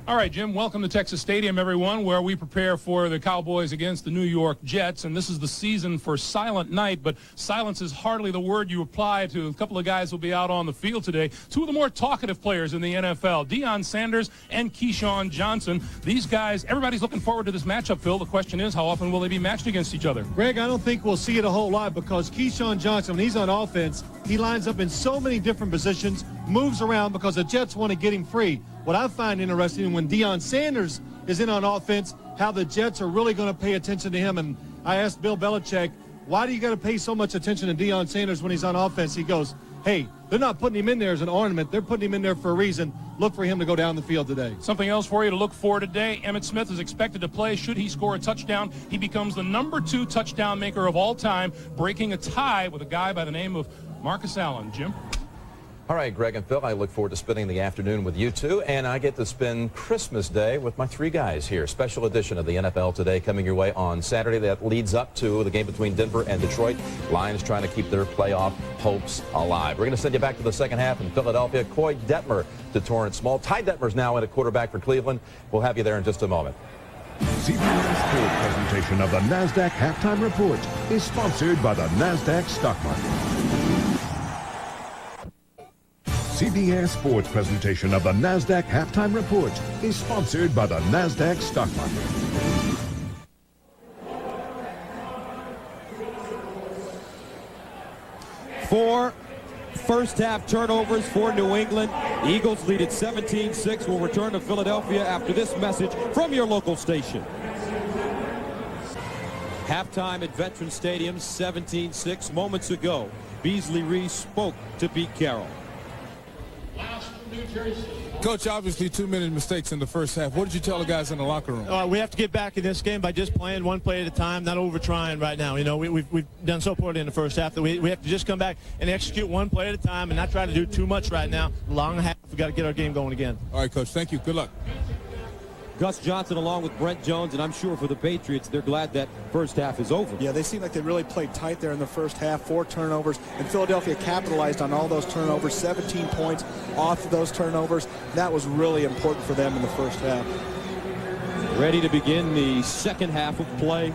All right, Jim, welcome to Texas Stadium, everyone, where we prepare for the Cowboys against the New York Jets. And this is the season for Silent Night, but silence is hardly the word you apply to a couple of guys who will be out on the field today. 2 of the more talkative players in the NFL, Deion Sanders and Keyshawn Johnson. These guys, everybody's looking forward to this matchup, Phil. The question is, how often will they be matched against each other? Greg, I don't think we'll see it a whole lot because Keyshawn Johnson, when he's on offense, He lines up in so many different positions, moves around because the Jets want to get him free. What I find interesting when Deion Sanders is in on offense, how the Jets are really going to pay attention to him. And I asked Bill Belichick, why do you got to pay so much attention to Deion Sanders when he's on offense? He goes, hey, they're not putting him in there as an ornament. They're putting him in there for a reason. Look for him to go down the field today. Something else for you to look for today. Emmitt Smith is expected to play. Should he score a touchdown, he becomes the #2 touchdown maker of all time, breaking a tie with a guy by the name of Marcus Allen. Jim? All right, Greg and Phil, I look forward to spending the afternoon with you two, and I get to spend Christmas Day with my three guys here. Special edition of the NFL Today coming your way on Saturday. That leads up to the game between Denver and Detroit. Lions trying to keep their playoff hopes alive. We're going to send you back to the second half in Philadelphia. Coy Detmer to Torrance Small. Ty Detmer's now in at quarterback for Cleveland. We'll have you there in just a moment. CBS Sports presentation of the NASDAQ Halftime Report is sponsored by the NASDAQ Stock Market. CBS Sports presentation of the NASDAQ Halftime Report is sponsored by the NASDAQ Stock Market. Four first-half turnovers for New England. Eagles lead at 17-6. Will return to Philadelphia after this message from your local station. Halftime at Veterans Stadium, 17-6. Moments ago, Beasley Reese spoke to Pete Carroll. Coach, obviously 2 minute mistakes in the first half. What did you tell the guys in the locker room? We have to get back in this game by just playing one play at a time, not over trying right now. You know, we've done so poorly in the first half that we have to just come back and execute one play at a time and not try to do too much right now. Long half, we've got to get our game going again. All right, Coach, thank you. Good luck. Gus Johnson along with Brent Jones, and I'm sure for the Patriots, they're glad that first half is over. Yeah, they seem like they really played tight there in the first half. 4 turnovers, and Philadelphia capitalized on all those turnovers. 17 points off of those turnovers. That was really important for them in the first half. Ready to begin the second half of play.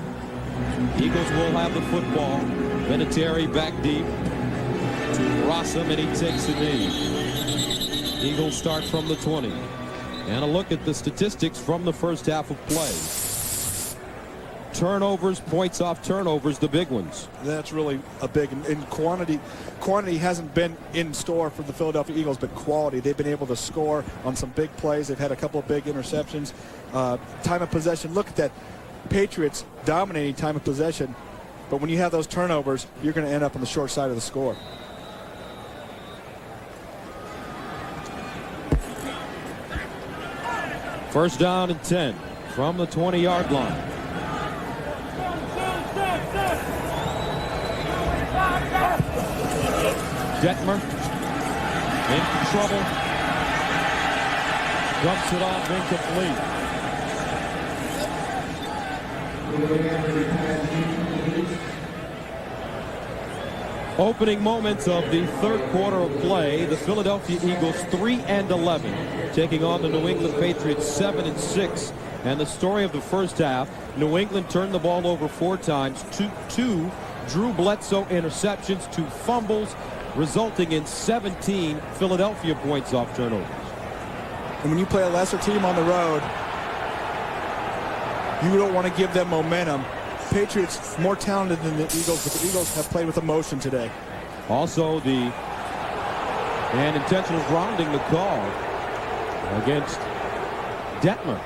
Eagles will have the football. Vinatieri back deep to Rossum, and he takes the knee. Eagles start from the 20. And a look at the statistics from the first half of play. Turnovers, points off turnovers, the big ones. That's really a big, in quantity. Quantity hasn't been in store for the Philadelphia Eagles, but quality. They've been able to score on some big plays. They've had a couple of big interceptions. Time of possession, look at that. Patriots dominating time of possession, but when you have those turnovers, you're going to end up on the short side of the score. First down and 10 from the 20-yard line. Detmer in trouble. Dumps it off incomplete. Opening moments of the third quarter of play, the Philadelphia Eagles 3-11, taking on the New England Patriots 7-6. And the story of the first half, New England turned the ball over 4 times, two Drew Bledsoe interceptions, 2 fumbles, resulting in 17 Philadelphia points off turnovers. And when you play a lesser team on the road, you don't want to give them momentum. Patriots more talented than the Eagles, but the Eagles have played with emotion today. Also, the intentional grounding the call against Detmer.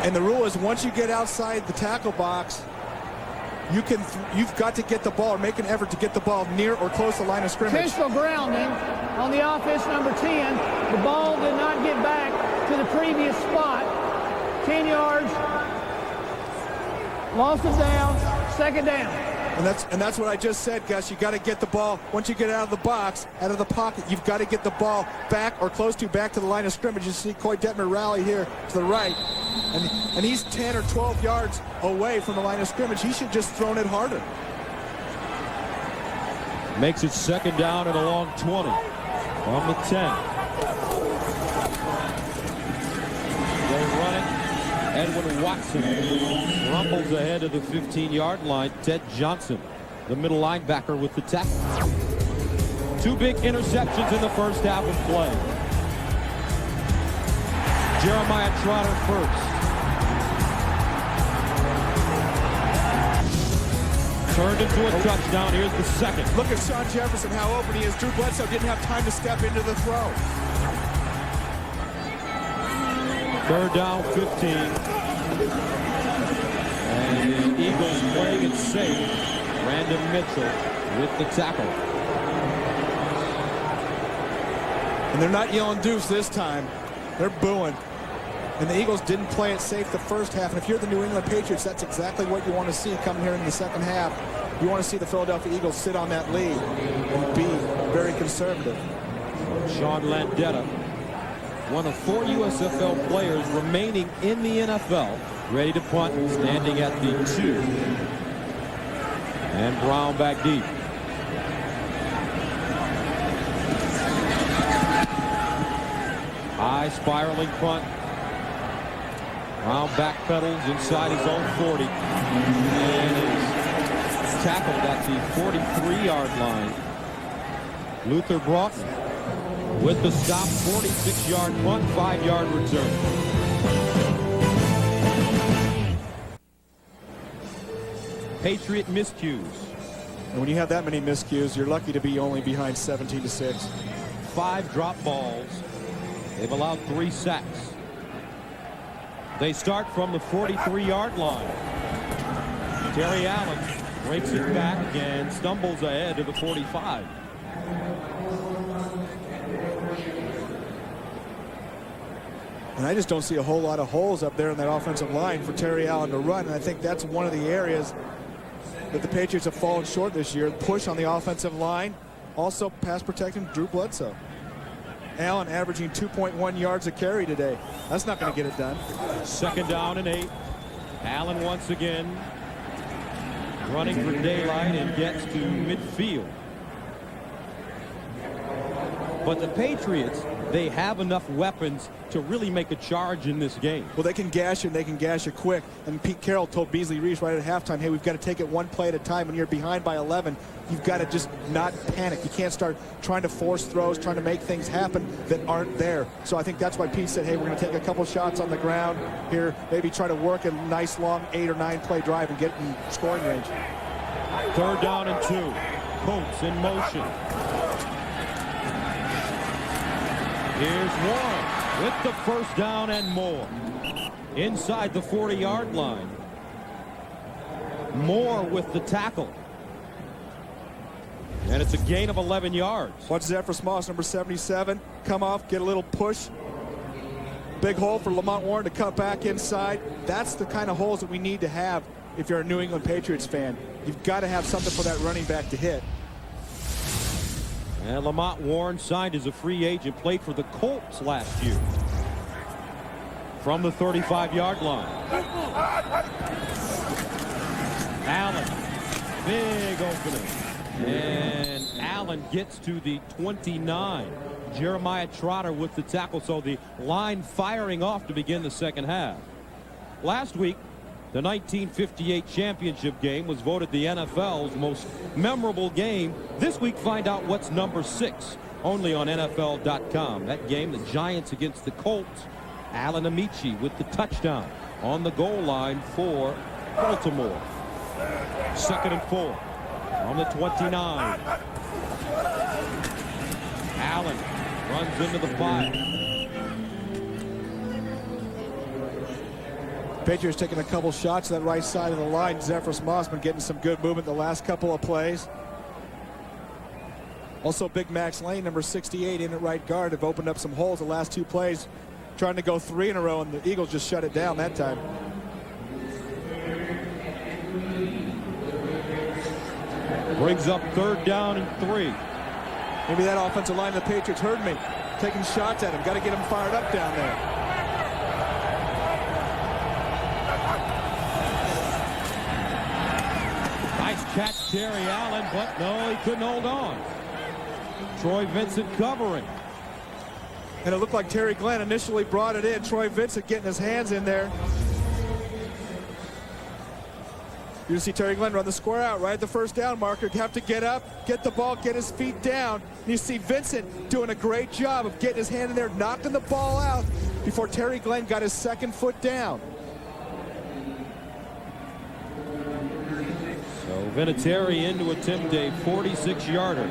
And the rule is once you get outside the tackle box, you've got to get the ball or make an effort to get the ball near or close to the line of scrimmage. Intentional grounding on the offense number 10. The ball did not get back to the previous spot. 10 yards, lost it down, second down. And that's what I just said, Gus. You got to get the ball once you get out of the box, out of the pocket. You've got to get the ball back or close to back to the line of scrimmage. You see Coy Detmer rally here to the right, and he's 10 or 12 yards away from the line of scrimmage. He should just thrown it harder. Makes it second down and a long 20 on the 10. They run it. Edwin Watson rumbles ahead of the 15-yard line. Ted Johnson, the middle linebacker, with the tackle. 2 big interceptions in the first half of play. Jeremiah Trotter first. Turned into a touchdown. Here's the second. Look at Sean Jefferson, how open he is. Drew Bledsoe didn't have time to step into the throw. Third down, 15. And the Eagles playing it safe. Brandon Mitchell with the tackle. And they're not yelling deuce this time. They're booing. And the Eagles didn't play it safe the first half. And if you're the New England Patriots, that's exactly what you want to see coming here in the second half. You want to see the Philadelphia Eagles sit on that lead and be very conservative. Sean Landetta, one of 4 USFL players remaining in the NFL, ready to punt, standing at the 2. And Brown back deep. High spiraling punt. Brown backpedals inside his own 40 and is tackled at the 43-yard line. Luther Broughton with the stop, 46-yard punt, 5-yard return. Patriot miscues. And when you have that many miscues, you're lucky to be only behind 17-6. 5 drop balls. They've allowed 3 sacks. They start from the 43-yard line. Terry Allen breaks it back and stumbles ahead to the 45. And I just don't see a whole lot of holes up there in that offensive line for Terry Allen to run. And I think that's one of the areas that the Patriots have fallen short this year. Push on the offensive line. Also pass protecting Drew Bledsoe. Allen averaging 2.1 yards a carry today. That's not going to get it done. Second down and 8. Allen once again running for daylight and gets to midfield. But the Patriots, they have enough weapons to really make a charge in this game. Well, they can gash it, and they can gash it quick. And Pete Carroll told Beasley Reese right at halftime, hey, we've got to take it one play at a time. When you're behind by 11, you've got to just not panic. You can't start trying to force throws, trying to make things happen that aren't there. So I think that's why Pete said, hey, we're going to take a couple shots on the ground here, maybe try to work a nice long 8 or 9 play drive and get in scoring range. Third down and 2. Colts in motion. Here's Warren with the first down and more. Inside the 40-yard line. Moore with the tackle. And it's a gain of 11 yards. Watch Zephyrus Moss, number 77, come off, get a little push. Big hole for Lamont Warren to cut back inside. That's the kind of holes that we need to have if you're a New England Patriots fan. You've got to have something for that running back to hit. And Lamont Warren signed as a free agent, played for the Colts last year. From the 35-yard line. Allen, big opening. And Allen gets to the 29. Jeremiah Trotter with the tackle, so the line firing off to begin the second half. Last week, the 1958 championship game was voted the NFL's most memorable game. This week, find out what's number 6, only on NFL.com. That game, the Giants against the Colts. Alan Amici with the touchdown on the goal line for Baltimore. 2nd and 4 on the 29. Allen runs into the 5. Patriots taking a couple shots to that right side of the line. Zephyrus Moss been getting some good movement the last couple of plays. Also, Big Max Lane, number 68, in at right guard, have opened up some holes the last 2 plays, trying to go 3 in a row, and the Eagles just shut it down that time. Brings up 3rd down and 3. Maybe that offensive line of the Patriots heard me, taking shots at him. Got to get him fired up down there. Catch Terry Allen, but no, he couldn't hold on. Troy Vincent covering. And it looked like Terry Glenn initially brought it in. Troy Vincent getting his hands in there. You see Terry Glenn run the square out right at the first down marker. You have to get up, get the ball, get his feet down. And you see Vincent doing a great job of getting his hand in there, knocking the ball out before Terry Glenn got his 2nd foot down. So Vinatieri in to attempt a 46-yarder.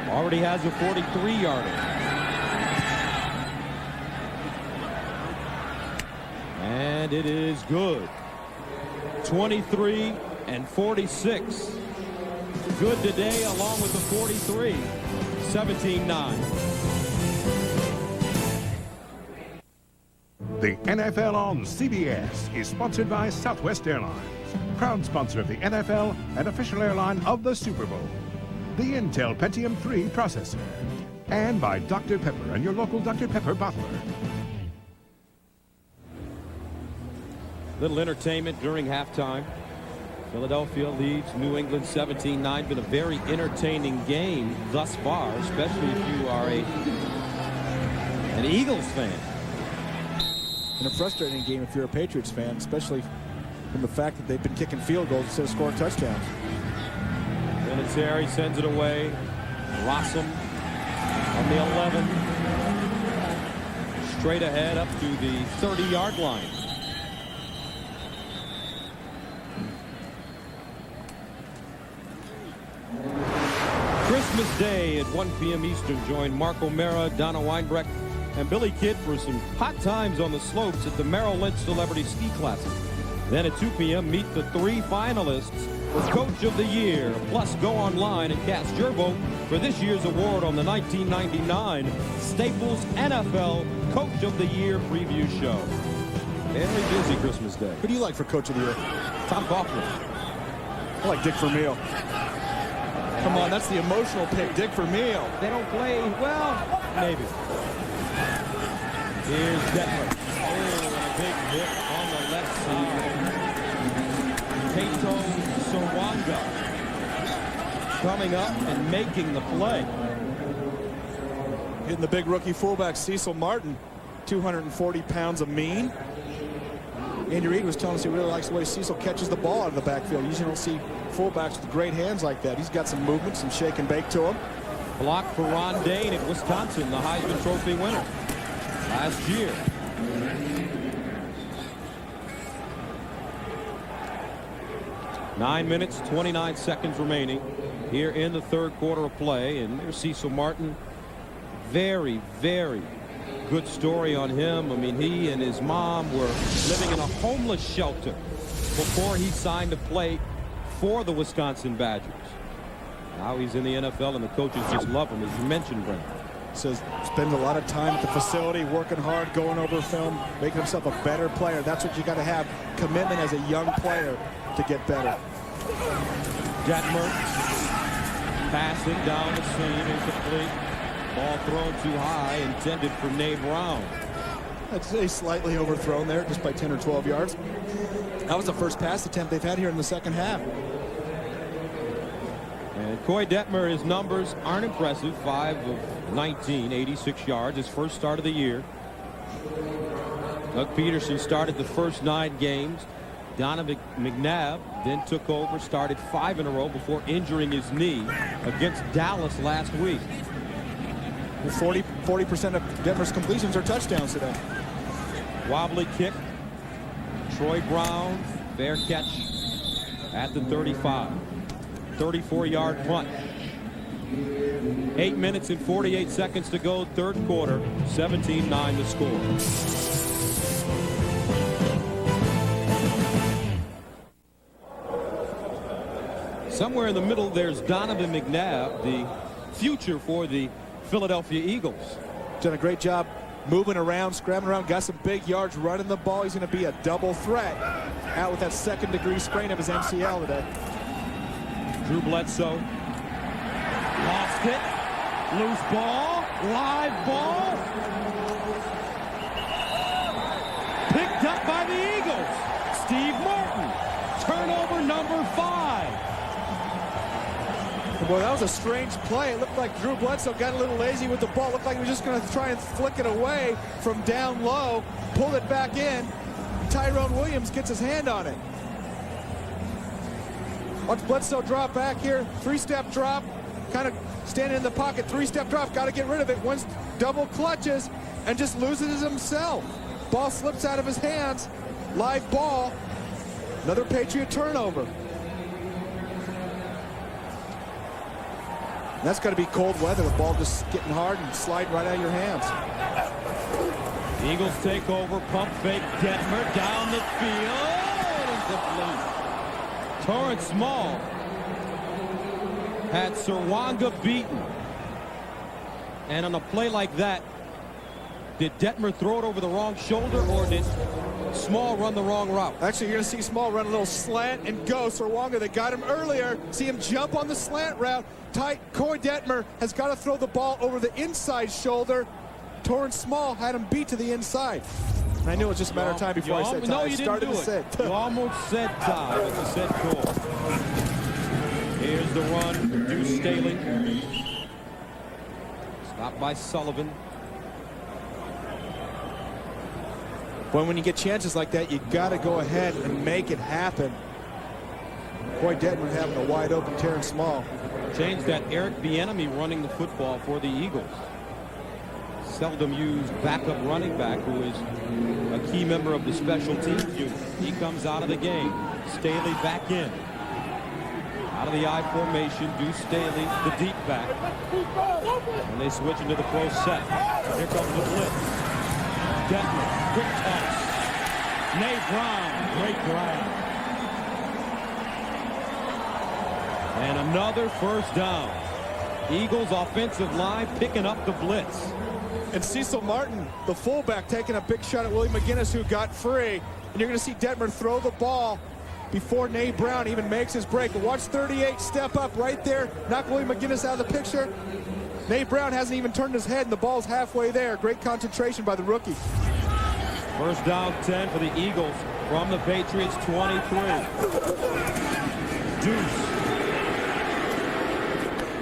Already has a 43-yarder. And it is good. 23 and 46. Good today along with the 43. 17-9. The NFL on CBS is sponsored by Southwest Airlines, proud sponsor of the NFL and official airline of the Super Bowl. The Intel Pentium 3 processor. And by Dr. Pepper and your local Dr. Pepper bottler. Little entertainment during halftime. Philadelphia leads New England 17-9. Been a very entertaining game thus far, especially if you are an Eagles fan. And a frustrating game if you're a Patriots fan, especially from the fact that they've been kicking field goals instead of scoring touchdowns. Vinatieri sends it away. Rossum on the 11. Straight ahead up to the 30-yard line. Christmas Day at 1 p.m. Eastern. Join Mark O'Mara, Donna Weinbrecht, and Billy Kidd for some hot times on the slopes at the Merrill Lynch Celebrity Ski Classic. Then at 2 p.m., meet the 3 finalists for Coach of the Year. Plus, go online and cast your vote for this year's award on the 1999 Staples NFL Coach of the Year preview show. Very busy Christmas Day. Who do you like for Coach of the Year? Tom Coughlin. I like Dick Vermeil. Come on, that's the emotional pick, Dick Vermeil. They don't play well, maybe. Here's Detmer. Oh, and a big hit on the left side. Kato Sawanga coming up and making the play. Hitting the big rookie fullback, Cecil Martin, 240 pounds of mean. Andy Reid was telling us he really likes the way Cecil catches the ball out of the backfield. You usually don't see fullbacks with great hands like that. He's got some movement, some shake and bake to him. Block for Ron Dane at Wisconsin, the Heisman Trophy winner last year. Nine minutes, 29 seconds remaining here in the third quarter of play. And there's Cecil Martin. Very, very good story on him. I mean, he and his mom were living in a homeless shelter before he signed to play for the Wisconsin Badgers. Now he's in the NFL, and the coaches just love him, as you mentioned, Brent. Says spends a lot of time at the facility, working hard, going over film, making himself a better player. That's what you got to have, commitment as a young player to get better. Detmer passing down the seam, incomplete. Ball thrown too high, intended for Nate Brown. That's a slightly overthrown there, just by 10 or 12 yards. That was the first pass attempt they've had here in the second half. And Coy Detmer, his numbers aren't impressive. 5 of 19, 86 yards, his first start of the year. Doug Peterson started the first 9 games. Donovan McNabb then took over, started 5 in a row before injuring his knee against Dallas last week. 40% of Detmer's completions are touchdowns today. Wobbly kick. Troy Brown, fair catch at the 35. 34-yard punt. 8 minutes and 48 seconds to go, third quarter. 17-9 the score. Somewhere in the middle, there's Donovan McNabb, the future for the Philadelphia Eagles. Done a great job moving around, scrambling around, got some big yards, running the ball. He's going to be a double threat out with that second-degree sprain of his MCL today. Drew Bledsoe lost it. Loose ball. Live ball. Picked up by the Eagles. Steve Martin. Turnover number 5. Boy, that was a strange play. It looked like Drew Bledsoe got a little lazy with the ball. Looked like he was just going to try and flick it away from down low. Pulled it back in. Tyrone Williams gets his hand on it. Watch Bledsoe drop back here. 3-step drop. Kind of standing in the pocket. 3-step drop. Got to get rid of it. Once double clutches and just loses himself. Ball slips out of his hands. Live ball. Another Patriot turnover. That's got to be cold weather. The ball just getting hard and sliding right out of your hands. Eagles take over, pump fake, Detmer down the field. Incomplete. Torrance Small had Serwanga beaten. And on a play like that, did Detmer throw it over the wrong shoulder, or did Small run the wrong route? Actually, you're going to see Small run a little slant and go. Serwanga, they got him earlier. See him jump on the slant route. Coy Detmer has got to throw the ball over the inside shoulder. Torrance Small had him beat to the inside. And I knew it was just a matter of time before I said tie. No, you didn't do it. You almost said tie, but you said goal. Here's the run for Deuce Staley. Stopped by Sullivan. Boy, when you get chances like that, you got to go ahead and make it happen. Coy Detmer having a wide open Terrence Small. Change that Eric Bieniemy running the football for the Eagles. Seldom used backup running back, who is a key member of the special teams unit. He comes out of the game. Staley back in. Out of the I formation, Deuce Staley, the deep back. And they switch into the pro set. Here comes the blitz. Detmer, quick toss. Nate Brown, great grab. And another first down. Eagles offensive line picking up the blitz. And Cecil Martin, the fullback, taking a big shot at Willie McGinnis, who got free. And you're going to see Detmer throw the ball before Nate Brown even makes his break. But watch 38 step up right there, knock Willie McGinnis out of the picture. Nate Brown hasn't even turned his head, and the ball's halfway there. Great concentration by the rookie. First down 10 for the Eagles from the Patriots 23. Deuce.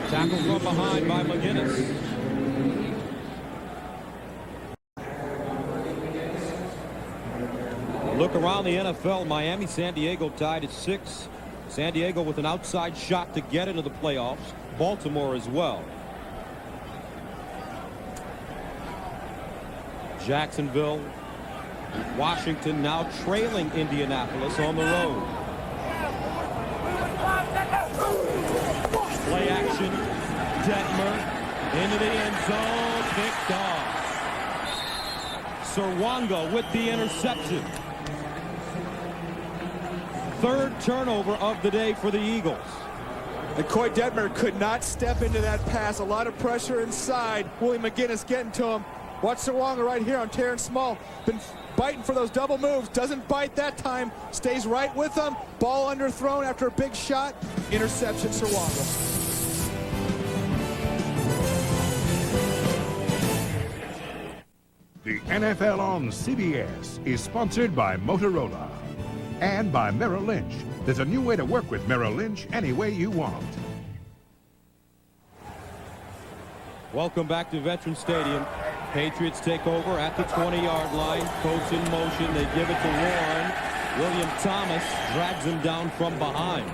Tackled from behind by McGinnis. Look around the NFL. Miami, San Diego tied at 6. San Diego with an outside shot to get into the playoffs. Baltimore as well. Jacksonville, Washington now trailing Indianapolis on the road. Play action. Detmer into the end zone. Picked off. Serwanga with the interception. Third turnover of the day for the Eagles. And Coy Detmer could not step into that pass. A lot of pressure inside. Willie McGinnis getting to him. Watch Serwanga right here on Terrence Small. Been biting for those double moves. Doesn't bite that time. Stays right with them. Ball underthrown after a big shot. Interception, Serwanga. The NFL on CBS is sponsored by Motorola and by Merrill Lynch. There's a new way to work with Merrill Lynch any way you want. Welcome back to Veterans Stadium. Patriots take over at the 20-yard line. Coach in motion. They give it to Warren. William Thomas drags him down from behind.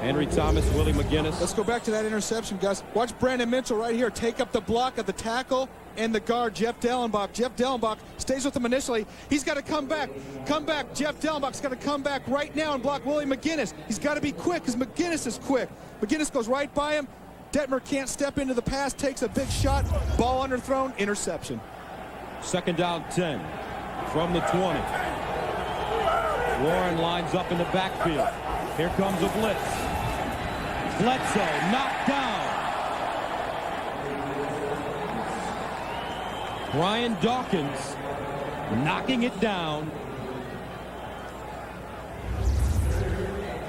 Henry Thomas, Willie McGinnis. Let's go back to that interception, Gus. Watch Brandon Mitchell right here take up the block of the tackle and the guard, Jeff Dellenbach. Jeff Dellenbach stays with him initially. He's got to come back. Come back. Jeff Dellenbach's got to come back right now and block Willie McGinnis. He's got to be quick because McGinnis is quick. McGinnis goes right by him. Detmer can't step into the pass, takes a big shot. Ball underthrown, interception. Second down 10 from the 20. Warren lines up in the backfield. Here comes a blitz. Bledsoe knocked down. Brian Dawkins knocking it down.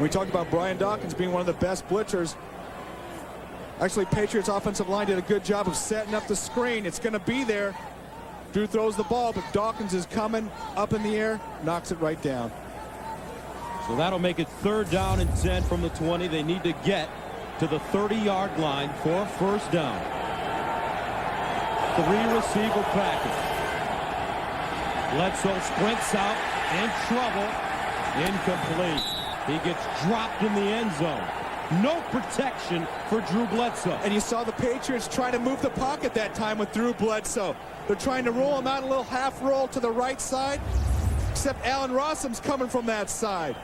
We talked about Brian Dawkins being one of the best blitzers. Actually, Patriots offensive line did a good job of setting up the screen. It's going to be there. Drew throws the ball, but Dawkins is coming up in the air, knocks it right down. So that'll make it third down and 10 from the 20. They need to get to the 30-yard line for a first down. 3-receiver package. Bledsoe sprints out, in trouble, incomplete. He gets dropped in the end zone. No protection for Drew Bledsoe. And you saw the Patriots trying to move the pocket that time with Drew Bledsoe. They're trying to roll him out a little half roll to the right side, except Allen Rossum's coming from that side.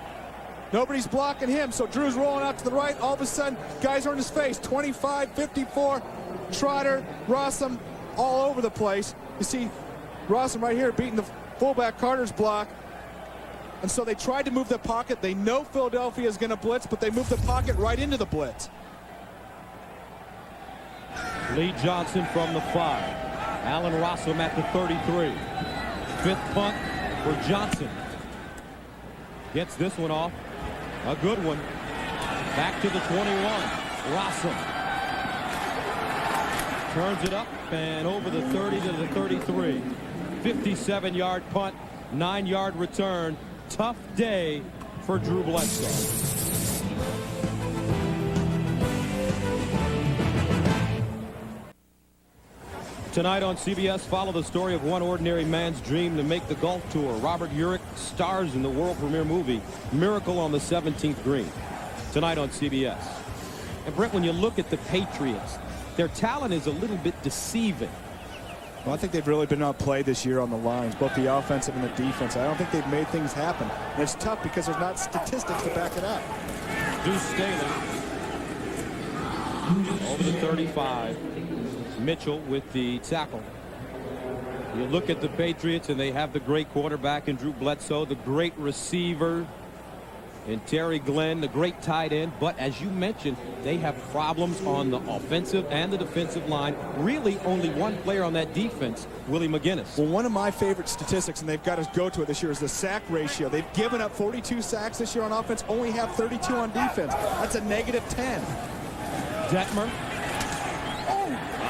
Nobody's blocking him, so Drew's rolling out to the right. All of a sudden, guys are in his face. 25, 54, Trotter, Rossum, all over the place. You see Rossum right here beating the fullback Carter's block. And so they tried to move the pocket. They know Philadelphia is going to blitz, but they moved the pocket right into the blitz. Lee Johnson from the 5. Allen Rossum at the 33. Fifth punt for Johnson. Gets this one off. A good one. Back to the 21. Rossum. Turns it up and over the 30 to the 33. 57-yard punt, 9-yard return. Tough day for Drew Bledsoe. Tonight on CBS, follow the story of one ordinary man's dream to make the Gulf Tour. Robert Urich stars in the world premiere movie Miracle on the 17th Green. Tonight on CBS. And Brent, when you look at the Patriots, their talent is a little bit deceiving. Well, I think they've really been outplayed this year on the lines, both the offensive and the defense. I don't think they've made things happen. And it's tough because there's not statistics to back it up. Deuce Staley over the 35. Mitchell with the tackle. You look at the Patriots and they have the great quarterback in Drew Bledsoe, the great receiver in Terry Glenn, the great tight end. But as you mentioned, they have problems on the offensive and the defensive line. Really only one player on that defense, Willie McGinnis. Well, one of my favorite statistics, and they've got to go to it this year, is the sack ratio. They've given up 42 sacks this year on offense, only have 32 on defense. That's a -10. Detmer.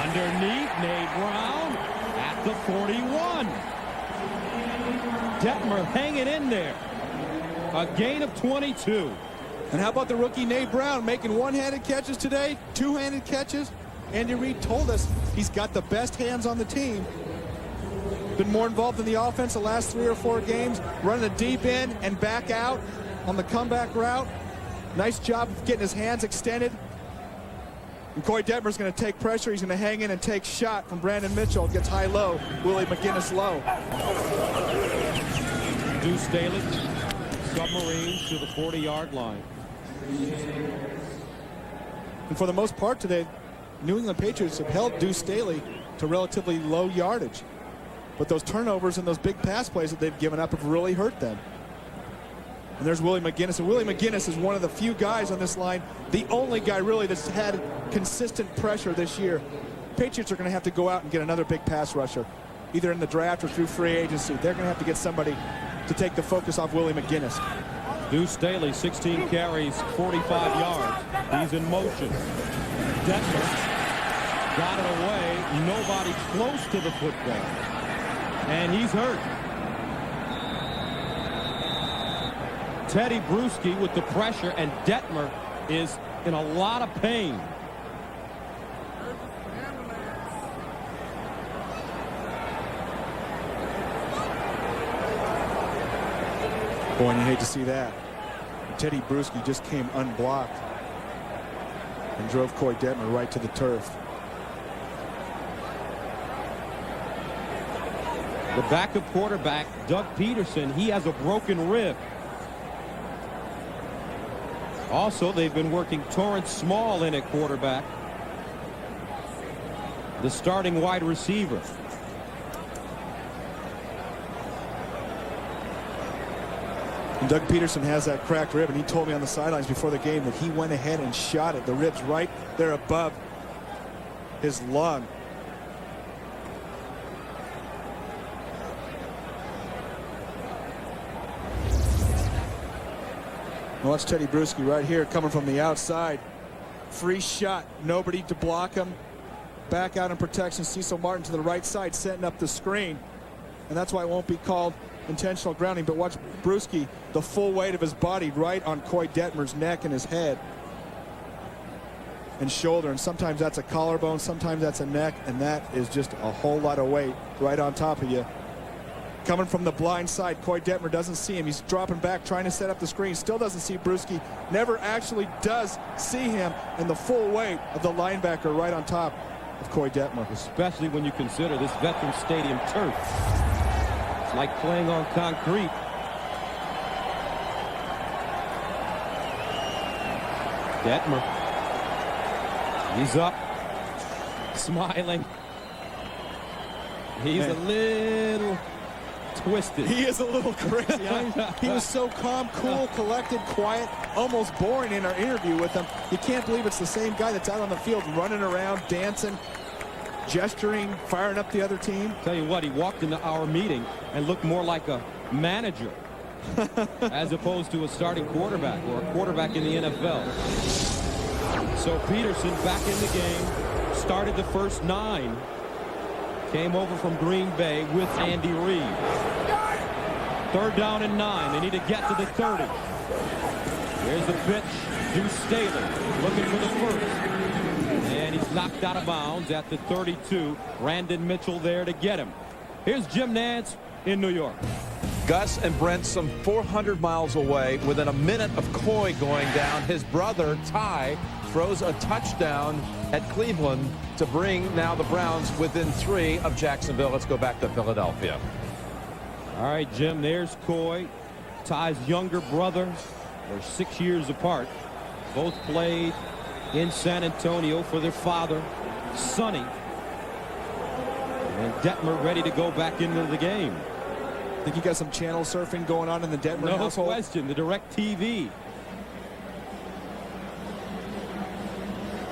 Underneath, Nate Brown at the 41. Detmer hanging in there. A gain of 22. And how about the rookie Nate Brown making one-handed catches today, two-handed catches? Andy Reid told us he's got the best hands on the team. Been more involved in the offense the last 3 or 4 games, running the deep end and back out on the comeback route. Nice job of getting his hands extended. And Corey Detmer's going to take pressure. He's going to hang in and take shot from Brandon Mitchell. Gets high-low. Willie McGinnis low. Deuce Staley, Submarines to the 40-yard line. And for the most part today, New England Patriots have held Deuce Staley to relatively low yardage. But those turnovers and those big pass plays that they've given up have really hurt them. And there's Willie McGinnis. And Willie McGinnis is one of the few guys on this line, the only guy really that's had consistent pressure this year. Patriots are going to have to go out and get another big pass rusher, either in the draft or through free agency. They're going to have to get somebody to take the focus off Willie McGinnis. Deuce Staley, 16 carries, 45 yards. He's in motion. Detmer got it away. Nobody close to the football. And he's hurt. Teddy Bruschi with the pressure, and Detmer is in a lot of pain. Boy, and you hate to see that. Teddy Bruschi just came unblocked and drove Corey Detmer right to the turf. The backup quarterback, Doug Peterson, he has a broken rib. Also, they've been working Torrance Small in at quarterback, the starting wide receiver. And Doug Peterson has that cracked rib, and he told me on the sidelines before the game that he went ahead and shot it. The rib's right there above his lung. Watch Teddy Bruschi right here coming from the outside. Free shot. Nobody to block him. Back out in protection. Cecil Martin to the right side setting up the screen. And that's why it won't be called intentional grounding. But watch Bruschi, the full weight of his body right on Corey Detmer's neck and his head and shoulder. And sometimes that's a collarbone. Sometimes that's a neck. And that is just a whole lot of weight right on top of you. Coming from the blind side, Corey Detmer doesn't see him. He's dropping back, trying to set up the screen. Still doesn't see Bruschi. Never actually does see him. And the full weight of the linebacker right on top of Corey Detmer. Especially when you consider this Veterans Stadium turf. It's like playing on concrete. Detmer. He's up, smiling. He's a little twisted. He is a little crazy. He was so calm, cool, collected, quiet, almost boring in our interview with him. You can't believe it's the same guy that's out on the field running around, dancing, gesturing, firing up the other team. Tell you what, he walked into our meeting and looked more like a manager as opposed to a starting quarterback or a quarterback in the NFL. So Peterson back in the game, started the first 9. Came over from Green Bay with Andy Reid. 3rd down and 9. They need to get to the 30. Here's the pitch. Deuce Staley looking for the first. And he's knocked out of bounds at the 32. Brandon Mitchell there to get him. Here's Jim Nantz in New York. Gus and Brent some 400 miles away within a minute of Coy going down. His brother, Ty, throws a touchdown at Cleveland to bring now the Browns within 3 of Jacksonville. Let's go back to Philadelphia. All right, Jim, there's Coy, Ty's younger brother. They're 6 years apart. Both played in San Antonio for their father, Sonny. And Detmer ready to go back into the game. I think you got some channel surfing going on in the Detmer household. No question, the direct TV.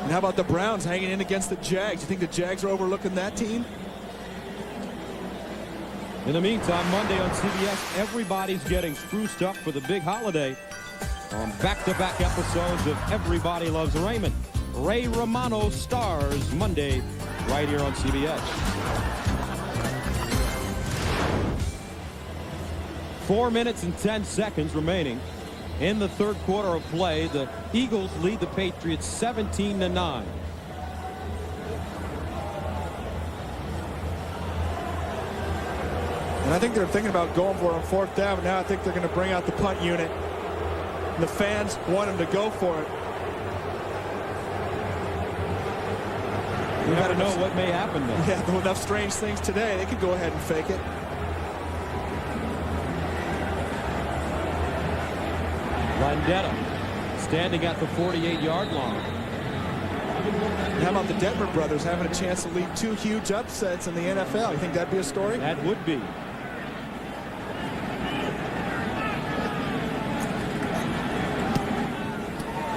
And how about the Browns hanging in against the Jags? You think the Jags are overlooking that team? In the meantime, Monday on CBS, everybody's getting spruced up for the big holiday on back-to-back episodes of Everybody Loves Raymond. Ray Romano stars Monday right here on CBS. 4 minutes and 10 seconds remaining in the 3rd quarter of play. The Eagles lead the Patriots 17-9. And I think they're thinking about going for it on 4th down, but now I think they're going to bring out the punt unit. And the fans want them to go for it. You never know what may happen then. Yeah, there were enough strange things today. They could go ahead and fake it. Landetta standing at the 48-yard line. And how about the Detmer brothers having a chance to lead 2 huge upsets in the NFL? You think that'd be a story? That would be.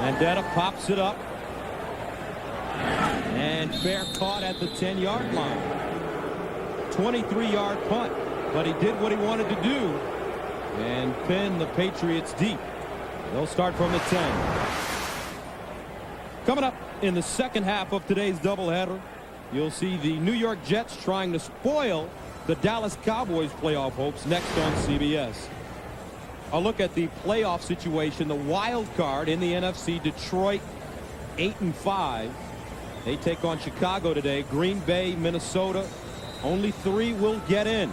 Landetta pops it up. And fair caught at the 10-yard line. 23-yard punt. But he did what he wanted to do and pin the Patriots deep. They'll start from the 10. Coming up in the second half of today's doubleheader, you'll see the New York Jets trying to spoil the Dallas Cowboys playoff hopes next on CBS. A look at the playoff situation, the wild card in the NFC, Detroit 8-5. They take on Chicago today. Green Bay, Minnesota. Only 3 will get in.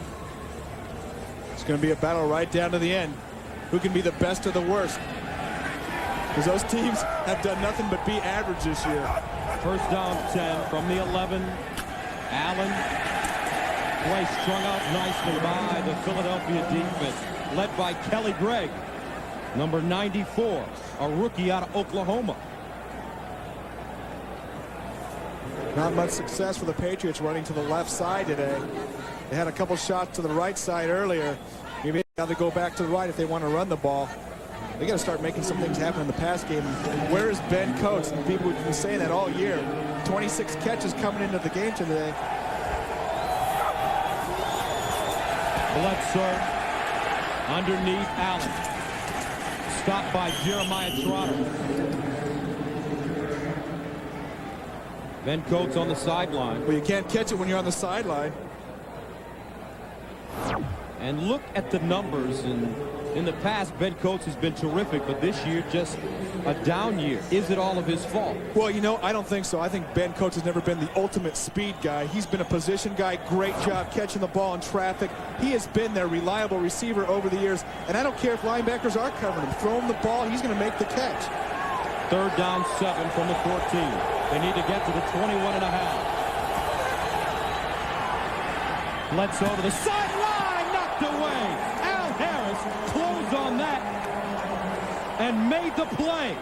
It's going to be a battle right down to the end. Who can be the best or the worst? Because those teams have done nothing but be average this year. First down 10 from the 11. Allen. Play strung out nicely by the Philadelphia defense, led by Kelly Gregg, number 94, a rookie out of Oklahoma. Not much success for the Patriots running to the left side today. They had a couple shots to the right side earlier. Maybe now they go back to the right if they want to run the ball. They got to start making some things happen in the pass game. Where is Ben Coates? And people have been saying that all year. 26 catches coming into the game today. Bledsoe underneath Allen. Stopped by Jeremiah Trotter. Ben Coates on the sideline. Well, you can't catch it when you're on the sideline. And look at the numbers. In the past, Ben Coates has been terrific, but this year just a down year. Is it all of his fault? Well, you know, I don't think so. I think Ben Coates has never been the ultimate speed guy. He's been a position guy. Great job catching the ball in traffic. He has been their reliable receiver over the years. And I don't care if linebackers are covering him. Throw him the ball. He's going to make the catch. 3rd down 7 from the 14. They need to get to the 21.5. Bledsoe to the sideline, knocked away. Al Harris closed on that and made the play.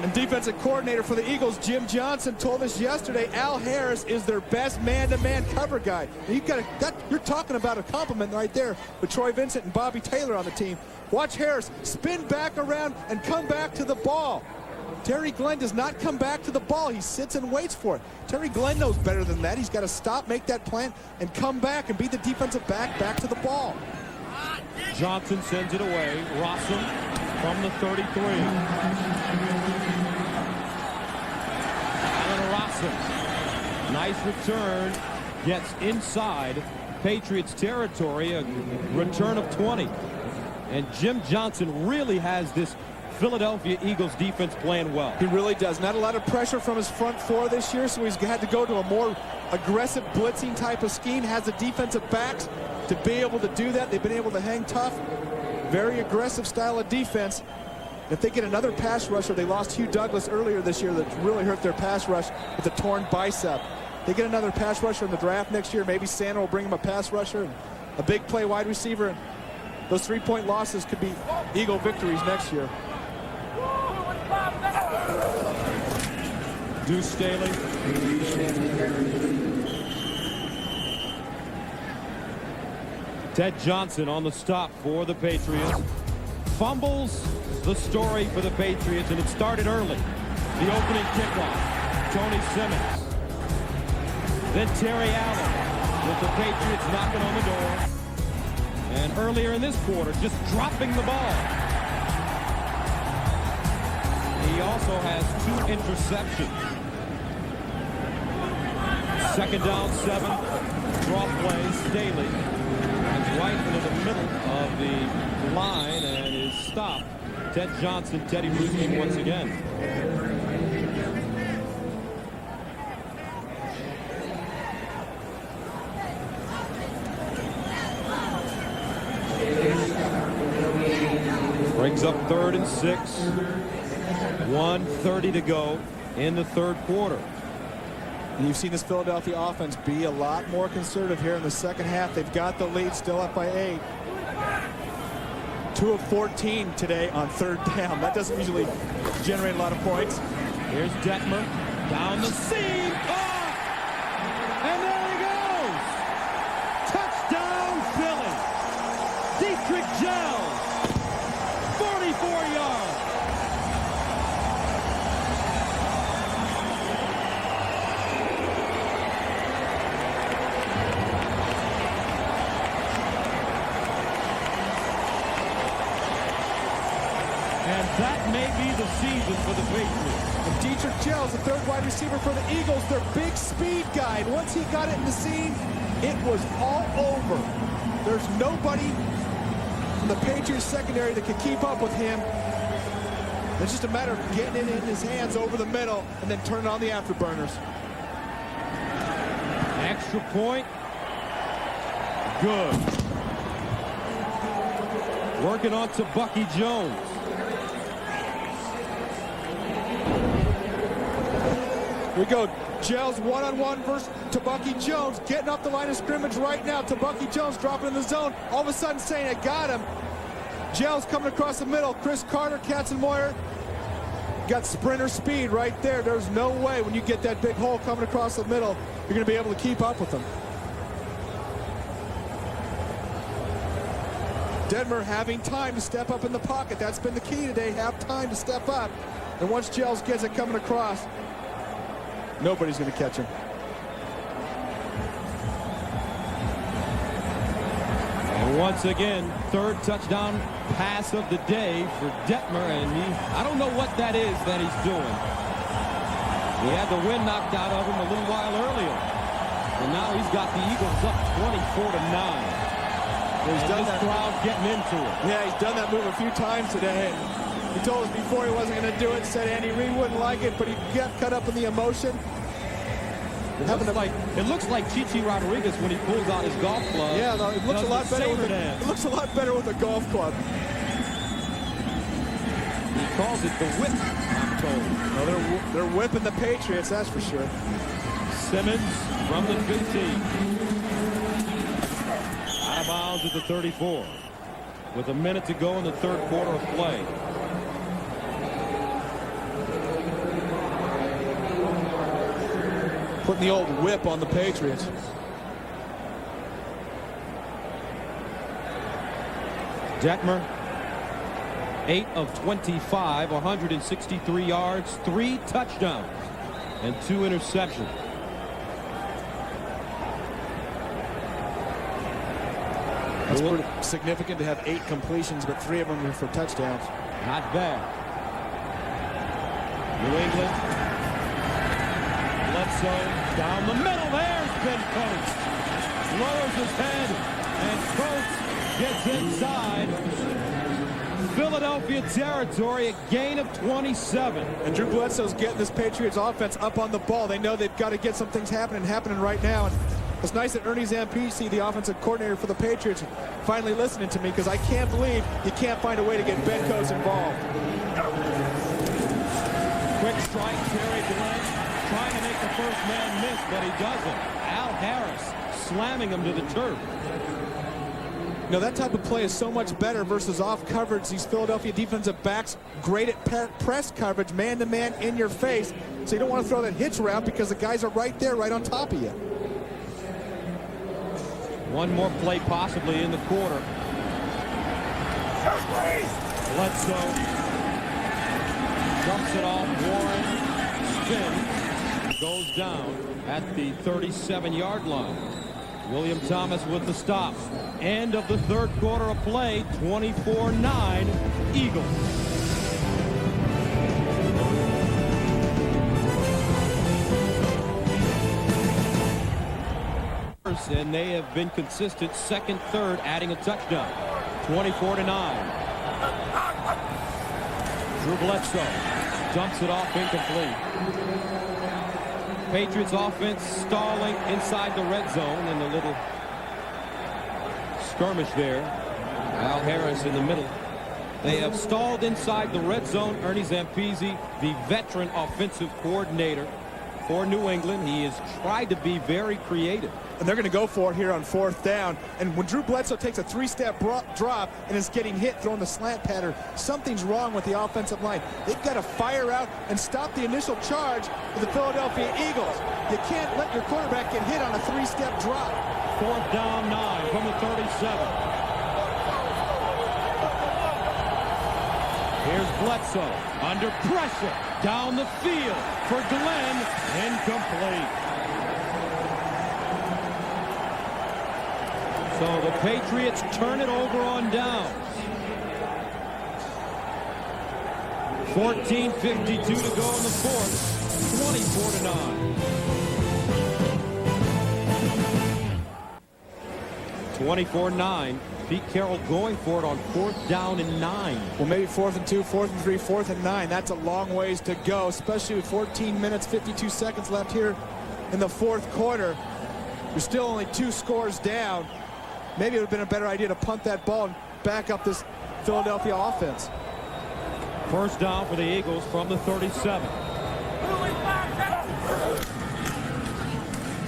And defensive coordinator for the Eagles, Jim Johnson, told us yesterday Al Harris is their best man-to-man cover guy. And you're talking about a compliment right there with Troy Vincent and Bobby Taylor on the team. Watch Harris spin back around and come back to the ball. Terry Glenn does not come back to the ball. He sits and waits for it. Terry Glenn knows better than that. He's got to stop, make that plant, and come back and be the defensive back to the ball. Johnson sends it away. Rossum from the 33. Alan Rossum. Nice return. Gets inside Patriots territory. A return of 20. And Jim Johnson really has this Philadelphia Eagles defense playing well. He really does. Not a lot of pressure from his front four this year, so he's had to go to a more aggressive blitzing type of scheme. Has the defensive backs to be able to do that. They've been able to hang tough. Very aggressive style of defense. If they get another pass rusher, they lost Hugh Douglas earlier this year that really hurt their pass rush with a torn bicep. They get another pass rusher in the draft next year. Maybe Santa will bring him a pass rusher and a big play wide receiver. And those 3-point losses could be Eagle victories next year. Deuce Staley. Ted Johnson on the stop for the Patriots. Fumbles the story for the Patriots, and it started early. The opening kickoff. Tony Simmons. Then Terry Allen with the Patriots knocking on the door. And earlier in this quarter, just dropping the ball. He also has 2 interceptions. Second down, 7. Draw play. Staley is right into the middle of the line and is stopped. Ted Johnson, Teddy Bruschi once again. Brings up 3rd and 6. 1:30 to go in the third quarter. And you've seen this Philadelphia offense be a lot more conservative here in the second half. They've got the lead, still up by 8. 2 of 14 today on 3rd down. That doesn't usually generate a lot of points. Here's Detmer down the seam. Oh! And there he goes. Touchdown, Philly. Dietrich Gels. 44 yards. And that may be the season for the Patriots. And Dietrich Gels, the 3rd wide receiver for the Eagles, their big speed guy. And once he got it in the seam, it was all over. There's nobody from the Patriots secondary that can keep up with him. It's just a matter of getting it in his hands over the middle and then turning on the afterburners. Extra point. Good. Working on to Bucky Jones. Here we go. Gels one-on-one versus Bucky Jones. Getting off the line of scrimmage right now. Bucky Jones dropping in the zone. All of a sudden saying, I got him. Gels coming across the middle. Chris Carter, Katzenmoyer. Got sprinter speed right there. There's no way when you get that big hole coming across the middle, you're going to be able to keep up with them. Detmer having time to step up in the pocket. That's been the key today. Have time to step up. And once Gels gets it coming across, nobody's going to catch him. And once again, 3rd touchdown pass of the day for Detmer, and I don't know what that is that he's doing. He had the wind knocked out of him a little while earlier, and now he's got the Eagles up 24-9. He's done that. Crowd getting into it. Yeah, he's done that move a few times today. And he told us before he wasn't going to do it. Said Andy Reid wouldn't like it, but he got caught up in the emotion. It looks like Chichi Rodriguez when he pulls out his golf club. Yeah, no, it looks a lot better. It looks a lot better with a golf club. He calls it the whip, I'm told. No, they're whipping the Patriots, that's for sure. Simmons from the 15. Out of bounds at the 34. With a minute to go in the third quarter of play. Putting the old whip on the Patriots. Detmer, 8 of 25, 163 yards, 3 touchdowns, and 2 interceptions. That's pretty significant to have 8 completions, but 3 of them are for touchdowns. Not bad. New England. Bledsoe down the middle. There's Ben Coates. Lowers his head, and Coates gets inside Philadelphia territory, a gain of 27. And Drew Bledsoe's getting this Patriots offense up on the ball. They know they've got to get some things happening right now. And it's nice that Ernie Zampese, the offensive coordinator for the Patriots, finally listening to me, because I can't believe you can't find a way to get Ben Coates involved. Quick strike, Terry Glenn trying to make the first man miss, but he doesn't. Al Harris slamming him to the turf. You know, that type of play is so much better versus off coverage. These Philadelphia defensive backs great at press coverage, man-to-man in your face. So you don't want to throw that hitch route because the guys are right there, right on top of you. One more play possibly in the quarter. Bledsoe dumps it off. Warren spins, goes down at the 37-yard line. William Thomas with the stop. End of the third quarter of play, 24-9 Eagles. And they have been consistent second, third, adding a touchdown. 24-9. Drew Bledsoe dumps it off, incomplete. Patriots offense stalling inside the red zone in the little skirmish there. Al Harris in the middle. They have stalled inside the red zone. Ernie Zampese, the veteran offensive coordinator for New England. He has tried to be very creative. And they're going to go for it here on 4th down. And when Drew Bledsoe takes a 3-step drop and is getting hit throwing the slant pattern, something's wrong with the offensive line. They've got to fire out and stop the initial charge of the Philadelphia Eagles. You can't let your quarterback get hit on a 3-step drop. 4th down 9 from the 37. Here's Bledsoe under pressure down the field for Glenn, incomplete. So the Patriots turn it over on downs. 14:52 to go in the fourth. 24-9. 24-9. Pete Carroll going for it on 4th down and 9. Well, maybe 4th and 2, 4th and 3, 4th and 9. That's a long ways to go, especially with 14 minutes, 52 seconds left here in the fourth quarter. You're still only 2 scores down. Maybe it would have been a better idea to punt that ball and back up this Philadelphia offense. First down for the Eagles from the 37.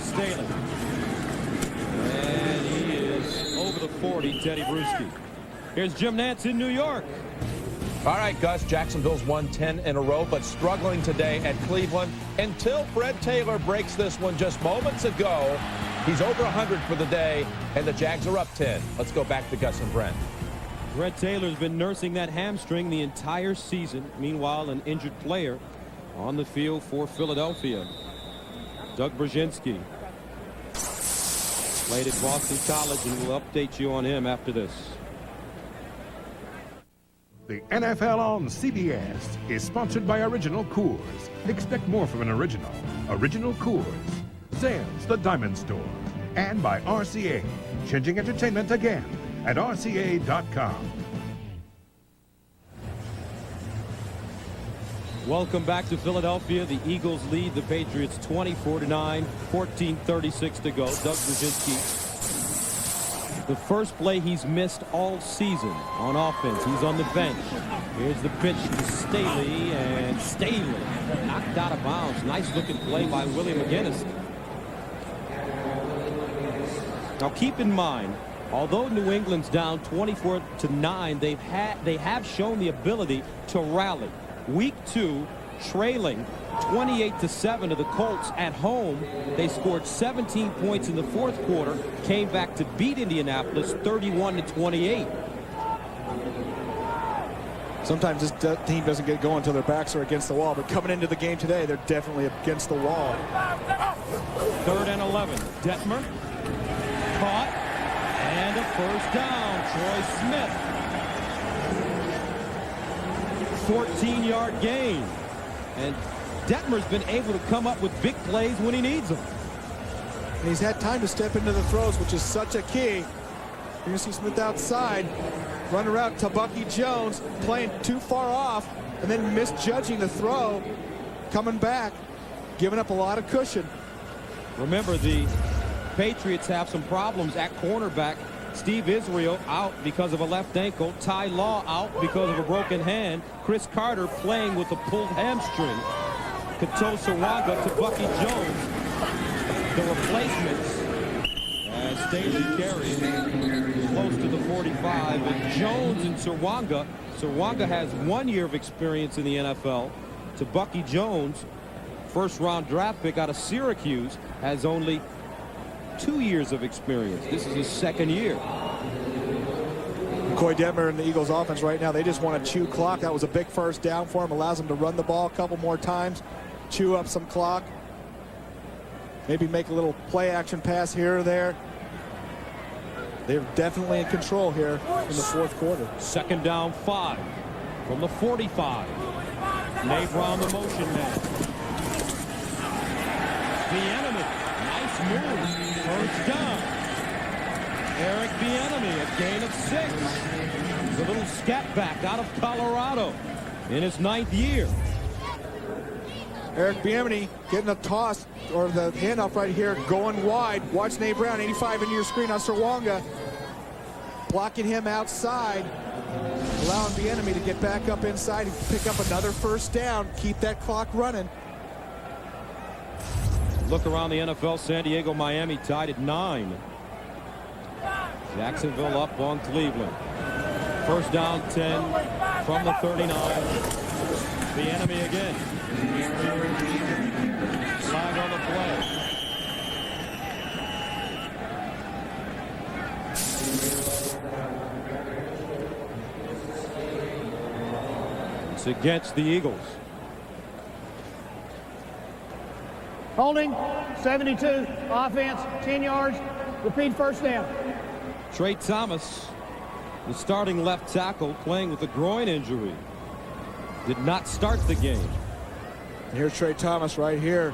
Staley. And he is over the 40, Teddy Bruschi. Here's Jim Nantz in New York. All right, Gus, Jacksonville's won 10 in a row, but struggling today at Cleveland until Fred Taylor breaks this one just moments ago. He's over 100 for the day, and the Jags are up 10. Let's go back to Gus and Brent. Fred Taylor's been nursing that hamstring the entire season. Meanwhile, an injured player on the field for Philadelphia. Doug Brzezinski played at Boston College, and we'll update you on him after this. The NFL on CBS is sponsored by Original Coors. Expect more from an original. Original Coors. Sam's, the Diamond Store. And by RCA. Changing entertainment again at RCA.com. Welcome back to Philadelphia. The Eagles lead the Patriots 24-9, 14:36 to go. Doug Brzezinski. The first play he's missed all season on offense. He's on the bench. Here's the pitch to Staley, and Staley knocked out of bounds. Nice looking play by Willie McGinnis. Now keep in mind, although New England's down 24-9, they have shown the ability to rally. Week 2, trailing 28-7 to the Colts at home. They scored 17 points in the fourth quarter, came back to beat Indianapolis 31-28. Sometimes this team doesn't get going until their backs are against the wall, but coming into the game today, they're definitely against the wall. 3rd and 11. Detmer caught, and a first down. Troy Smith. 14-yard gain. And Detmer's been able to come up with big plays when he needs them. And he's had time to step into the throws, which is such a key. You're going to see Smith outside, run around to Bucky Jones, playing too far off, and then misjudging the throw, coming back, giving up a lot of cushion. Remember, the Patriots have some problems at cornerback. Steve Israel out because of a left ankle. Ty Law out because of a broken hand. Chris Carter playing with a pulled hamstring. Kato Sarwanga to Bucky Jones. The replacements as Staley carries close to the 45. And Jones and Sarwanga. Sarwanga has 1 year of experience in the NFL. To Bucky Jones, first-round draft pick out of Syracuse, has only 2 years of experience. This is his second year. Coy Detmer and the Eagles offense right now, they just want to chew clock. That was a big first down for him. Allows them to run the ball a couple more times, chew up some clock, maybe make a little play action pass here or there. They're definitely in control here in the fourth quarter. 2nd down 5 from the 45. Nate Brown, the motion man. Bieniemy, nice move. First down. Eric Bieniemy, a gain of 6. He's a little scat back out of Colorado in his 9th year. Eric Bieniemy getting a toss, or the handoff right here, going wide. Watch Nate Brown, 85 into your screen on Sarwanga. Blocking him outside, allowing Bieniemy to get back up inside and pick up another first down, keep that clock running. Look around the NFL, San Diego, Miami tied at 9. Jacksonville up on Cleveland. First down 10 from the 39. Bieniemy again. Flag on the play. It's against the Eagles. Holding, 72, offense, 10 yards, repeat first down. Trey Thomas, the starting left tackle, playing with a groin injury. Did not start the game. And here's Trey Thomas right here.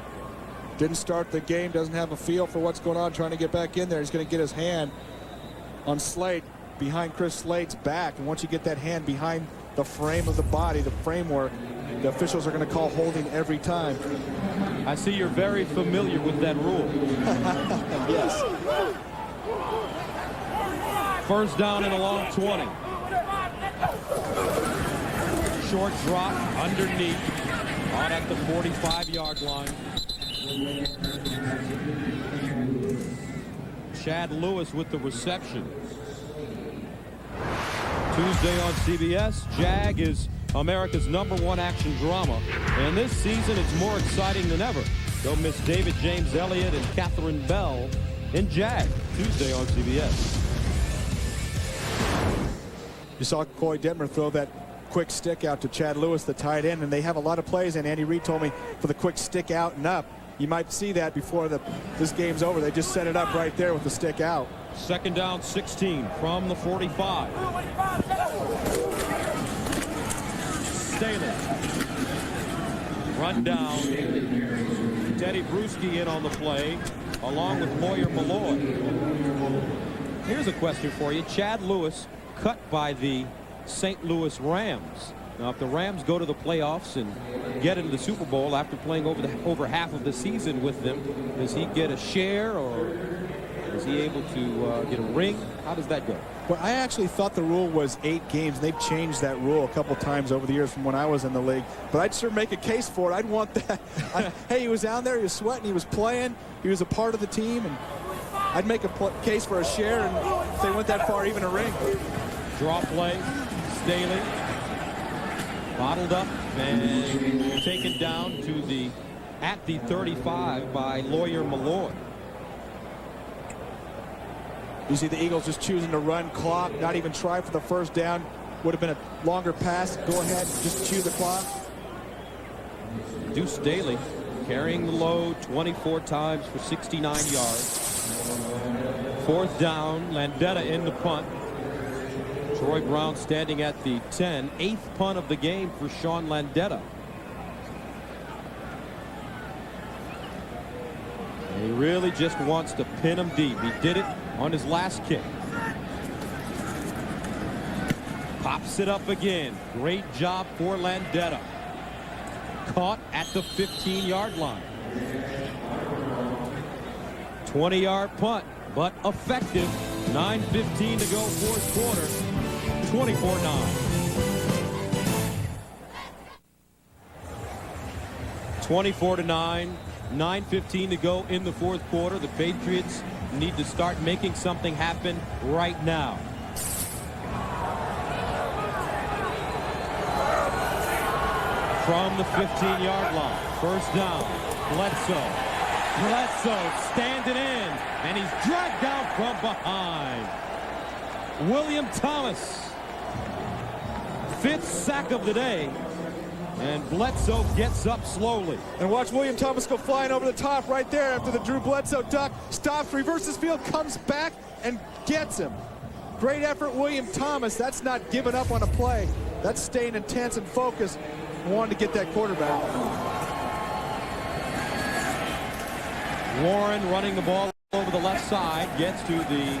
Didn't start the game, doesn't have a feel for what's going on, trying to get back in there. He's going to get his hand on Slate, behind Chris Slate's back. And once you get that hand behind the frame of the body, the framework, the officials are going to call holding every time. I see you're very familiar with that rule. Yes. First down and a long 20. Short drop underneath, on at the 45-yard line. Chad Lewis with the reception. Tuesday on CBS, Jag is America's #1 action drama, and this season it's more exciting than ever. Don't miss David James Elliott and Catherine Bell in Jag, Tuesday on CBS. You saw Coy Detmer throw that quick stick out to Chad Lewis, the tight end, and they have a lot of plays, and Andy Reid told me for the quick stick out and up. You might see that before this game's over. They just set it up right there with the stick out. 2nd down 16 from the 45. Staley. Run down. Teddy Bruschi in on the play, along with Lawyer Malloy. Here's a question for you. Chad Lewis cut by the St. Louis Rams. Now, if the Rams go to the playoffs and get into the Super Bowl after playing over half of the season with them, does he get a share, or is he able to get a ring? How does that go? Well, I actually thought the rule was 8 games. They've changed that rule a couple times over the years from when I was in the league. But I'd sure make a case for it. I'd want that. Hey, he was down there, he was sweating, he was playing, he was a part of the team, and I'd make a case for a share, and if they went that far, even a ring. Draw play. Staley bottled up and taken down to at the 35 by Lawyer Malloy. You see the Eagles just choosing to run clock, not even try for the first down. Would have been a longer pass. Go ahead, just chew the clock. Deuce Staley carrying the load 24 times for 69 yards. 4th down, Landeta in the punt. Troy Brown standing at the 10. 8th punt of the game for Sean Landeta. And he really just wants to pin him deep. He did it on his last kick. Pops it up again. Great job for Landeta. Caught at the 15-yard line. 20-yard punt, but effective. 9:15 to go, 4th quarter. 24-9. 24-9. 9:15 to go in the 4th quarter. The Patriots need to start making something happen right now. From the 15-yard line. 1st down. Bledsoe. Bledsoe standing in, and he's dragged down from behind. William Thomas. 5th sack of the day. And Bledsoe gets up slowly. And watch William Thomas go flying over the top right there after the Drew Bledsoe duck. Stops, reverses field, comes back, and gets him. Great effort, William Thomas. That's not giving up on a play. That's staying intense and focused. Wanted to get that quarterback. Warren running the ball over the left side. Gets to the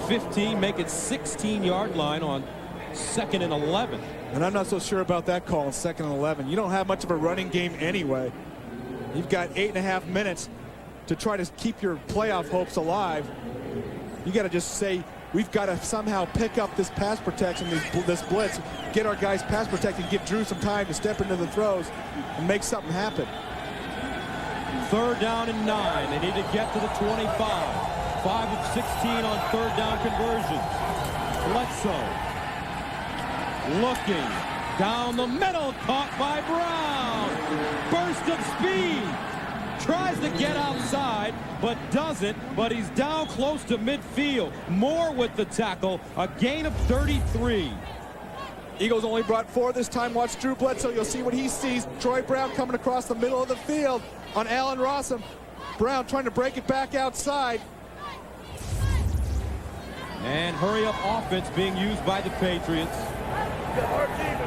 15. Make it 16-yard line on 2nd and 11. And I'm not so sure about that call on 2nd and 11. You don't have much of a running game anyway. You've got 8.5 minutes to try to keep your playoff hopes alive. You got to just say, we've got to somehow pick up this pass protection, this blitz, get our guys pass protected, give Drew some time to step into the throws and make something happen. 3rd down and 9. They need to get to the 25. 5 of 16 on 3rd down conversions. Bledsoe looking down the middle, caught by Brown. Burst of speed. Tries to get outside, but doesn't. But he's down close to midfield. Moore with the tackle. A gain of 33. Eagles only brought 4 this time. Watch Drew Bledsoe. You'll see what he sees. Troy Brown coming across the middle of the field on Allen Rossum. Brown trying to break it back outside. And hurry-up offense being used by the Patriots.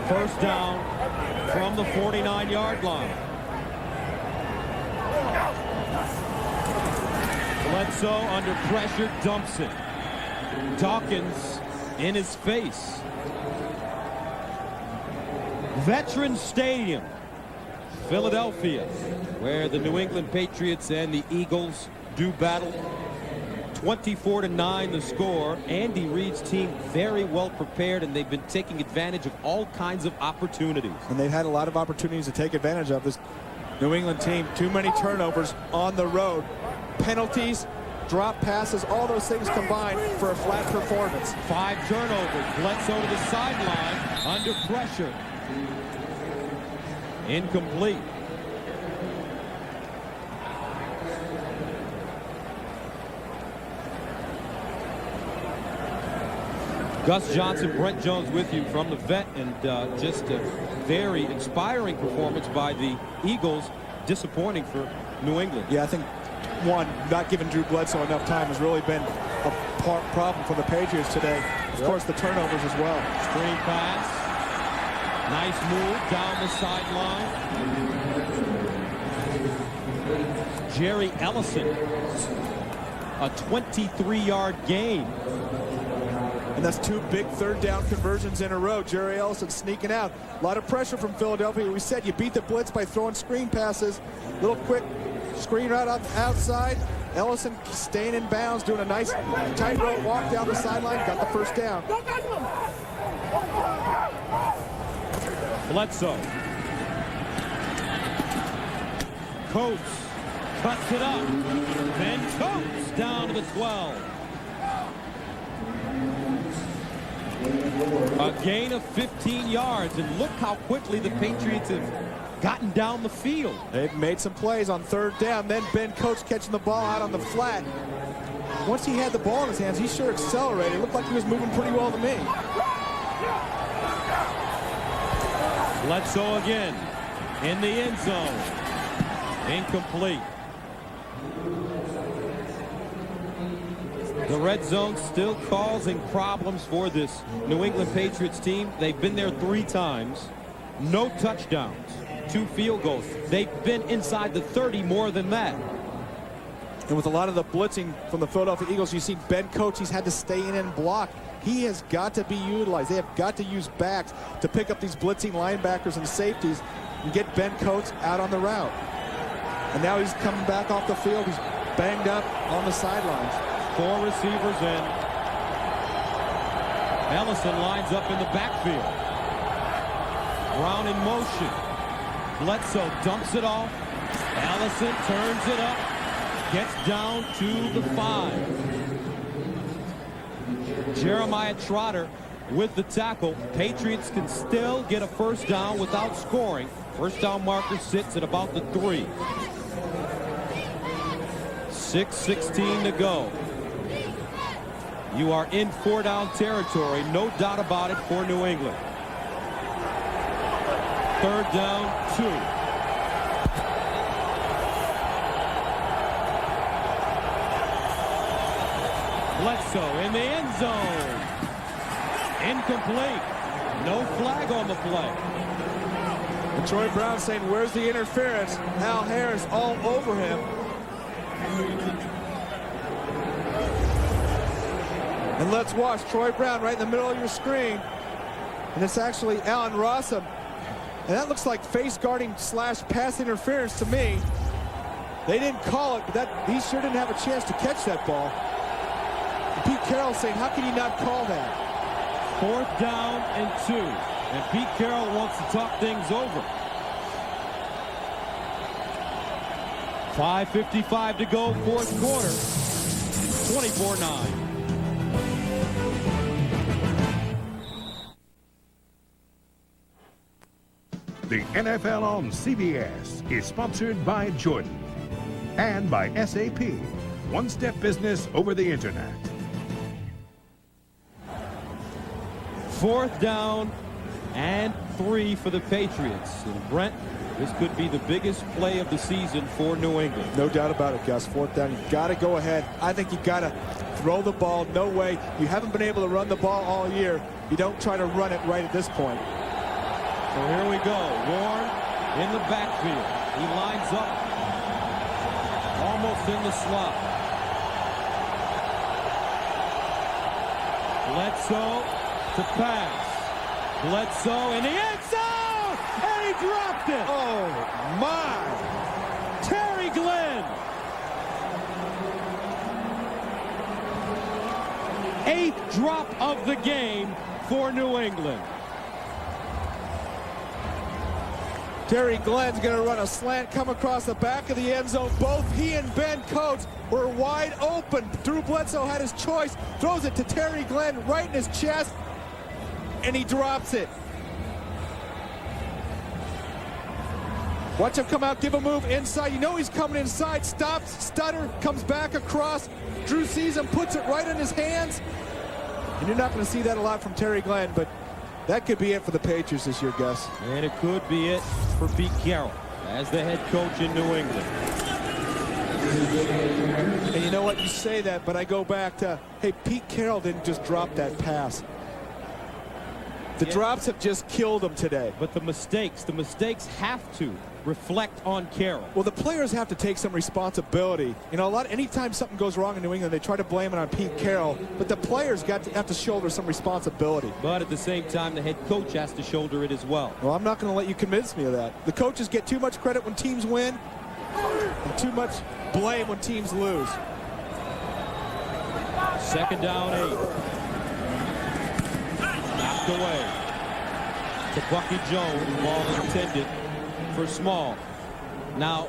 1st down from the 49-yard line. Bledsoe under pressure, dumps it. Dawkins in his face. Veterans Stadium, Philadelphia, where the New England Patriots and the Eagles do battle. 24-9 the score. Andy Reid's team very well prepared, and they've been taking advantage of all kinds of opportunities. And they've had a lot of opportunities to take advantage of this New England team. Too many turnovers on the road. Penalties, drop passes, all those things combined for a flat performance. 5 turnovers. Bledsoe to the sideline under pressure. Incomplete. Gus Johnson, Brent Jones with you from the vet, and just a very inspiring performance by the Eagles. Disappointing for New England. Yeah, I think, one, not giving Drew Bledsoe enough time has really been a problem for the Patriots today. Of course, the turnovers as well. Screen pass. Nice move down the sideline. Jerry Ellison, a 23-yard gain. And that's 2 big 3rd down conversions in a row. Jerry Ellison sneaking out. A lot of pressure from Philadelphia. We said you beat the blitz by throwing screen passes. Little quick screen right on the outside. Ellison staying in bounds, doing a nice tightrope walk down the sideline. Got the 1st down. Bledsoe. Coates cuts it up. Then Coates down to the 12. A gain of 15 yards, and look how quickly the Patriots have gotten down the field. They've made some plays on 3rd down. Then Ben Coates catching the ball out on the flat. Once he had the ball in his hands, he sure accelerated. It looked like he was moving pretty well to me. Bledsoe again in the end zone. Incomplete. The red zone still causing problems for this New England Patriots team. They've been there 3 times. No touchdowns. 2 field goals. They've been inside the 30 more than that. And with a lot of the blitzing from the Philadelphia Eagles, you see Ben Coates, he's had to stay in and block. He has got to be utilized. They have got to use backs to pick up these blitzing linebackers and safeties and get Ben Coates out on the route. And now he's coming back off the field. He's banged up on the sidelines. 4 receivers in. Ellison lines up in the backfield. Brown in motion. Bledsoe dumps it off. Ellison turns it up. Gets down to the 5. Jeremiah Trotter with the tackle. Patriots can still get a first down without scoring. First down marker sits at about the 3. 6:16 to go. You are in 4-down territory, no doubt about it, for New England. 3rd down, 2. Bledsoe in the end zone. Incomplete. No flag on the play. And Troy Brown saying, where's the interference? Al Harris all over him. And let's watch Troy Brown right in the middle of your screen. And it's actually Allen Rossum. And that looks like face guarding / pass interference to me. They didn't call it, but he sure didn't have a chance to catch that ball. And Pete Carroll saying, how can you not call that? 4th down and 2. And Pete Carroll wants to talk things over. 5:55 to go, 4th quarter. 24-9. The NFL on CBS is sponsored by Jordan and by SAP, one-step business over the internet. 4th down and 3 for the Patriots. And Brent, this could be the biggest play of the season for New England. No doubt about it, Gus. 4th down, you got to go ahead. I think you got to throw the ball. No way. You haven't been able to run the ball all year. You don't try to run it right at this point. So here we go. Warren in the backfield. He lines up almost in the slot. Bledsoe to pass. Bledsoe in the end zone! And he dropped it! Oh, my! Terry Glenn! 8th drop of the game for New England. Terry Glenn's going to run a slant, come across the back of the end zone. Both he and Ben Coates were wide open. Drew Bledsoe had his choice, throws it to Terry Glenn right in his chest, and he drops it. Watch him come out, give a move inside. You know he's coming inside, stops, stutter, comes back across. Drew sees him, puts it right in his hands. And you're not going to see that a lot from Terry Glenn, but that could be it for the Patriots this year, Gus. And it could be it for Pete Carroll as the head coach in New England. And you know what? You say that, but I go back to, hey, Pete Carroll didn't just drop that pass. The drops have just killed him today. But the mistakes have to reflect on Carroll. Well, the players have to take some responsibility. You know, anytime something goes wrong in New England, they try to blame it on Pete Carroll, but the players have to shoulder some responsibility. But at the same time, the head coach has to shoulder it as well. Well, I'm not going to let you convince me of that. The coaches get too much credit when teams win and too much blame when teams lose. 2nd down, 8. Knocked away to Bucky Jones. Ball intended for Small. Now,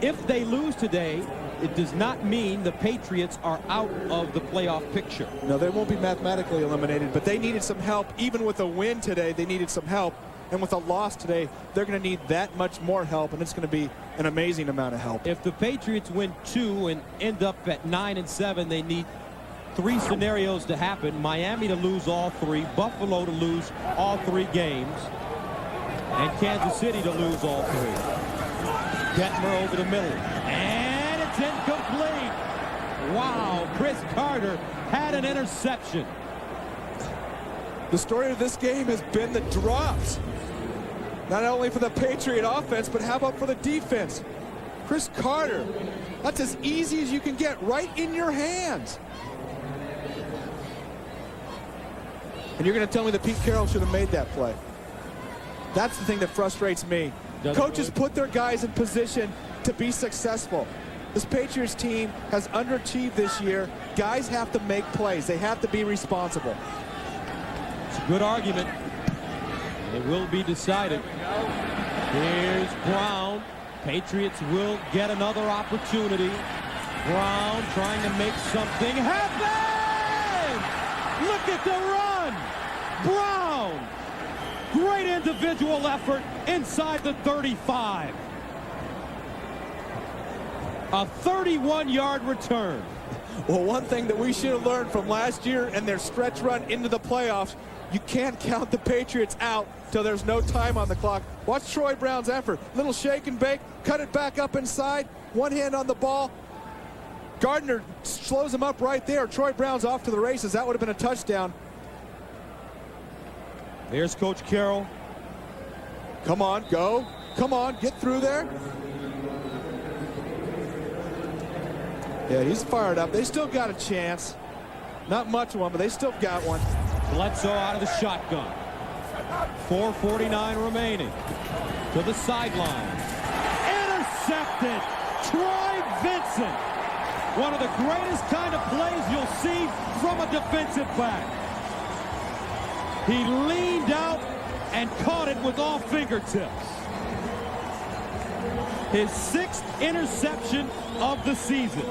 if they lose today, it does not mean the Patriots are out of the playoff picture. No, they won't be mathematically eliminated, but they needed some help. Even with a win today, they needed some help. And with a loss today, they're going to need that much more help, and it's going to be an amazing amount of help. If the Patriots win 2 and end up at 9-7, they need 3 scenarios to happen. Miami to lose all 3, Buffalo to lose all 3 games, and Kansas City to lose all 3. Detmer over the middle, and it's incomplete. Wow, Chris Carter had an interception. The story of this game has been the drops. Not only for the Patriot offense, but how about for the defense? Chris Carter, that's as easy as you can get, right in your hands. And you're going to tell me that Pete Carroll should have made that play. That's the thing that frustrates me. Coaches put their guys in position to be successful. This Patriots team has underachieved this year. Guys have to make plays. They have to be responsible. It's a good argument. It will be decided. Here's Brown. Patriots will get another opportunity. Brown trying to make something happen. Look at the run. Brown. Great individual effort inside the 35. A 31-yard return. Well, one thing that we should have learned from last year and their stretch run into the playoffs, you can't count the Patriots out till there's no time on the clock. Watch Troy Brown's effort. Little shake and bake, cut it back up inside, one hand on the ball. Gardner slows him up right there. Troy Brown's off to the races. That would have been a touchdown. There's Coach Carroll. Come on, go. Come on, get through there. Yeah, he's fired up. They still got a chance. Not much one, but they still got one. Bledsoe out of the shotgun. 4:49 remaining. To the sideline. Intercepted. Troy Vincent. One of the greatest kind of plays you'll see from a defensive back. He leaned out and caught it with all fingertips. His 6th interception of the season.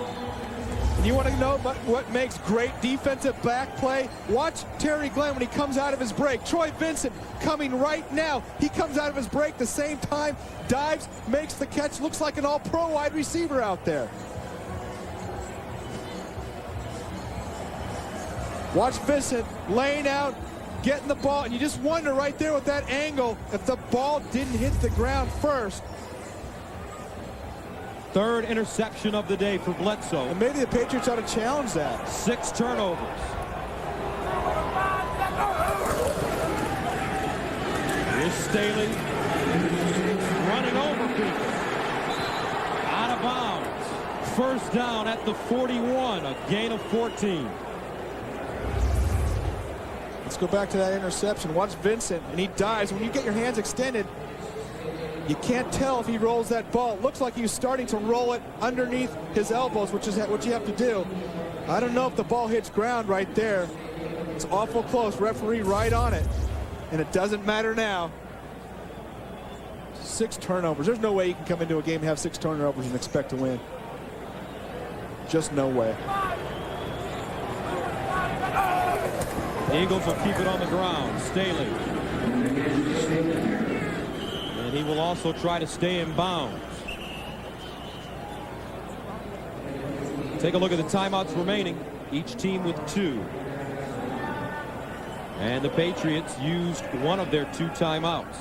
And you want to know what makes great defensive back play? Watch Terry Glenn when he comes out of his break. Troy Vincent coming right now. He comes out of his break the same time, dives, makes the catch, looks like an all-pro wide receiver out there. Watch Vincent laying out, getting the ball, and you just wonder right there with that angle if the ball didn't hit the ground first. 3rd interception of the day for Bledsoe. And maybe the Patriots ought to challenge that. 6 turnovers. Here's Staley running over people. Out of bounds. First down at the 41, a gain of 14. Let's go back to that interception. Watch Vincent, and he dives. When you get your hands extended, you can't tell if he rolls that ball. It looks like he was starting to roll it underneath his elbows, which is what you have to do. I don't know if the ball hits ground right there. It's awful close. Referee right on it. And it doesn't matter now. 6 turnovers. There's no way you can come into a game and have 6 turnovers and expect to win. Just no way. The Eagles will keep it on the ground. Staley. And he will also try to stay in bounds. Take a look at the timeouts remaining. Each team with 2. And the Patriots used one of their 2 timeouts.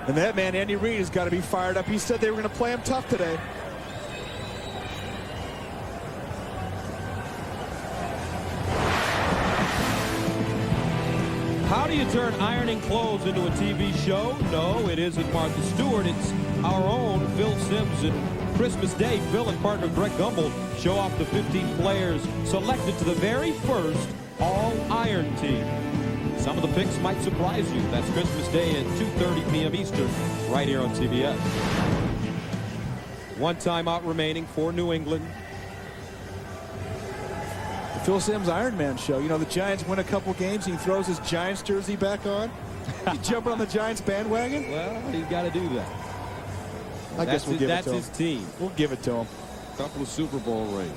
And that man, Andy Reid, has got to be fired up. He said they were going to play him tough today. How do you turn ironing clothes into a TV show? No, it isn't Martha Stewart. It's our own Phil Simms. And Christmas Day, Phil and partner Greg Gumbel show off the 15 players selected to the very first all-iron team. Some of the picks might surprise you. That's Christmas Day at 2:30 p.m. Eastern, right here on CBS. 1 timeout remaining for New England. The Phil Simms Iron Man show. You know, the Giants win a couple games, and he throws his Giants jersey back on. You jumping on the Giants bandwagon? Well, he's got to do that. I guess we'll give it to him. That's his team. We'll give it to him. couple of Super Bowl rings.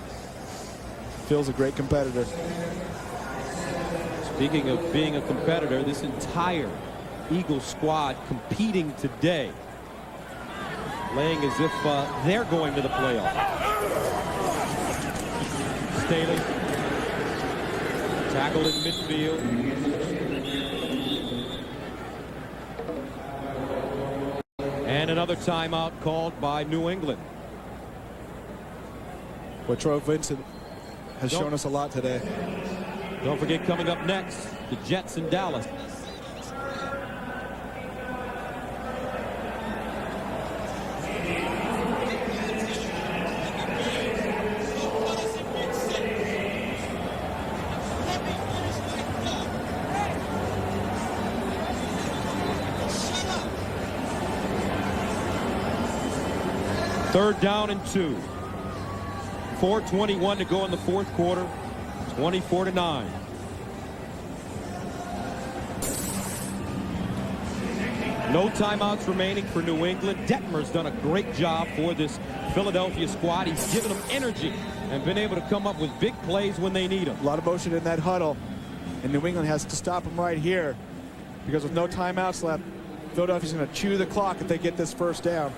Phil's a great competitor. Speaking of being a competitor, this entire Eagles squad competing today, playing as if they're going to the playoffs. Staley tackled in midfield. And another timeout called by New England. Well, Troy Vincent has shown us a lot today. Don't forget, coming up next, the Jets in Dallas. Third down and 2. 4:21 to go in the fourth quarter. 24-9. No timeouts remaining for New England. Detmer's done a great job for this Philadelphia squad. He's given them energy and been able to come up with big plays when they need them. A lot of motion in that huddle, and New England has to stop them right here because with no timeouts left, Philadelphia's going to chew the clock if they get this first down.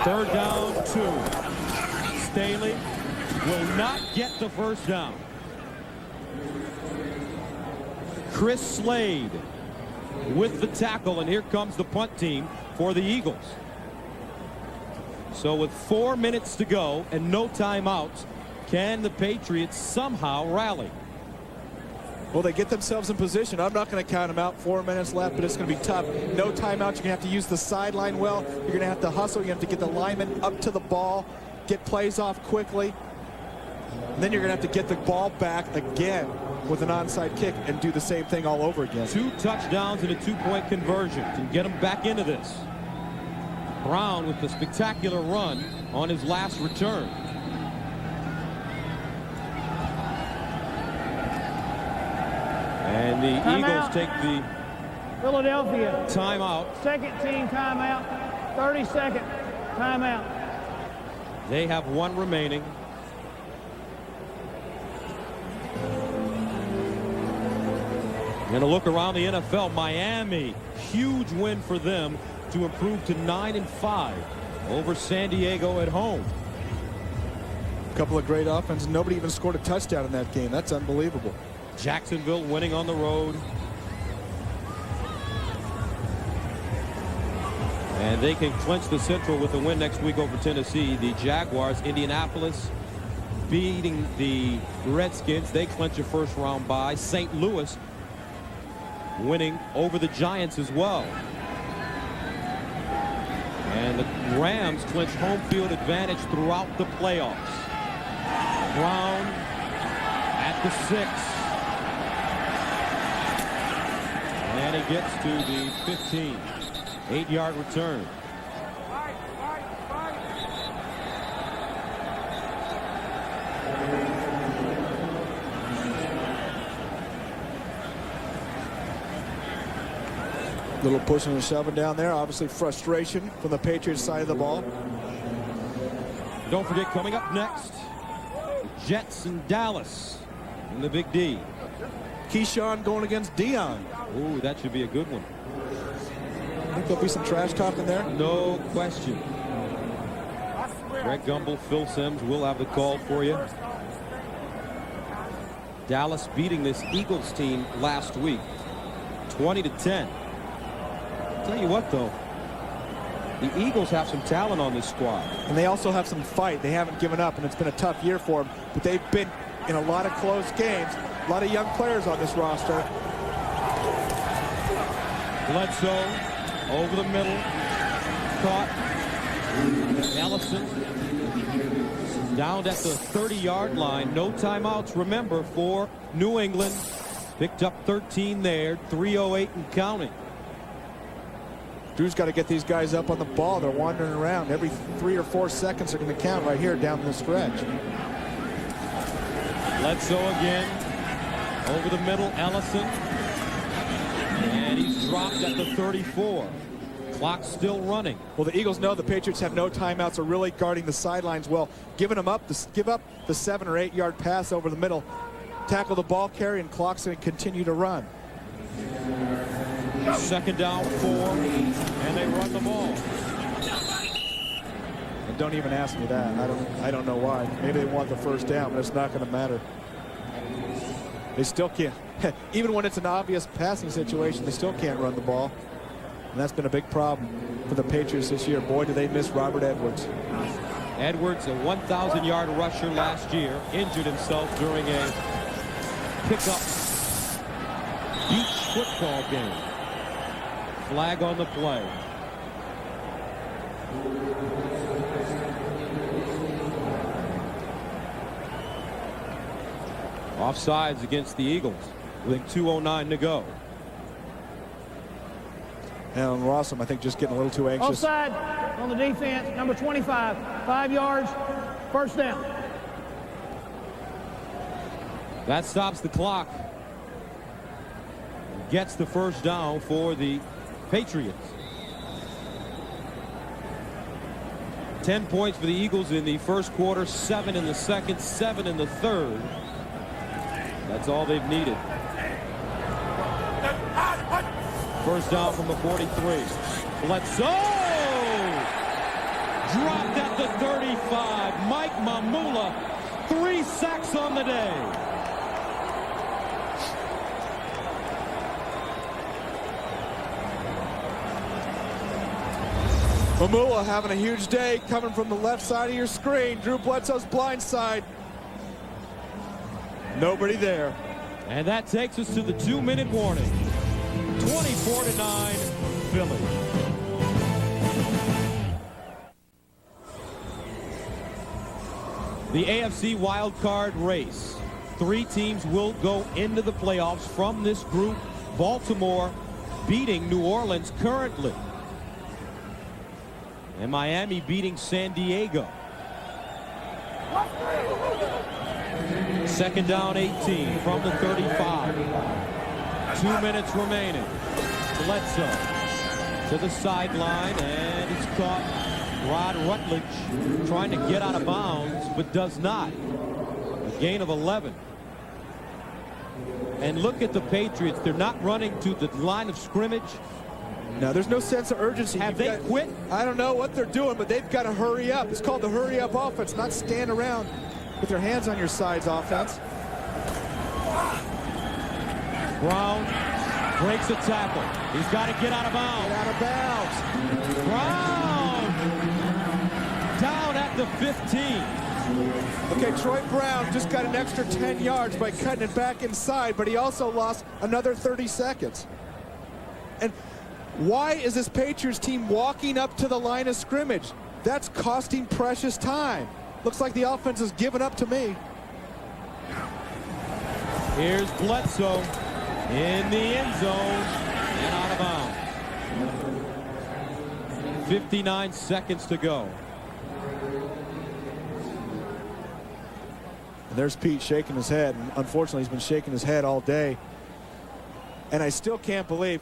Third down, 2. Staley will not get the first down. Chris Slade with the tackle, and here comes the punt team for the Eagles. So with 4 minutes to go and no timeouts, can the Patriots somehow rally? Well, they get themselves in position. I'm not going to count them out. 4 minutes left, but it's going to be tough. No timeouts. You're going to have to use the sideline well. You're going to have to hustle. You have to get the lineman up to the ball, get plays off quickly. And then you're going to have to get the ball back again with an onside kick and do the same thing all over again. 2 touchdowns and a 2-point conversion can get them back into this. Brown with the spectacular run on his last return. And the Eagles take the Philadelphia timeout. Second team timeout. 30-second timeout. They have 1 remaining. Going to look around the NFL. Miami, huge win for them to improve to 9-5 over San Diego at home. A couple of great offenses. Nobody even scored a touchdown in that game. That's unbelievable. Jacksonville winning on the road. And they can clinch the Central with a win next week over Tennessee. The Jaguars, Indianapolis beating the Redskins. They clinch a first-round bye. St. Louis winning over the Giants as well. And the Rams clinch home field advantage throughout the playoffs. Brown at the 6. And he gets to the 15. 8-yard return. Little pushing and shoving down there. Obviously frustration from the Patriots side of the ball. Don't forget, coming up next, the Jets in Dallas in the Big D. Keyshawn going against Dion. Ooh, that should be a good one. I think there'll be some trash talk in there. No question. Greg Gumbel, Phil Simms will have the call for you. Dallas beating this Eagles team last week, 20-10. Tell you what, though, the Eagles have some talent on this squad. And they also have some fight. They haven't given up, and it's been a tough year for them. But they've been in a lot of close games. A lot of young players on this roster. Bledsoe over the middle. Caught. Ellison down at the 30-yard line. No timeouts, remember, for New England. Picked up 13 there. 3:08 and counting. Drew's got to get these guys up on the ball. They're wandering around. Every 3 or 4 seconds are going to count right here down the stretch. Bledsoe again. Over the middle, Ellison. And he's dropped at the 34. Clock's still running. Well, the Eagles know the Patriots have no timeouts, are really guarding the sidelines well, giving them give up the 7 or 8 yard pass over the middle, tackle the ball carrier, and clock's going to continue to run. Second down 4, and they run the ball. And don't even ask me that. I don't know why. Maybe they want the first down, but it's not going to matter. They still can't. Even when it's an obvious passing situation, they still can't run the ball. And that's been a big problem for the Patriots this year. Boy, do they miss Robert Edwards. Edwards, a 1,000-yard rusher last year, injured himself during a pickup beach football game. Flag on the play. Offsides against the Eagles with 2:09 to go. And Rossum, I think, just getting a little too anxious. Offside on the defense, number 25, 5 yards, first down. That stops the clock. Gets the first down for the Patriots. 10 points for the Eagles in the first quarter, 7 in the second, 7 in the third. That's all they've needed. First down from the 43. Bledsoe! Dropped at the 35. Mike Mamula, 3 sacks on the day. Mamula having a huge day coming from the left side of your screen. Drew Bledsoe's blind side. Nobody there. And that takes us to the 2-minute warning. 24-9, Philly. The AFC wild card race. 3 teams will go into the playoffs from this group. Baltimore beating New Orleans currently. And Miami beating San Diego. Second down 18 from the 35. 2 minutes remaining. Bledsoe to the sideline, and it's caught. Rod Rutledge trying to get out of bounds, but does not. A gain of 11. And look at the Patriots. They're not running to the line of scrimmage. Now, there's no sense of urgency. Have they quit? I don't know what they're doing, but they've got to hurry up. It's called the hurry up offense, not stand around with your hands on your sides offense. Brown breaks a tackle. He's got to get out of bounds. Get out of bounds. Brown down at the 15. Okay, Troy Brown just got an extra 10 yards by cutting it back inside, but he also lost another 30 seconds. And why is this Patriots team walking up to the line of scrimmage? That's costing precious time. Looks like the offense has given up to me. Here's Bledsoe in the end zone and out of bounds. 59 seconds to go. And there's Pete shaking his head. And unfortunately, he's been shaking his head all day. And I still can't believe.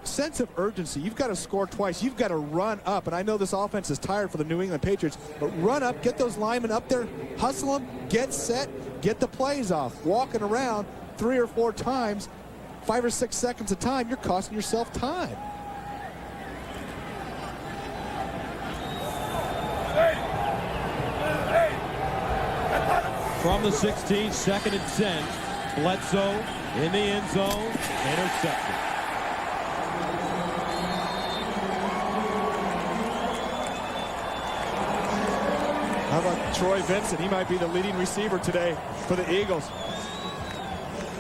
Sense of urgency. You've got to score twice. You've got to run up. And I know this offense is tired for the New England Patriots, but run up, get those linemen up there, hustle them, get set, get the plays off. Walking around 3 or 4 times, 5 or 6 seconds a time, you're costing yourself time. From the 16, 2nd and 10. Bledsoe in the end zone, intercepted. How about Troy Vincent? He might be the leading receiver today for the Eagles.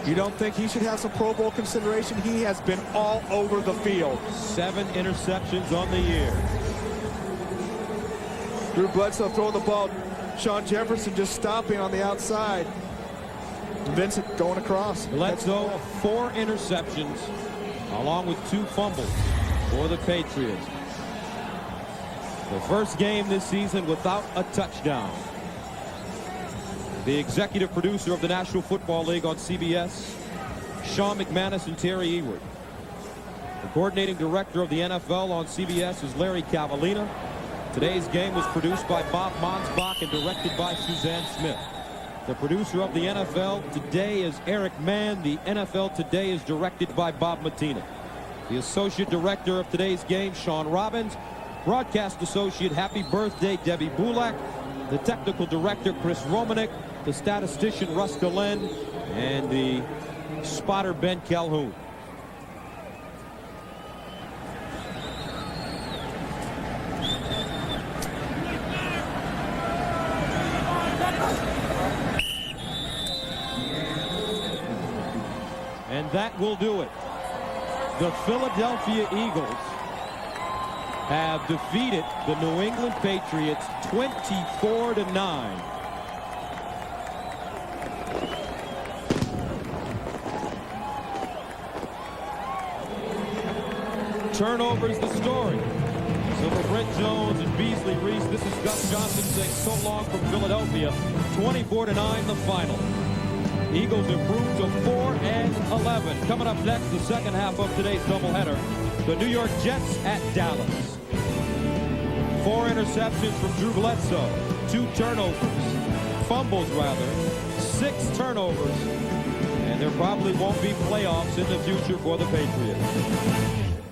You don't think he should have some Pro Bowl consideration? He has been all over the field. 7 interceptions on the year. Drew Bledsoe throwing the ball. Sean Jefferson just stopping on the outside. Vincent going across. Bledsoe, 4 interceptions, along with 2 fumbles for the Patriots. The first game this season without a touchdown. The executive producer of the National Football League on CBS, Sean McManus and Terry Ewert. The coordinating director of the NFL on CBS is Larry Cavallina. Today's game was produced by Bob Monsbach and directed by Suzanne Smith. The producer of the NFL Today is Eric Mann. The NFL Today is directed by Bob Matina. The associate director of today's game, Sean Robbins. Broadcast associate, happy birthday, Debbie Bulak. The technical director, Chris Romanek. The statistician, Russ Galen. And the spotter, Ben Calhoun. And that will do it. The Philadelphia Eagles have defeated the New England Patriots 24-9. Turnovers the story. So for Brent Jones and Beasley, Reese, this is Gus Johnson saying so long from Philadelphia. 24-9 the final. Eagles improve to 4-11. Coming up next, the second half of today's doubleheader. The New York Jets at Dallas. 4 interceptions from Drew Bledsoe. 2 turnovers. Fumbles, rather. 6 turnovers. And there probably won't be playoffs in the future for the Patriots.